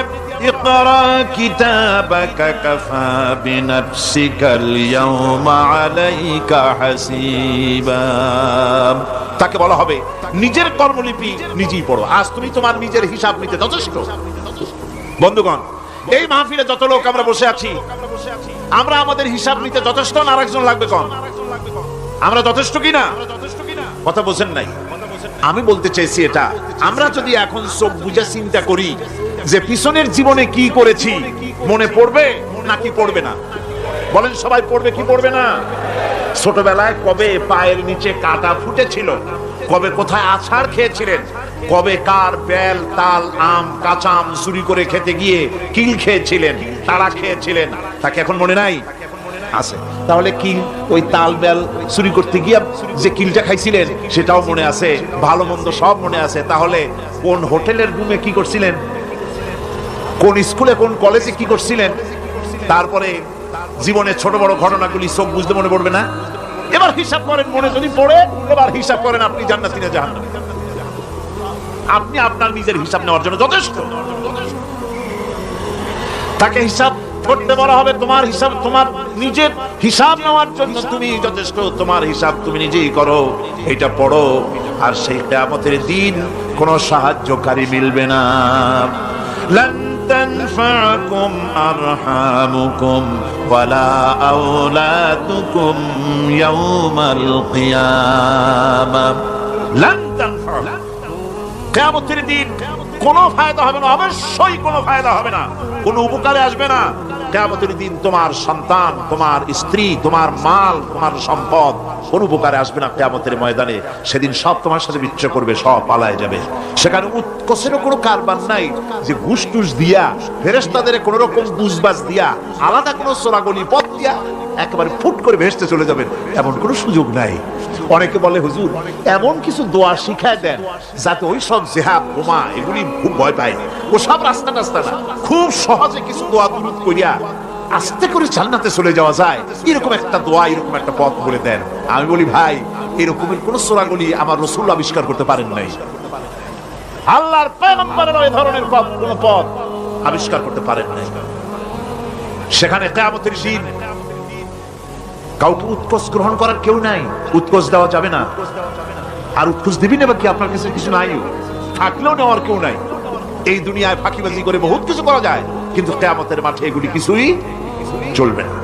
ইকরা কিতাবাকা কাফা বিনাফসিকাল ইয়াওমা আলাইকা হাসিবা, তাকে বলা হবে নিজের কর্মলিপি নিজেই পড়ো, আজ তুমি তোমার নিজের হিসাব নিতে যথেষ্ট। বন্ধুগণ, এই মাহফিলে যত লোক আমরা বসে আছি, আমরা আমাদের হিসাব নিতে যথেষ্ট না আরেকজন লাগবে কম? আমরা যথেষ্ট কিনা? কথা বোঝেন নাই। আমি বলতে চাইছি এটা, আমরা যদি এখন চোখ বুঝে চিন্তা করি যে পিছনের জীবনে কি করেছি, মনে পড়বে নাকি পড়বে না? বলেন সবাই পড়বে কি পড়বে না? ছোটবেলায় কবে পায়ের নিচে কাটা ফুটেছিল, কবে কোথায় আছাড় খেয়েছিলেন, কবে কার বেল তাল আম কাঁচা আম চুরি করে খেতে গিয়ে কিল খেয়েছিলেন, তাড়া খেয়েছিলেন, তাকে এখন মনে নাই? আছে। তাহলে কি ওই তাল বেল চুরি করতে গিয়ে যে কিলটা খাইছিলেন সেটাও মনে আছে, ভালো মন্দ সব মনে আছে। তাহলে কোন হোটেলের রুমে কি করছিলেন, কোন স্কুলে কোন কলেজে কি করছিলেন, তারপরে জীবনের ছোট বড় ঘটনাগুলি চোখ বুঝতে মনে পড়বে না? এবার হিসাব করেন, মনে যদি পড়ে এবার হিসাব করেন আপনি জান্নাতি না জাহান্নামী। আপনি আপনার নিজের হিসাব নেওয়ার জন্য যথেষ্ট। তাকে হিসাব করতে বলা হবে, তোমার হিসাব, তোমার নিজের হিসাব নেওয়ার জন্য তুমি যথেষ্ট, তোমার হিসাব তুমি নিজেই করো, এটা পড়ো। আর সেই কিয়ামতের দিন কোনো সাহায্যকারী মিলবে না। লান তানফাকুম আরহামুকুম ওয়ালা আওলাদুকুম ইয়াওমাল কিয়ামাহ। লান তানফাকুম, কিয়ামতের দিন কোনো ফায়দা হবে না, অবশ্যই কোনো ফায়দা হবে না, কোনো উপকারে আসবে না। কিয়ামতের দিন তোমার সন্তান, তোমার স্ত্রী, তোমার মাল, তোমার সম্পদ কোনো উপকারে আসবে না। কিয়ামতের ময়দানে সেদিন সব তোমার সাথে বিচ্ছ করবে, সব পালায় যাবে। সেখানে উৎকোষেরও কোনো কারবার নাই যে ঘুষ টুস দিয়া, ফেরেশতাদের কোনো রকম বুঝবাজ দিয়া, আলাদা কোনো চোরাগলি পথ দিয়া একেবারে ফুট করে ভেসতে চলে যাবেন, এমন কোনো সুযোগ নাই। অনেকে বলে হুজুর এমন কিছু দোয়া শিখায় দেন যাতে ওই সব জেহাদ বোমা এগুলি খুব ভয় পায়, ও সব রাস্তা রাস্তা না, খুব সহজে কিছু দোয়া দুরূদ করিয়া আস্তে করে জান্নাতে চলে যাওয়া যায়, এরকম একটা দোয়া, এরকম একটা পথ বলে দেন। আমি বলি ভাই, এরকমের কোন চোরাগলি আমার রাসূল আবিষ্কার করতে পারেন নাই, আল্লাহর পয়গম্বরের এই ধরনের পথ, কোন পথ আবিষ্কার করতে পারেন নাই। সেখানে কিয়ামতের দিন কাউকে উৎকোষ গ্রহণ করার কেউ নাই, উৎকোষ দেওয়া যাবে না। আর উৎকোষ দিবি না কি, আপনার কাছে কিছু নাই, থাকলেও নেওয়ার কেউ নাই। এই দুনিয়ায় ফাঁকিবাজি করে বহুত কিছু করা যায়, কিন্তু কিয়ামতের মাঠে এগুলি কিছুই চলবে না।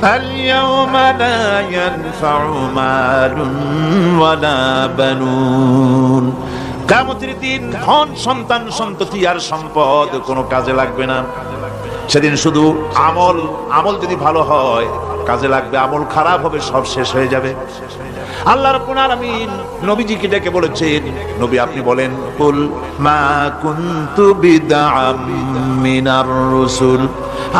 اليوم لا ينفع مال ولا بنون। কিয়ামতের দিন ধন সন্তান সন্ততি আর সম্পদ কোনো কাজে লাগবে না। সেদিন শুধু আমল যদি ভালো হয় কাজে লাগবে, আমল খারাপ হবে সব শেষ হয়ে যাবে। আল্লাহ রাব্বুল আলামিন নবীজিকে ডেকে বলেছেন, নবী আপনি বলেন, কুল মা কুনতু বিদআম মিনার রাসূল,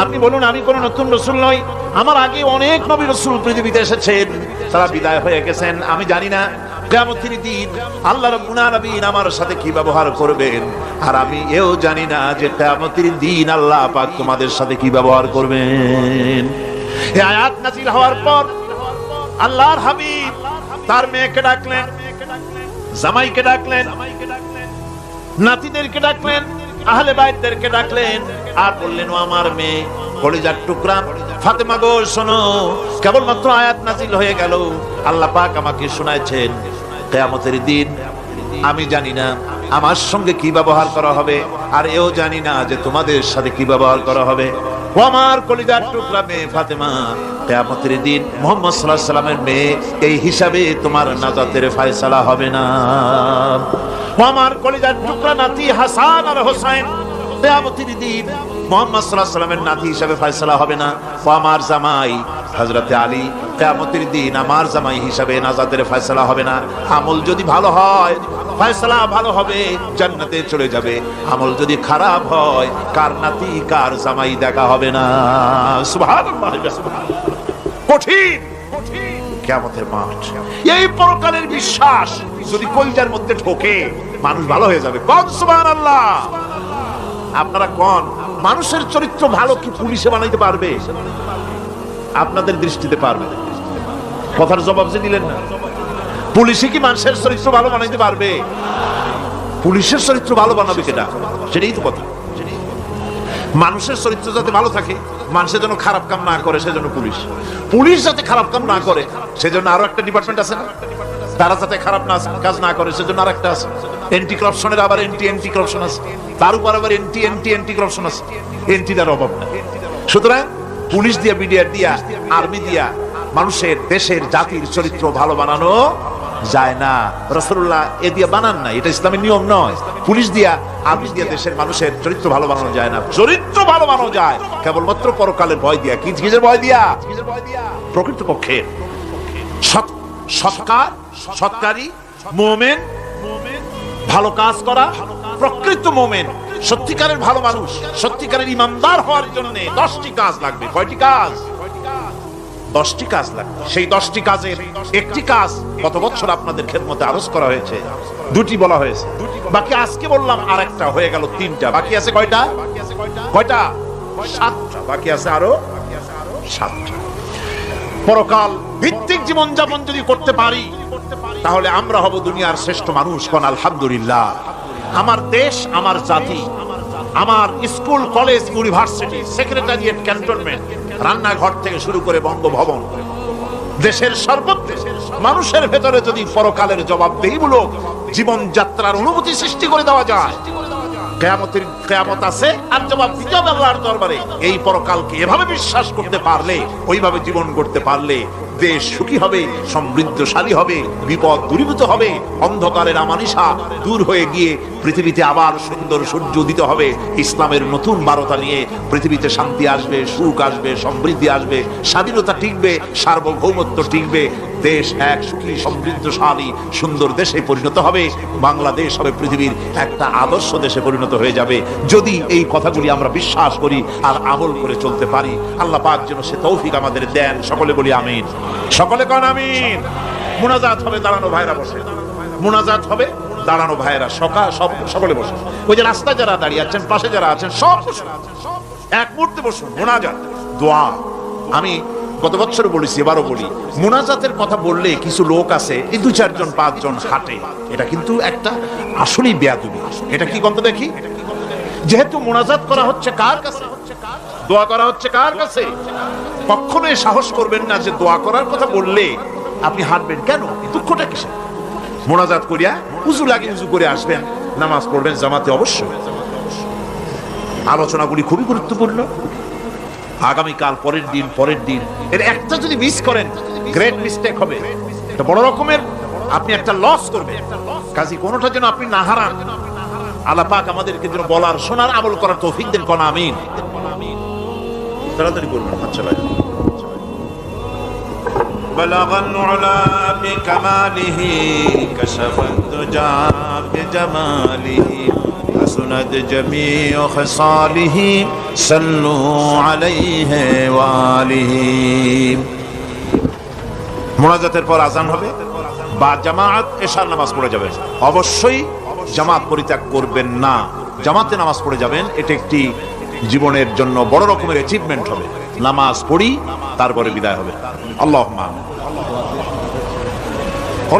আপনি বলুন আমি কোন নতুন রাসূল নই, আমার আগে অনেক নবী রাসূল পৃথিবীতে এসেছেন, তারা বিদায় হয়ে গেছেন। আমি জানি না কিয়ামতের দিন আল্লাহ রাব্বুল আলামিন আমার সাথে কি ব্যবহার করবেন, আর আমি এও জানি না যে কিয়ামতের দিন আল্লাহ পাক তোমাদের সাথে কি ব্যবহার করবেন। এই আয়াত নাযিল হওয়ার পর আল্লাহর হাবিব তার মেয়েকে ডাকলেন, জামাইকে ডাকলেন, নাতিদেরকে ডাকলেন, আহলে বাইতদেরকে ডাকলেন, আর বললেন, ও আমার মেয়ে কলিজার টুকরা ফাতেমা গো শোনো, কেবলমাত্র আয়াত নাযিল হয়ে গেল, আল্লাহ পাক আমাকে শোনাচ্ছেন কিয়ামতের দিন আমি জানি না আমার সঙ্গে কি ব্যবহার করা হবে, আর এও জানি না যে তোমাদের সাথে কি ব্যবহার করা হবে। ও আমার কলিজার টুকরা মেয়ে ফাতেমা, কিয়ামতের দিন মুহাম্মদ সাল্লাল্লাহু আলাইহি সাল্লামের মেয়ে এই হিসাবে তোমার নাজাতের ফয়সালা হবে না। ও আমার কলিজার টুকরা নাতি হাসান আর হোসেন, কিয়ামতের দিন মুহাম্মদ সাল্লাল্লাহু আলাইহি সাল্লামের নাতি হিসাবে ফয়সালা হবে না। ও আমার জামাই হযরতে আলী, কিয়ামতের দিন আমার জামাই হিসাবে নাজাতের ফয়সালা হবে না। আমল যদি ভালো হয় ফয়সালা ভালো হবে, জান্নাতে চলে যাবে। আমল যদি খারাপ হয় কার নাতি কার জামাই দেখা হবে না। সুবহানাল্লাহ, কঠিন কিয়ামতের মাঠ। এই পরকালের বিশ্বাস যদি কলিজার মধ্যে ঢোকে মানুষ ভালো হয়ে যাবে। কোন সুবহানাল্লাহ। আপনারা কোন মানুষের চরিত্র ভালো কি পুলিশে বানাইতে পারবে? আপনাদের দৃষ্টিতে পারবে? কথার জবাব যে দিলেন না। পুলিশে কি মানুষের চরিত্র ভালো বানাইতে পারবে? পুলিশের চরিত্র ভালো বানাবে কেটা? সেটাই তো কথা। মানুষের চরিত্র যাতে ভালো থাকে, মানুষের জন্য খারাপ কাম না করে সেজন্য পুলিশ যাতে খারাপ কাম না করে সেজন্য আরো একটা ডিপার্টমেন্ট আছে না, তারা যাতে খারাপ কাজ না করে সেজন্য আর একটা আছে। এন্টি করাপশনের আবার এন্টি করাপশন আছে, তার উপর আবার এন্টি করাপশন আছে। এন্টিটার অভাব না। সুতরাং পুলিশ দিয়া, বিডিআর দিয়া, আর্মি দিয়া মানুষের, দেশের, জাতির চরিত্র ভালো বানানো যায় না। রাসূলুল্লাহ এ দিয়া বানান না, এটা ইসলামের নিয়ম নয়। পুলিশ দিয়া, আর্মি দিয়া দেশের মানুষের চরিত্র ভালো বানানো যায় না। চরিত্র ভালো বানানো যায় কেবলমাত্র পরকালের ভয় দিয়া। কি কিসের ভয় দিয়া? প্রকৃতপক্ষে সৎকারী মুমিন, ভালো কাজ করা, প্রকৃত মুমিন, সত্যিকারের ভালো মানুষ, সত্যিকারের ইমানদার হওয়ার জন্য 10টি কাজ লাগবে। কয়টি কাজ? 10টি কাজ লাগবে। সেই 10টি কাজের একটি কাজ গত বছর আপনাদের খেদমতে আরজ করা হয়েছে, 2টি বলা হয়েছে, বাকি আজকে বললাম আর একটা, হয়ে গেল 3টা। বাকি আছে কয়টা? 7টা। বাকি আছে আরো 7টা। পরকাল ভিত্তিক জীবন যাপন যদি করতে পারি তাহলে আমরা হব দুনিয়ার শ্রেষ্ঠ মানুষ। কোন আলহামদুলিল্লাহ। আমার দেশ, আমার জাতি, আমার school, college, university, secretariat, cantonment, রান্নাঘর থেকে শুরু করে বঙ্গভবন, দেশের সর্বত্র মানুষের ভেতরে যদি পরকালের জবাবদেহিমূলক জীবন যাত্রার অনুভূতি সৃষ্টি করে দেওয়া যায়, কিয়ামত আছে আর জবাব দিতে হবে আল্লাহর দরবারে। এই পরকালকে এভাবে বিশ্বাস করতে পারলে, ওইভাবে জীবন করতে পারলে দেশ সুখী হবে, সমৃদ্ধশালী হবে, বিপদ দূরীভূত হবে, অন্ধকারের আমানিশা দূর হয়ে গিয়ে পৃথিবীতে আবার সুন্দর সূর্য উদিত হবে। ইসলামের নতুন বার্তা নিয়ে পৃথিবীতে শান্তি আসবে, সুখ আসবে, সমৃদ্ধি আসবে, স্বাধীনতা টিকবে, সার্বভৌমত্ব টিকবে। দেশ এক সুখী, সমৃদ্ধশালী, সুন্দর দেশে পরিণত হবে। বাংলাদেশ হবে পৃথিবীর একটা আদর্শ দেশে পরিণত হয়ে যাবে যদি এই কথাগুলি আমরা বিশ্বাস করি আর আমল করে চলতে পারি। আল্লাহ পাক যেন সে তৌফিক আমাদের দেন। সকলে বলি আমিন। সকলে কোন আমিন। মুনাজাত হবে, দাঁড়ানো ভাইরা বসে। মুনাজাত হবে, দাঁড়ানো ভাইরা সকলে বসে। ওই যে রাস্তায় যারা দাঁড়িয়ে আছেন, পাশে যারা আছেন, সব বসুন, এক মুহূর্তে বসুন। মুনাজাত, দোয়া। আমি গত বছর বলেছি, এবারও বলি, মুনাজাতের কথা বললে কিছু লোক আছে, এই 2-4 জন 5 জন হাঁটে। এটা কিন্তু একটা আসলেই বেয়াদবি। এটা কি গন্ত দেখি? যেহেতু মুনাজাত করা হচ্ছে কার কাছে, দোয়া করা হচ্ছে কার কাছে, কখনোই সাহস করবেন না যে দোয়া করার কথা বললে আপনি হাঁটবেন। কেন? দুঃখটা কিসে? মুনাজাত করিয়া উজু লাগে, উজু করে আসবেন, নামাজ পড়বেন জামাতে। অবশ্যই আলোচনাগুলি খুবই গুরুত্বপূর্ণ। আগামীকাল, পরের দিন এর একটা যদি মিস করেন, গ্রেট মিস্টেক হবে, এটা বড় রকমের আপনি একটা লস করবেন। কাজী কোনোটা যেন আপনি না হারান। আল্লাহ পাক আমাদেরকে যেন বলার, শোনার, আমল করার তৌফিক দেন। কোন আমিন। তাড়াতাড়ি বলবেন, আচ্ছা ভাই। بلغ العلا بكماله كشف الدجى بجماله حسنت جميع خصاله صلوا عليه وآله। মুনাজাতের পর আজান হবে বা জামাত এশার নামাজ পড়ে যাবেন। অবশ্যই জামাত পরিত্যাগ করবেন না, জামাতে নামাজ পড়ে যাবেন। এটা একটি জীবনের জন্য বড় রকমের অ্যাচিভমেন্ট হবে। নামাজ পড়ি তারপরে বিদায় হবে। আল্লাহুম্মা আমিন।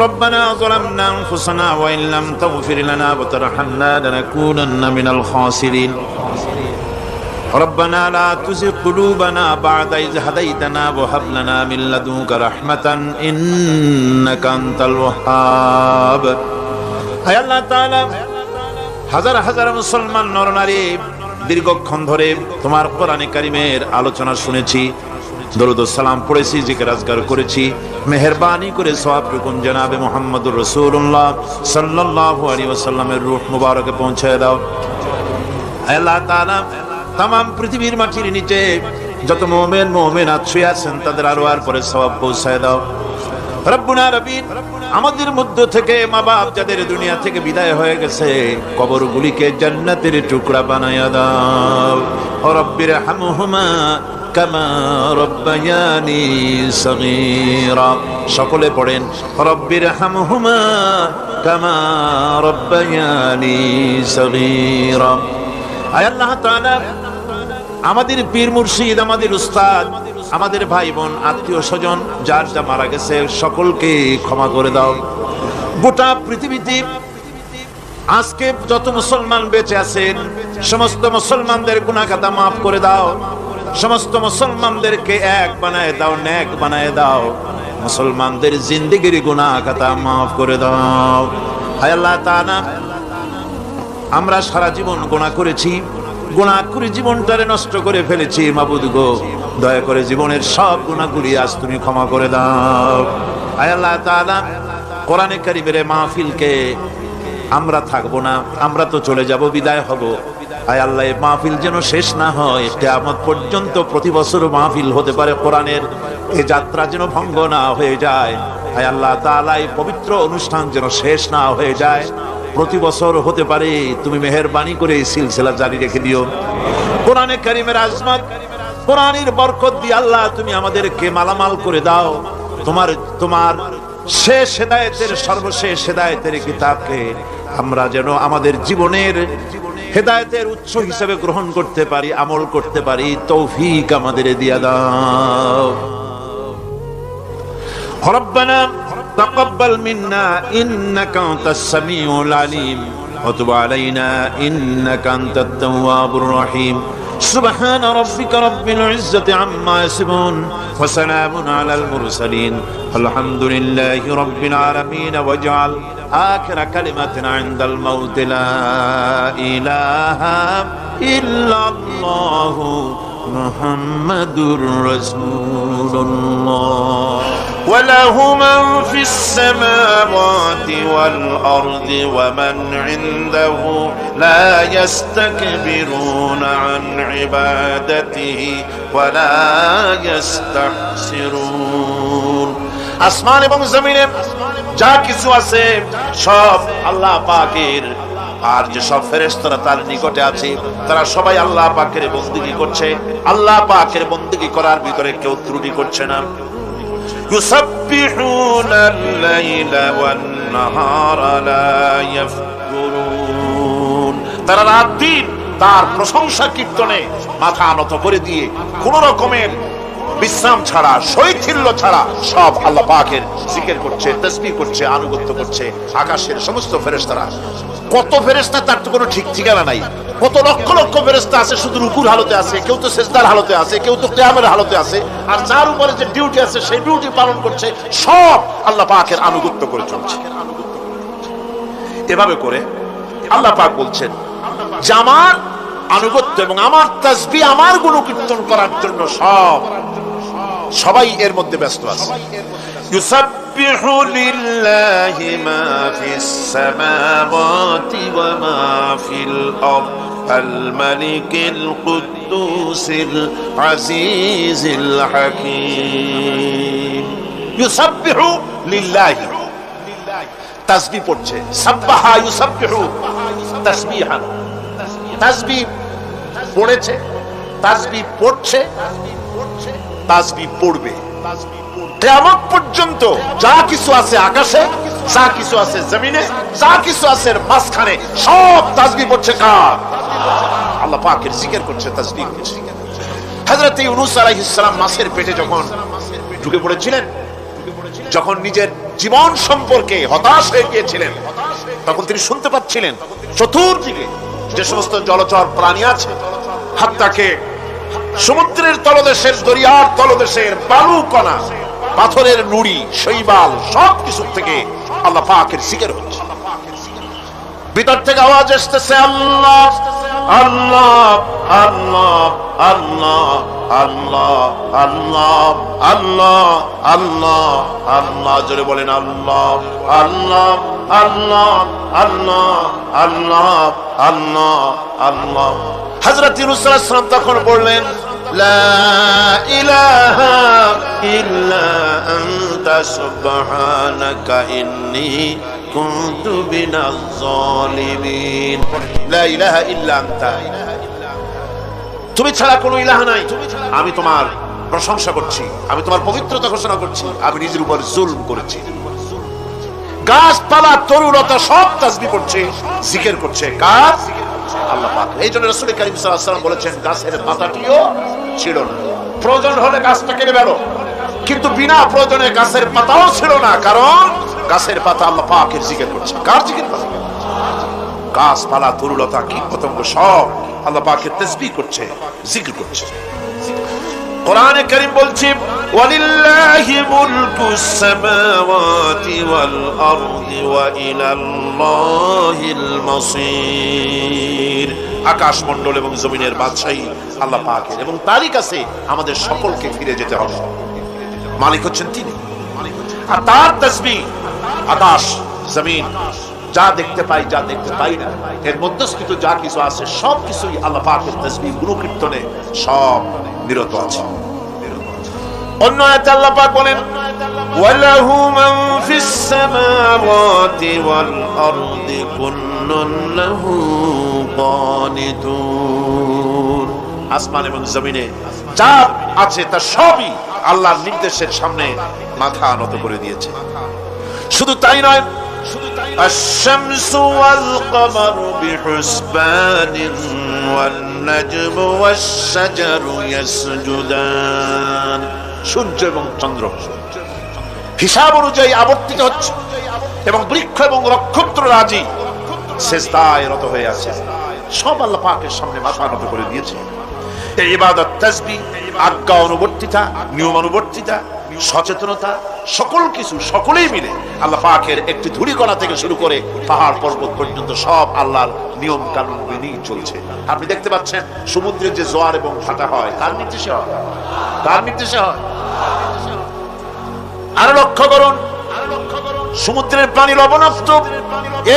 ربنا ظلمنا أنفسنا وإن لم تغفر لنا وترحمنا لنكونن من الخاسرين ربنا لا تزغ قلوبنا بعد إذ هديتنا وهب لنا من لدنك رحمة إنك أنت الوهاب। হে আল্লাহ তাআলা, হাজার হাজার মুসলমান নরনারী দীর্ঘক্ষণ ধরে তোমার কোরআনে কারিমের আলোচনা শুনেছি, দরুদ ও সালাম পড়েছি, জিকির আজকার করেছি। মেহেরবানি করে সওয়াবটুকু জনাবে মুহাম্মদুর রাসূলুল্লাহ সাল্লাল্লাহু আলাইহি ওয়াসাল্লামের রূহ মুবারকে পৌঁছায় দাও। হে আল্লাহ তাআলা, तमाम পৃথিবীর মাটির নিচে যত মুমিন মুমিনাত শুয়ে আছেন তাদের আরওয়ার পরে সওয়াব পৌঁছায় দাও। রব্বুনা রবিন, আমাদের মধ্য থেকে মা বাপ যাদের দুনিয়া থেকে বিদায় হয়ে গেছে, কবরগুলিকে জান্নাতের টুকরা বানায়া দাও। রব্বির হামহুমা কামা রব্বায়ানি সগীরা। সকলে পড়েন, রব্বির হামহুমা কামা রব্বায়ানি সগীরা। আয় আল্লাহ তাআলা, আমাদের পীর মুর্শিদ, আমাদের উস্তাদ, আমাদের ভাই বোন, আত্মীয় স্বজন যার যা মারা গেছে সকলকে ক্ষমা করে দাও। গোটা পৃথিবীতে আজকে যত মুসলমান বেঁচে আছেন সমস্ত মুসলমানদের গুনাহ খাতা মাফ করে দাও। সমস্ত মুসলমানদেরকে এক বানায় দাও, নেক বানায় দাও। মুসলমানদের জিন্দেগির গুনাহ খাতা মাফ করে দাও। হে আল্লাহ তাআলা, আমরা সারা জীবন গুনাহ করেছি, গুনাহ করে জীবনটারে নষ্ট করে ফেলেছি। মাবুদ গো, দয়া করে জীবনের সব গুনাহগুলি আজ তুমি ক্ষমা করে দাও। হে আল্লাহ তাআলা, কোরআনে কারীমের মাহফিলকে আমরা থাকবো না, আমরা তো চলে যাব, বিদায় হব। হে আল্লাহ, এই মাহফিল যেন শেষ না হয়, কিয়ামত পর্যন্ত প্রতি বছর মাহফিল হতে পারে কোরআনের। এই যাত্রা যেন ভঙ্গ না হয়ে যায়। হে আল্লাহ তাআলা, এই পবিত্র অনুষ্ঠান যেন শেষ না হয়ে যায়, প্রতি বছর হতে পারে। তুমি মেহেরবানি করে এই সিলসিলা জারি রেখে দিও। কোরআনে কারীমের আজমত, কোরআনের বরকত দিয়ে আল্লাহ তুমি আমাদেরকে মালামাল করে দাও। তোমার শেষ হেদায়েতের, সর্বশেষ হেদায়েতের কিতাবকে আমরা যেন আমাদের জীবনের হেদায়েতের উৎস হিসেবে গ্রহণ করতে পারি, আমল করতে পারি। তৌফিক আমাদের দিয়া দাও। রব্বানা تقبل منا إنك أنت السميع العليم وتب علينا إنك أنت التواب الرحيم سبحان ربك رب العزة عما يصفون وسلام على المرسلين الحمد لله رب العالمين واجعل آخر كلمة عند الموت لا إله إلا الله محمد رسول الله وله من في السماوات والأرض ومن عنده لا يستكبرون عن عبادته ولا يستحسرون। আসমান এবং জমিনে যা কিছু আছে সব আল্লাহ পাকের, আর যে সব ফেরেশতারা তার নিকটে আছে তারা সবাই আল্লাহ পাকের বন্দেগী করছে। আল্লাহ পাকের বন্দেগী করার ভিতরে কেউ ত্রুটি করছে না। يسبحون الليل والنهار لا يفترون। তারা রাত দিন তার প্রশংসা কীর্তনে মাথা নত করে দিয়ে কোন রকমের বিশ্রাম ছাড়া, শৈথিল্য ছাড়া সব আল্লাহ পাকের জিকির করছে, তাসবিহ করছে, আনুগত্য করছে। আকাশের সমস্ত ফেরেশতারা, কত ফেরেশতা তার তো কোনো ঠিক ঠিকানা নাই। কত লক্ষ লক্ষ ফেরেশতা আছে, শুধু রুকুর হালতে আছে, কেউ তো সিজদার হালতে আছে, কেউ তো কিয়ামের হালতে আছে। আর যার উপরে যে ডিউটি আছে সেই ডিউটি পালন করছে, সব আল্লাহ পাকের আনুগত্য করে চলছে। এভাবে করে আল্লাহ পাক বলছেন যে আমার আনুগত্য এবং আমার তাসবিহ, আমার গুণকীর্তন করার জন্য সবাই এর মধ্যে ব্যস্ত আছে। ইউসাব্বিহু লিল্লাহি মা ফিস সামাওয়াতি ওয়া মা ফিল আরদ আল মালিকিল কুদ্দুসিল আজিজিল হাকীম। ইউসাব্বিহু লিল্লাহি, তাসবিহ পড়ছে, সাব্বাহা ইউসাব্বিহু তাসবিহান, তাসবিহ পড়েছে, তাসবিহ পড়ছে, তাসবিহ পড়বে। কিয়ামত পর্যন্ত যা কিছু আছে আকাশে, যা কিছু আছে জমিনে, যা কিছু আছে মাঝখানে, সব তাসবিহ পড়ছে কার? আল্লাহ পাকের জিকির করছে, তাসবিহ করছে। হযরত ইউনূস আলাইহিস সালাম মাছের পেটে যখন ঢুকে পড়েছিলেন, যখন নিজের জীবন সম্পর্কে হতাশ হয়ে গিয়েছিলেন, তখন তিনি শুনতে পাচ্ছিলেন চতুর্দিকে যে সমস্ত জলচর প্রাণী আছে, হাত্তাকে সমুদ্রের তলদেশের, দরিয়ার তলদেশের বালু কণা, পাথরের নুড়ি, শৈবাল, সবকিছু থেকে আল্লাহ পাকের জিকির হচ্ছে। ভিতর থেকে আওয়াজ আসতেছে, আল্লাহ আল্লাহ আল্লাহ আল্লাহ আল্লাহ আল্লাহ আল্লাহ আল্লাহ আল্লাহ। জোরে বলেন আল্লাহ আল্লাহ আল্লাহ আল্লাহ আল্লাহ আল্লাহ আল্লাহ। হযরত ইউনূস আলাইহিস সালাম তখন বললেন, লা ইলাহা ইল্লা আনতা সুবহানাকা ইন্নী কুনতু মিনাজ জালিমিন। লা ইলাহা ইল্লা আনতা, তুমি ছাড়া কোনো ইলাহ নাই, আমি তোমার প্রশংসা করছি, আমি তোমার পবিত্রতা ঘোষণা করছি, আমি নিজের উপর জুলম করেছি। গাছপালা, তরুলতা সব তাসবিহ করছে, জিকির করছে কার? আল্লাহ পাক। এই জন্য রাসূল কারীম সাল্লাল্লাহু আলাইহি ওয়াসাল্লাম বলেছেন, গাছের পাতাটিও ছিল না, প্রয়োজন হলে গাছটা কেটে ফেলো, কিন্তু বিনা প্রয়োজনে গাছের পাতাও ছিল না, কারণ গাছের পাতা আল্লাহ পাকের জিকির করছে। কার জিকির করছে? গাছপালা, তরুলতা, কীট পতঙ্গ সব আল্লাহ পাকের তাসবিহ করছে, জিকির করছে। কোরআনে কারীম বলছে, ওয়ালিল্লাহি মুলকুস সামাওয়াতি ওয়াল আরদি ওয়া ইলাল্লাহিল মাসির। আকাশ মণ্ডল এবং জমিনের বাদশাহী আল্লাহ পাকের, এবং তারই কাছে আমাদের সকলকে ফিরে যেতে হবে। মালিক হচ্ছেন তিনি, আর তার তাসবিহ আকাশ জমিন, যা দেখতে পাই, যা দেখতে পাই না, এর মধ্যস্থিত যা কিছু আছে সব কিছুই আল্লাহ পাকের তাসবিহ গুণকীর্তনে সব নিরত আছে। অন্য আয়াতে আল্লাহ পাক বলেন, ওয়ালাহু মান ফিস সামাওয়াতি ওয়াল আরদি কুল্লুন লাহু কানিতুন। আসমান এবং জমিনে যা আছে তা সবই আল্লাহর নির্দেশের সামনে মাথা নত করে দিয়েছে। শুধু তাই নয়, আশ-শামসু ওয়াল কমারু বিহুসবানিন ওয়াল নাজমু ওয়াশ-শাজারু ইয়াসজুদান। সূর্য এবং চন্দ্র হিসাব অনুযায়ী আবর্তিত হচ্ছে, এবং বৃক্ষ এবং নক্ষত্ররাজি সিজদায় রত হয়ে আছে। সব আল্লাহ পাকের সামনে মাথা নত করে দিয়েছে। এই ইবাদত, তাসবিহ, আজ্ঞা অনুবর্তিতা, নিয়ম অনুবর্তিতা, সচেতনতা, সকল কিছু সকলেই মিলে আল্লাহ পাকের একটি ধূলিকণা থেকে শুরু করে পাহাড় পর্বত পর্যন্ত সব আল্লাহর নিয়ম কানুন মেনেই চলছে। আপনি দেখতে পাচ্ছেন সমুদ্রের যে জোয়ার এবং ভাটা হয়, কার নির্দেশে হয়? কার নির্দেশে হয়? আরো লক্ষ্য করুন, সমুদ্রের পানি লবণাক্ত,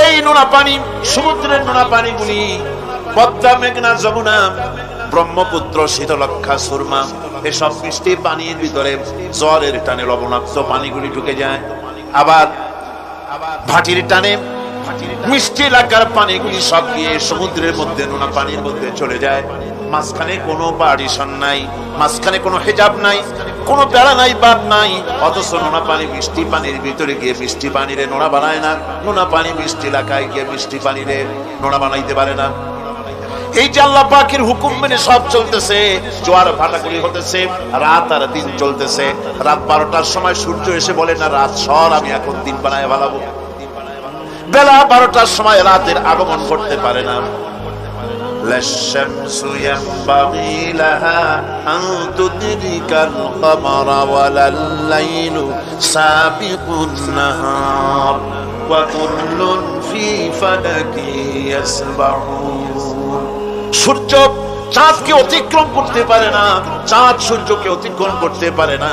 এই নোনা পানি, সমুদ্রের নোনা পানিগুলি পদ্মা, মেঘনা, যমুনা, ব্রহ্মপুত্র, শীতলক্ষা, সুরমা, এসব মিষ্টি পানির ভিতরে জলের টানে লবণাক্ত পানিগুলি ঢুকে যায়। আবার ভাটির টানে মিষ্টি এলাকার পানিগুলি সব গিয়ে সমুদ্রের মধ্যে নোনা পানির মধ্যে চলে যায়। মাঝখানে কোনো পার্টিশন নাই, মাঝখানে কোনো হেজাব নাই, কোনো বেড়া নাই, বাদ নাই, অথচ নোনা পানি মিষ্টি পানির ভিতরে গিয়ে মিষ্টি পানিরে নোনা বানায় না, নোনা পানি মিষ্টি এলাকায় গিয়ে মিষ্টি পানিরে নোনা বানাইতে পারে না। এই যে আল্লাহ পাকের হুকুম মেনে সব চলতেছে, জোয়ার ভাটাগুলি হতেছে, রাত আর দিন চলতেছে। রাত 12টার সময় সূর্য এসে বলে না, রাত সর, আমি এখন দিন বানায় ভালাবো। বেলা 12টার সময় রাতের আগমন করতে পারে না। লাশ-শামসু ইয়ানবাগী লাহা আন তুদরিকাল কমারা ওয়ালাল লাইলু সাবিকুন নাহার ওয়া কুল্লুন ফি ফালাকি ইয়াসবাহুন। সূর্য চাঁদকে অতিক্রম করতে পারে না, চাঁদ সূর্যকে অতিক্রম করতে পারে না,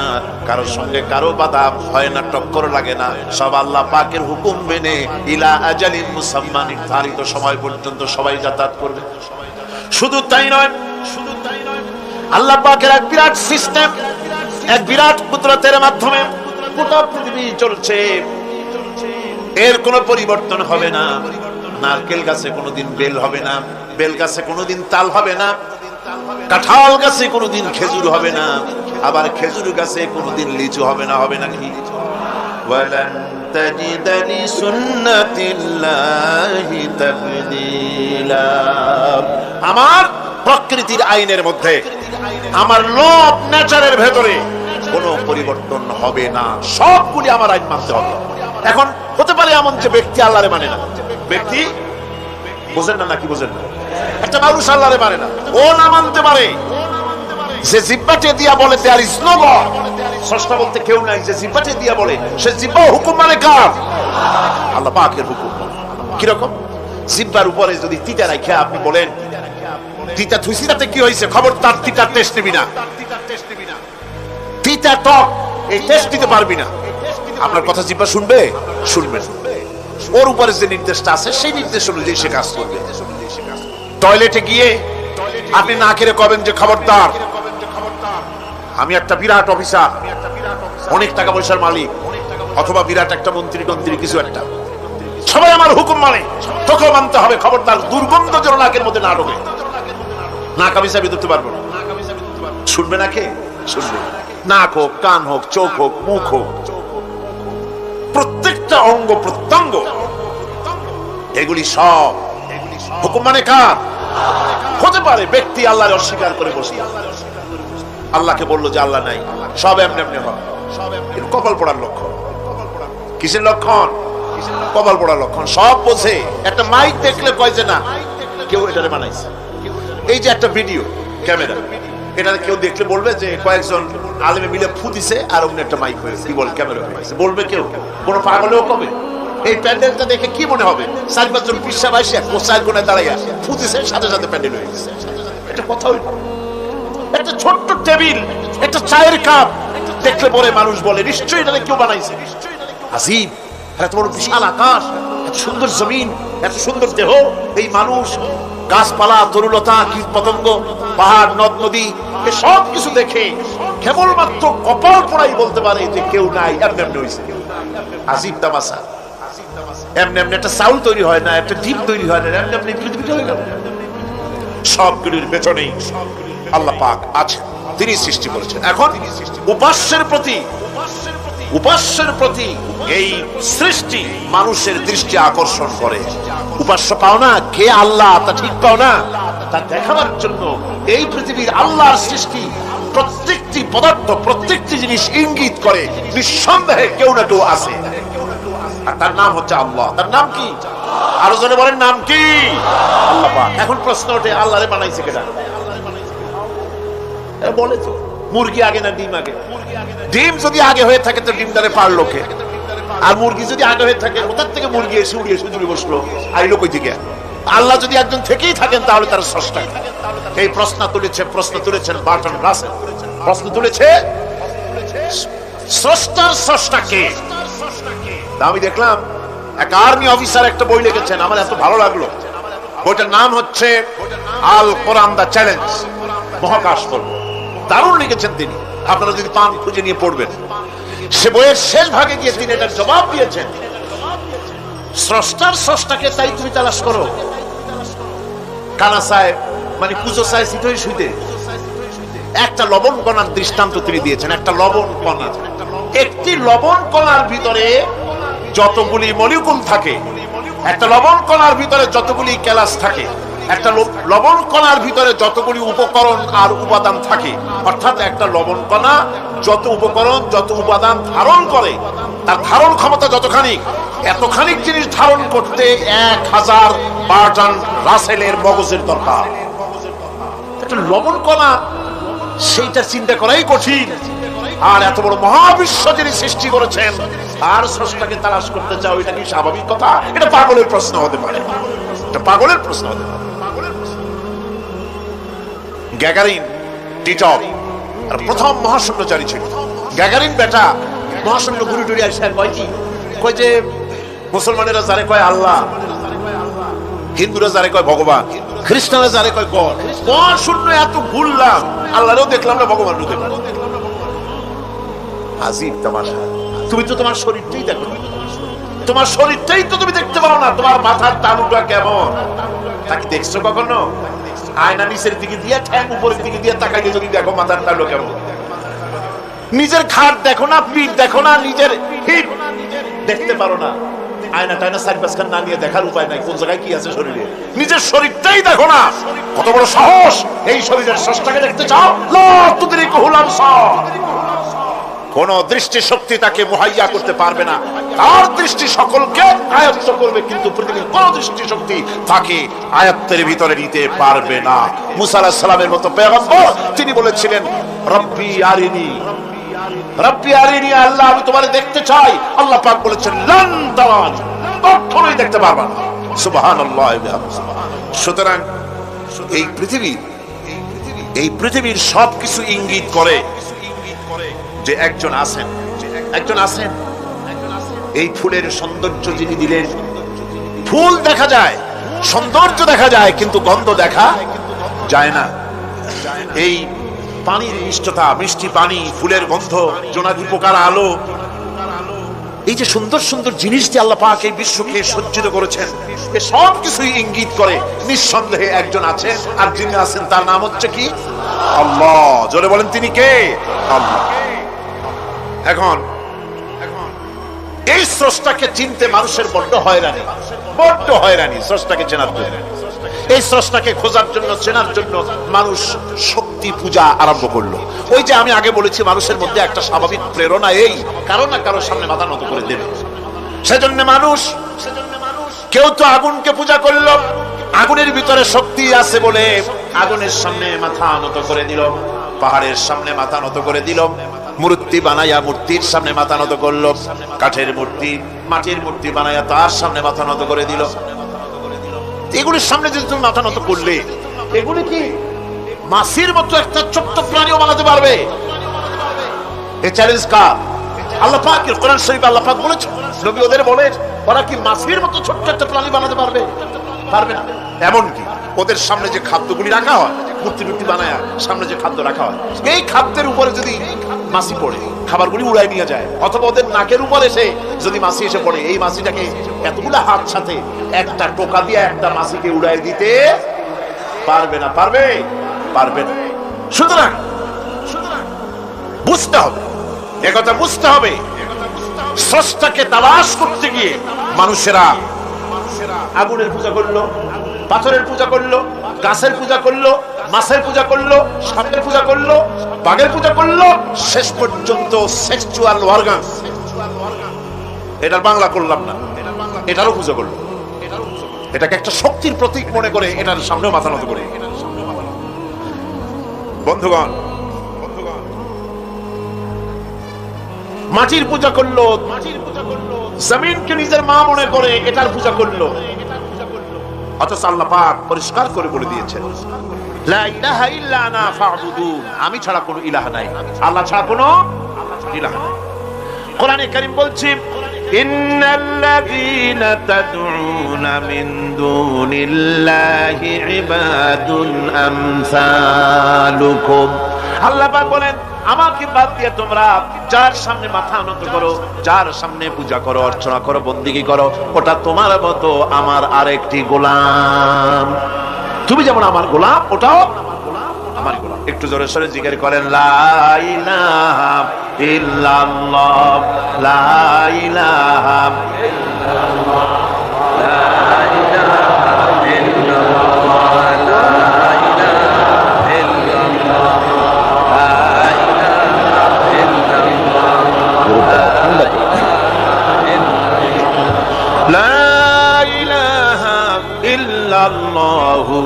কারোর সঙ্গে কারো বাধা হয় না, টক্কর লাগে না, সব আল্লাহ পাকের হুকুম মেনে ইলা আজালিন মুসাম্মা নির্ধারিত সময় পর্যন্ত সবাই যাতায়াত করবে। শুধু তাই নয়, আল্লাহ পাকের এক বিরাট সিস্টেম, এক বিরাট কুদরতের মাধ্যমে গোটা পৃথিবী চলছে, এর কোনো পরিবর্তন হবে না। নারকেল গাছে কোনোদিন বেল হবে না, বেল গাছে কোনোদিন তাল হবে না, কাঁঠাল গাছে কোনোদিন খেজুর হবে না, আবার খেজুর গাছে কোনোদিন লিচু হবে না। হবে নাকি? ওয়ালান তাজিদা লিসুন্নাতিল্লাহি তাবদীলা। আমার প্রকৃতির আইনের মধ্যে, আমার ল অফ নেচারের ভেতরে কোনো পরিবর্তন হবে না, সবগুলি আমার আইন মানতে হবে। এখন হতে পারে এমন যে ব্যক্তি আল্লাহরে মানে না, ব্যক্তি বোঝেন না নাকি বোঝেন না, একটা মানুষ আল্লাহরে মানে না, ও না মানতে পারে, যে জিহ্বাতে দিয়া বলে দেয়ার ইজ নো গড, স্রষ্টা বলতে কেউ নাই, যে জিহ্বাতে দিয়া বলে সে জিহ্বা হুকুম মানে কার? আল্লাহ পাকের হুকুম। কি রকম? জিহ্বার উপরে যদি তিতা রাখে আপনি বলেন তিতা থুইছি, তাতে কি হয়েছে? খবরদার তিতার টেস্ট নিবি না, তিতা টক এই টেস্ট দিতে পারবি না। আপনার কথা জিহ্বা শুনবে? শুনবে। ওর উপরে যে নির্দেশটা আছে সেই নির্দেশ অনুযায়ী সে কাজ করবে। টয়লেটে গিয়ে আপনি না খেলে কবেন যে খবরদার, আমি একটা বিরাট অফিসার, অনেক টাকা পয়সার মালিক, অথবা বিরাট একটা মন্ত্রী টন্ত্রী কিছু একটা, সবাই আমার হুকুম মানে, তোকেও মানতে হবে, খবরদার দুর্গন্ধ যেন নাকের মধ্যে না ঢোকে, নাক আমি চাবি ধরতে পারবো না। শুনবে না কে? শুনবে। নাক হোক, কান হোক, চোখ হোক, মুখ হোক, প্রত্যেকটা অঙ্গ প্রত্যঙ্গ, এগুলি সব হুকুম মানে কার? হতে পারে ব্যক্তি আল্লাহর অস্বীকার করে বসে, আল্লাহকে বললো যে আল্লাহ নাই, সব এমনি এমনি হবে, কপাল পড়ার লক্ষণ। কিসের লক্ষণ? কপাল পড়ার লক্ষণ। সব বোঝে, একটা মাইক দেখলে কয় যে না কেউ এটারে বানাইছে। এই যে একটা ভিডিও ক্যামেরা, এটা কেউ দেখলে বলবে যে কয়েকজন আলেমে মিলে ফু দিছে আর অন্য একটা মাইক হয়েছে, কি বল ক্যামেরা হয়েছে, বলবে কেউ? কোন পাগলেও কবে? এই প্যান্ডেলটা দেখে কি মনে হবে? 4-5 জন পিসা ভাইসা কোচার কোণে দাঁড়াইয়া ফু দিছে, সাথে সাথে প্যান্ডেল হয়ে গেছে। এটা কথা হইল? একটা ছোট্ট টেবিল, একটা চায়ের কাপ দেখলে পরে মানুষ বলে নিশ্চয়ই এটা কেউ বানাইছে। আজিব, এত বড় বিশাল আকাশ, এত সুন্দর জমিন, এত সুন্দর দেহ, এই মানুষ, গাছপালা, তরুলতা, কীট পতঙ্গ, পাহাড়, নদ নদী, সব কিছু দেখে কেবলমাত্র কপাল পোড়াই বলতে পারে যে কেউ নাই, এমনি এমনি হয়েছে। আজিব তামাশা। এমনি এমনি একটা চাউল তৈরি হয় না, একটা ডিম তৈরি হয় না, এমনি এমনি পৃথিবীটা হয়ে গেল। সবগুলির পেছনেই আল্লাহ পাক আছে, তিনি সৃষ্টি করেছেন। এখন উপাস্যের প্রতি এই সৃষ্টি মানুষের দৃষ্টি আকর্ষণ করে। উপাস্য পাও না, কে আল্লাহ তা ঠিক পাও না, তা দেখাবার জন্য এই পৃথিবীর আল্লাহর সৃষ্টি প্রত্যেকটি পদার্থ, প্রত্যেকটি জিনিস ইঙ্গিত করে নিঃসন্দেহে কেউ না কেউ আছে, আর তার নাম হচ্ছে আল্লাহ। তার নাম কি? আরো জনে বলেন, নাম কি? আল্লাহ পাক। এখন প্রশ্ন ওঠে, আল্লাহরে বানাইছে কেডা? বলে তো, মুরগি আগে না ডিম আগে? ডিম যদি আগে হয়ে থাকে তো ডিমটারে পারলো কে? আর মুরগি যদি আগে হয়ে থাকে, কোথার থেকে মুরগি এসে উড়িয়ে সুজুড়ে বসলো, আইলো কই থেকে? আল্লাহ যদি একজন থেকেই থাকেন তাহলে তার স্রষ্টা। এই প্রশ্ন তুলেছেন বার্টন রাসেল। প্রশ্ন তুলেছে স্রষ্টার স্রষ্টা কে? আমি দেখলাম এক আর্মি অফিসার একটা বই লিখেছেন, আমার এত ভালো লাগলো। বইটার নাম হচ্ছে আল কোরআন দা চ্যালেঞ্জ, মহাকাশ পর্ব। দারুণ লিখেছেন তিনি, আপনারা যদি পান খুঁজে নিয়ে পড়বেন। সে বইয়ের শেষ ভাগে গিয়ে তিনি এটার জবাব দিয়েছেন, স্রষ্টার স্রষ্টাকে তাই তুমি তালাশ করো। কানা সাহেব মানে পুজো সাহেব শীতই শুইতে একটা লবণ কণার দৃষ্টান্ত তিনি দিয়েছেন। একটা লবণ কণা, একটি লবণ কণার ভিতরে যতগুলি মলিকুল থাকে, একটা লবণ কণার ভিতরে যতগুলি ক্যালাস থাকে, একটা লবণ কণার ভিতরে যতগুলি উপকরণ আর উপাদান থাকে, অর্থাৎ একটা লবণ কণা যত উপকরণ, যত উপাদান ধারণ করে, তার ধারণ ক্ষমতা যতখানি, এতখানি জিনিস ধারণ করতে 1000 বার্টন রাসেলের মগজের দরকার। একটা লবণ কণা, সেইটা চিন্তা করাই কঠিন। আর এত বড় মহাবিশ্ব যিনি সৃষ্টি করেছেন আর স্রষ্টাকে তালাশ করতে চাও, এটা কি স্বাভাবিক কথা? এটা পাগলের প্রশ্ন হতে পারে, এটা পাগলের প্রশ্ন হতে পারে। গ্যাগারিন, টিটপ আর প্রথম মহাশূন্যচারী ছিল। গ্যাগারিন বেটা মহাশূন্য ঘুরে টুরে আসে, কয় কি, কয় যে মুসলমানেরা যারে কয় আল্লাহ, হিন্দুরা যারে কয় ভগবান, খ্রিস্টানরা যারে কয় গড, মহাশূন্য এত ঘুরলাম, আল্লাহরও দেখলাম না, ভগবানও দেখলাম। আজিব তামাশা। তুমি তো তোমার শরীরটাই দেখো, তোমার শরীরটাই তো তুমি দেখতে পারো না, তোমার মাথার তালুটা কেমন তা কি দেখছো কখনো? আয়না নিচের দিকে দিয়ে, ঠ্যাং উপরের দিকে দিয়ে তাকাইলে যদি দেখো মাথার তালু কেমন। নিজের খাট দেখো না, পিঠ দেখো না, নিজের হিপ দেখতে পারো না। আয়না টায়না সাইড বাসখান না নিয়ে দেখার উপায় নাই কোন জায়গায় কি আছে শরীরে। নিজের শরীরটাই দেখো না, কত বড় সাহস! এই শরীরের স্রষ্টাকে দেখতে চাও? লা তুদরিকুহুল আবসার। কোন দৃষ্টি শক্তি তাকে মুহাইয়া করতে পারবে না, তার দৃষ্টি সকলকে আয়ত্ত করবে, কিন্তু পৃথিবীর কোন দৃষ্টি শক্তি তাকে আয়ত্তের ভিতরে নিতে পারবে না। মুসা আলাইহিস সালামের মতো পয়গম্বর, তিনি বলেছিলেন রব্বি আরিনি, রব্বি আরিনি, আল্লাহ আমি তোমারে দেখতে চাই। আল্লাহ পাক বলেছেন লান তারানি, কখনোই দেখতে পারবে না। সুবহানাল্লাহ। সুতরাং এই পৃথিবীর সবকিছু ইঙ্গিত করে যে একজন আছেন, একজন আছেন। এই ফুলের সৌন্দর্য যিনি দিলেন, ফুল দেখা যায়, সৌন্দর্য দেখা যায়, কিন্তু গন্ধ দেখা যায় না। এই পানির মিষ্টতা, মিষ্টি পানি, ফুলের গন্ধ, জোনাকি পোকার আলো, এই যে সুন্দর সুন্দর জিনিস দিয়ে আল্লাহ পাক এই বিশ্বকে সজ্জিত করেছেন, এ সব কিছুই ইঙ্গিত করে নিঃসন্দেহে একজন আছেন, আর যিনি আছেন তার নাম হচ্ছে কি? আল্লাহ। জোরে বলেন তিনি কে? আল্লাহ। এখন এই স্রষ্টাকে চিনতে মানুষের বড্ড হয়রানি স্রষ্টাকে চেনার জন্য। এই স্রষ্টাকে খোঁজার জন্য, চেনার জন্য মানুষ শক্তি পূজা আরম্ভ করলো। ওই যে আমি আগে বলেছি, মানুষের মধ্যে একটা স্বাভাবিক প্রেরণা এই কারো না কারো সামনে মাথা নত করে দেবে। সেজন্য মানুষ, কেউ তো আগুনকে পূজা করলো, আগুনের ভিতরে শক্তি আছে বলে আগুনের সামনে মাথা নত করে দিল, পাহাড়ের সামনে মাথা নত করে দিল, মূর্তি বানায়া মূর্তির সামনে মাথা নত করলো, কাঠের মূর্তি, মাটির মূর্তি বানায়া তার সামনে মাথা নত করে দিল। এগুলির সামনে যদি তুমি মাথা নত করলে, এগুলি কি মাছির মতো একটা ছোট্ট প্রাণীও বানাতে পারবে? এই চ্যালেঞ্জ কার? আল্লাহ পাক। কোরআন শরীফে আল্লাহ পাক বলেছেন, নবী ওদের বলেন, ওরা কি মাছির মতো ছোট্ট একটা প্রাণী বানাতে পারবে? পারবে না। এমনকি ওদের সামনে যে খাদ্যগুলি রাখা হয়, মূর্তি বানায় সামনে যে খাদ্য রাখা হয়, এই খাদ্যের উপরে যদি মাছি পড়ে, খাবারগুলি উড়াই নিয়ে যায়, অথবা ওদের নাকের উপর এসে যদি মাছি এসে পড়ে, এই মাছিটাকে এতগুলা হাত সাথে একটা টোকা দিয়ে একটা মাছিকে উড়াই দিতে পারবে না। পারবে না। সুতরাং বুঝতে হবে, একথা বুঝতে হবে, স্রষ্টাকে তালাশ করতে গিয়ে মানুষেরা আগুনের পূজা করলো, পাথরের পূজা করলো, গাছের পূজা করলো, মাছের পূজা করলো, সাপের পূজা করলো, বাঘের পূজা করলো, শেষ পর্যন্ত সেক্সুয়াল অর্গান, এটার বাংলা করলাম না, এটারও পূজা করলো। এটাকে একটা শক্তির প্রতীক মনে করে এটার সামনেও মাথা নত করে। বন্ধুগণ, মাটির পূজা করলো, জমিনকে নিজের মা মনে করে এটার পূজা করলো। অথচ আল্লাহ পাক পরিষ্কার করে বলে দিয়েছেন, লা ইলাহা ইল্লা আনা ফা'বুদুন, আমি ছাড়া কোনো ইলাহ নাই, আল্লাহ ছাড়া কোনো ইলাহ নাই। কোরআনে কারীম বলছে, ইন্নাল্লাযীনা তাদউনা মিন দুনিল্লাহি ইবাদুন আমসালুকুম। আল্লাহ পাক বলেন, আমাকে বাদ দিয়ে তোমরা যার সামনে মাথা নত করো, যার সামনে পূজা করো, অর্চনা করো, বন্দিগি করো, ওটা তোমার মতো আমার আরেকটি গোলাম। তুমি যেমন আমার গোলাম, ওটাও আমার গোলাম। একটু জোরে সরে জিকির করেন, লা ইলাহা ইল্লাল্লাহ, লা ইলাহা ইল্লাল্লাহ, লা ইলাহা ইল্লাল্লাহ, লা ইলাহা ইল্লাল্লাহ, লা ইলাহা ইল্লাল্লাহু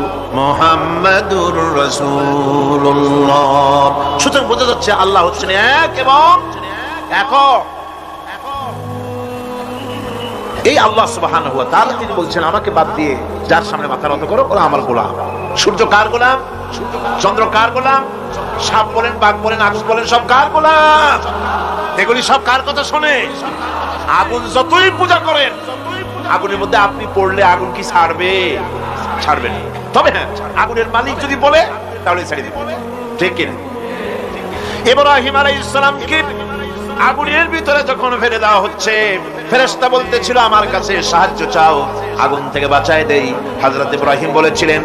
মুহাম্মাদুর রাসূলুল্লাহ। সুতরাং বোঝা যাচ্ছে আল্লাহ হচ্ছেন এক এবং একক। এই আল্লাহ সুবহানাহু ওয়া তাআলা তিনি বলছেন, আমাকে বাদ দিয়ে যার সামনে মাথা নত করো, ওরা আমার গোলাম। সূর্য কার গোলাম? চন্দ্র কার গোলাম? সাপ বলেন, বাঘ বলেন, আগুন বলেন, সব কার গোলাম? এগুলি সব কার কথা শোনে? আগুন যতই পূজা করেন, আগুনের মধ্যে আপনি পড়লে আগুন কি ছাড়বে? ছাড়বে না। তবে হ্যাঁ, আগুনের মালিক যদি বলে তাহলে ছেড়ে দিবে, ঠিক কিনা? ইব্রাহিম আলাইহিস সালামকে আগুনের ভিতরে যখন ফেলে দেওয়া হচ্ছে, ফেরেশতা বলতেছিল আমার কাছে সাহায্য চাও, আগুন থেকে বাঁচায় দেই। হযরত ইব্রাহিম বলেছিলেন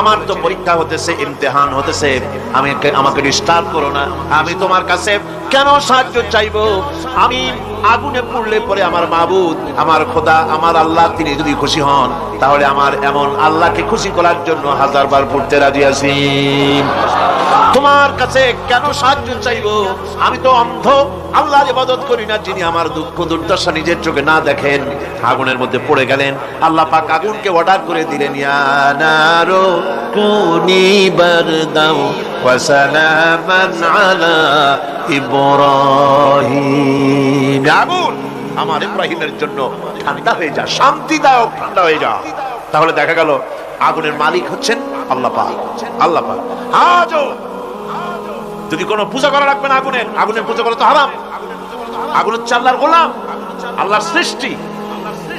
আমার তো পরীক্ষা হতেছে, ইমতিহান হতেছে, আমাকে ডিস্টার্ব করো না, আমি তোমার কাছে কেন সাহায্য চাইবো? আমি আগুনে পড়লে পরে আমার মাবুদ, আমার খোদা, আমার আল্লাহ তিনি যদি খুশি হন, তাহলে আমার এমন আল্লাহকে খুশি করার জন্য 1000 বার পড়তে রাজি আছি। তোমার কাছে কেন সাহায্য চাইবো? আমি তো অন্ধ, আল্লাহর ইবাদত করি না যিনি আমার দুঃখ দুর্দশা নিজের চোখে না দেখেন। আগুনের মধ্যে পড়ে গেলেন। আল্লাহ পাক আগুনকে অর্ডার করে দিলেন, ইয়া নারু কুনি বারদাও ওয়া সালামান আলা ইব্রাহিম। আগুন আমার ইব্রাহিমের জন্য ঠান্ডা হয়ে যা, শান্তিদায়ক ঠান্ডা হয়ে যা। তাহলে দেখা গেল আগুনের মালিক হচ্ছেন আল্লাহ পাক। আল্লাহ পাক আজও যদি কোনো পূজা করা রাখবে না আগুনের, আগুনের পূজা করা তো হারাম। আগুন হচ্ছে আল্লাহর গোলাম, আল্লাহর সৃষ্টি,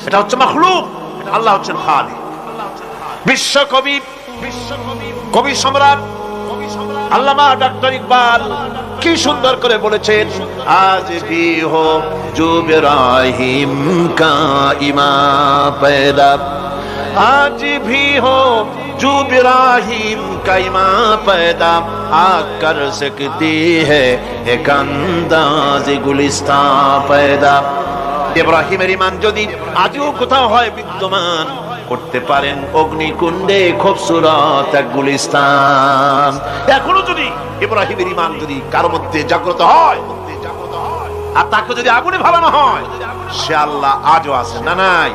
এটা হচ্ছে মাখলুক, আল্লাহ হচ্ছেন খালিক। বিশ্বকবি, কবি সম্রাট আল্লামা ডক্টর ইকবাল কি সুন্দর করে বলেছেন, আজ ভি হো জো ইব্রাহিম কা ইমা पैदा, আজ ভি হো जो इब्राहिम का इमाम पैदा आकर सकती है एक अंदाज गुलिस्तान पैदा। ইব্রাহিমের ঈমান যদি আজও কোথাও হয় বিদ্যমান, করতে পারেন অগ্নিকুণ্ডে খুবসুরত এক গুলিস্তান। এখনো যদি ইব্রাহিমের ঈমান যদি কারো মধ্যে জাগ্রত হয় আর তাকে যদি আগুনে ভালানো হয়, সে আল্লাহ আজও আছে না নাই?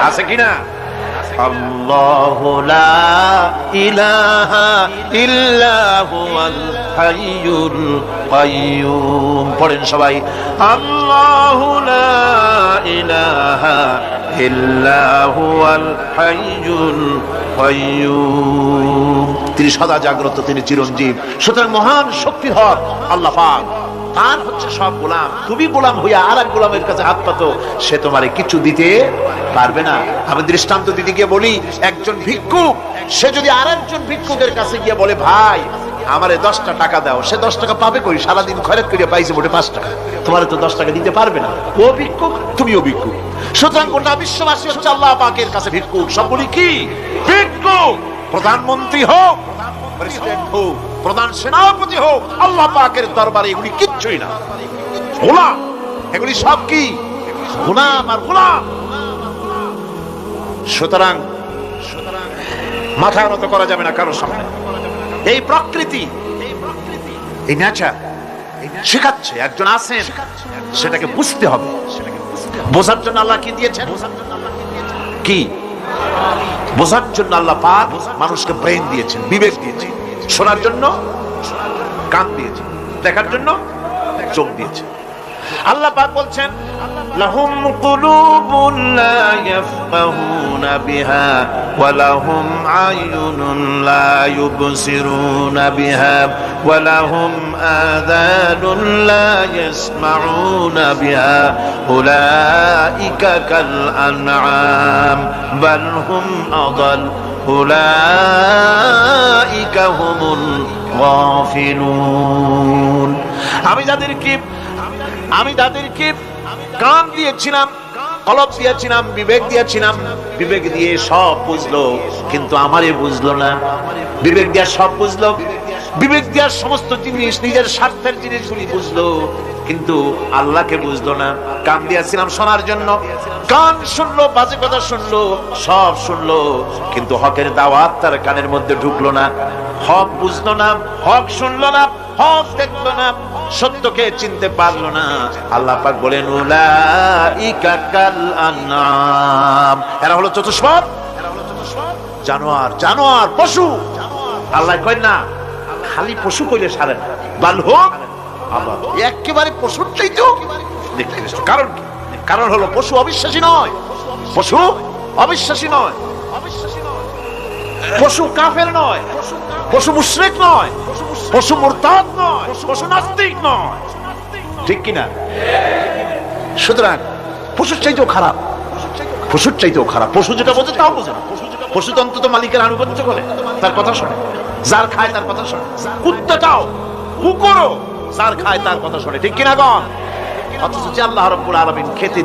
আছে কিনা? আল্লাহু লা ইলাহা ইল্লা হুয়াল হাইয়ুল কাইয়্যুম। পড়েন সবাই, আল্লাহু লা ইলাহা ইল্লা হুয়াল হাইয়ুল কাইয়্যুম। তিনি সদা জাগ্রত, তিনি চিরঞ্জীব। সুতরাং মহান শক্তিধর আল্লাহ পাক, তার হচ্ছে সব গোলাম। তুমি গোলাম হইয়া আর এক গোলামের কাছে হাত পাতো, সে তোমারে কিছু দিতে পারবে না। আমি দৃষ্টান্ত দিতে গিয়ে বলি, একজন ভিক্ষুক সে যদি আর একজন ভিক্ষুকের কাছে গিয়ে বলে, ভাই আমারে 10টা টাকা দাও, সে 10 টাকা পাবে কই? সারাদিন খরচ করে পাইছে মোটে 5 টাকা, তোমারে তো 10 টাকা দিতে পারবে না। ও ভিক্ষুক, তুমিও ভিক্ষুক। সুতরাং গোটা বিশ্ববাসী হচ্ছে আল্লাহ পাকের কাছে ভিক্ষুক। সব বলি কি? ভিক্ষুক। প্রধানমন্ত্রী হোক, প্রেসিডেন্ট হোক, প্রধান সেনাপতি হোক, আল্লাহ পাকের দরবারে এগুলি কিচ্ছুই না, গোলাম। এগুলি সব কি? গোলাম আর গোলাম। সুতরাং মাথা নত করা যাবে না কারোর সামনে। এই প্রকৃতি, এই নেচার শেখাচ্ছে, একজন আছেন, সেটাকে বুঝতে হবে। বোঝার জন্য আল্লাহ কি দিয়েছেন? কি বোঝার জন্য আল্লাহ পাক মানুষকে ব্রেন দিয়েছেন, বিবেক দিয়েছেন। শোনার জন্য কান দিয়েছেন, দেখার জন্য চোখ দিয়েছেন। আল্লাহ পাক বলছেন, লাহুম কুলুবুন লা ইয়াফকাহুনা বিহা ওয়া লাহুম আয়ুনুন লা ইউবসিরুনা বিহা ওয়া লাহুম আযানুন লা ইয়াসমাউনা বিহা উলাইকা কাল আনআম বাল হুম আদাল উলাইকা হুমুল গাফিলুন। আমি যাদেরকে কান দিয়েছিলাম, কলব দিয়েছিলাম, বিবেক দিয়েছিলাম, বিবেক দিয়ে সব বুঝলো, কিন্তু আমারে বুঝলো না। বিবেক দিয়ে সব বুঝলো, বিবেক দিয়ে সমস্ত জিনিস, নিজের স্বার্থের জিনিসগুলি বুঝলো, কিন্তু আল্লাহকে বুঝলো না। কান দিয়েছিলাম শোনার জন্য, কান শুনলো, বাজে কথা শুনলো, সব শুনলো, কিন্তু হকের দাওয়াত তার কানের মধ্যে ঢুকলো না। হক বুঝলো না, হক শুনলো না, হক দেখলো না, সত্যকে চিনতে পারলো না। আল্লাহ পাক বলেন, উলাইকা কাল আনআম। এরা হলো চতুষ্পদ, জানোয়ার, জানোয়ার, পশু। আল্লাহ কয় না খালি পশু কইলে সারে না, বাল হোক আবার একেবারে পশুর চাইতেও নিকৃষ্ট। কারণ কি? কারণ হলো পশু অবিশ্বাসী নয়, পশু অবিশ্বাসী নয়। পশু কাফের নয়, পশু মুশরিক নয়, পশু মুরতাদ নয়, পশু নাস্তিক নয়, ঠিক কিনা? সুতরাং পশুর চাইতেও খারাপ, পশুর চাইতেও খারাপ। পশু যেটা বোঝে তাও বোঝে না। পশু তো অন্তত মালিকের আনুগত্য করে, তার কথা শোনে, যার খায় তার কথা শোনে। কুত্তাটাও, কুকুরও যার খায় তার কথা শোনে, ঠিক কিনা গণ? অথচ আল্লাহ রাব্বুল আলামিন খেতে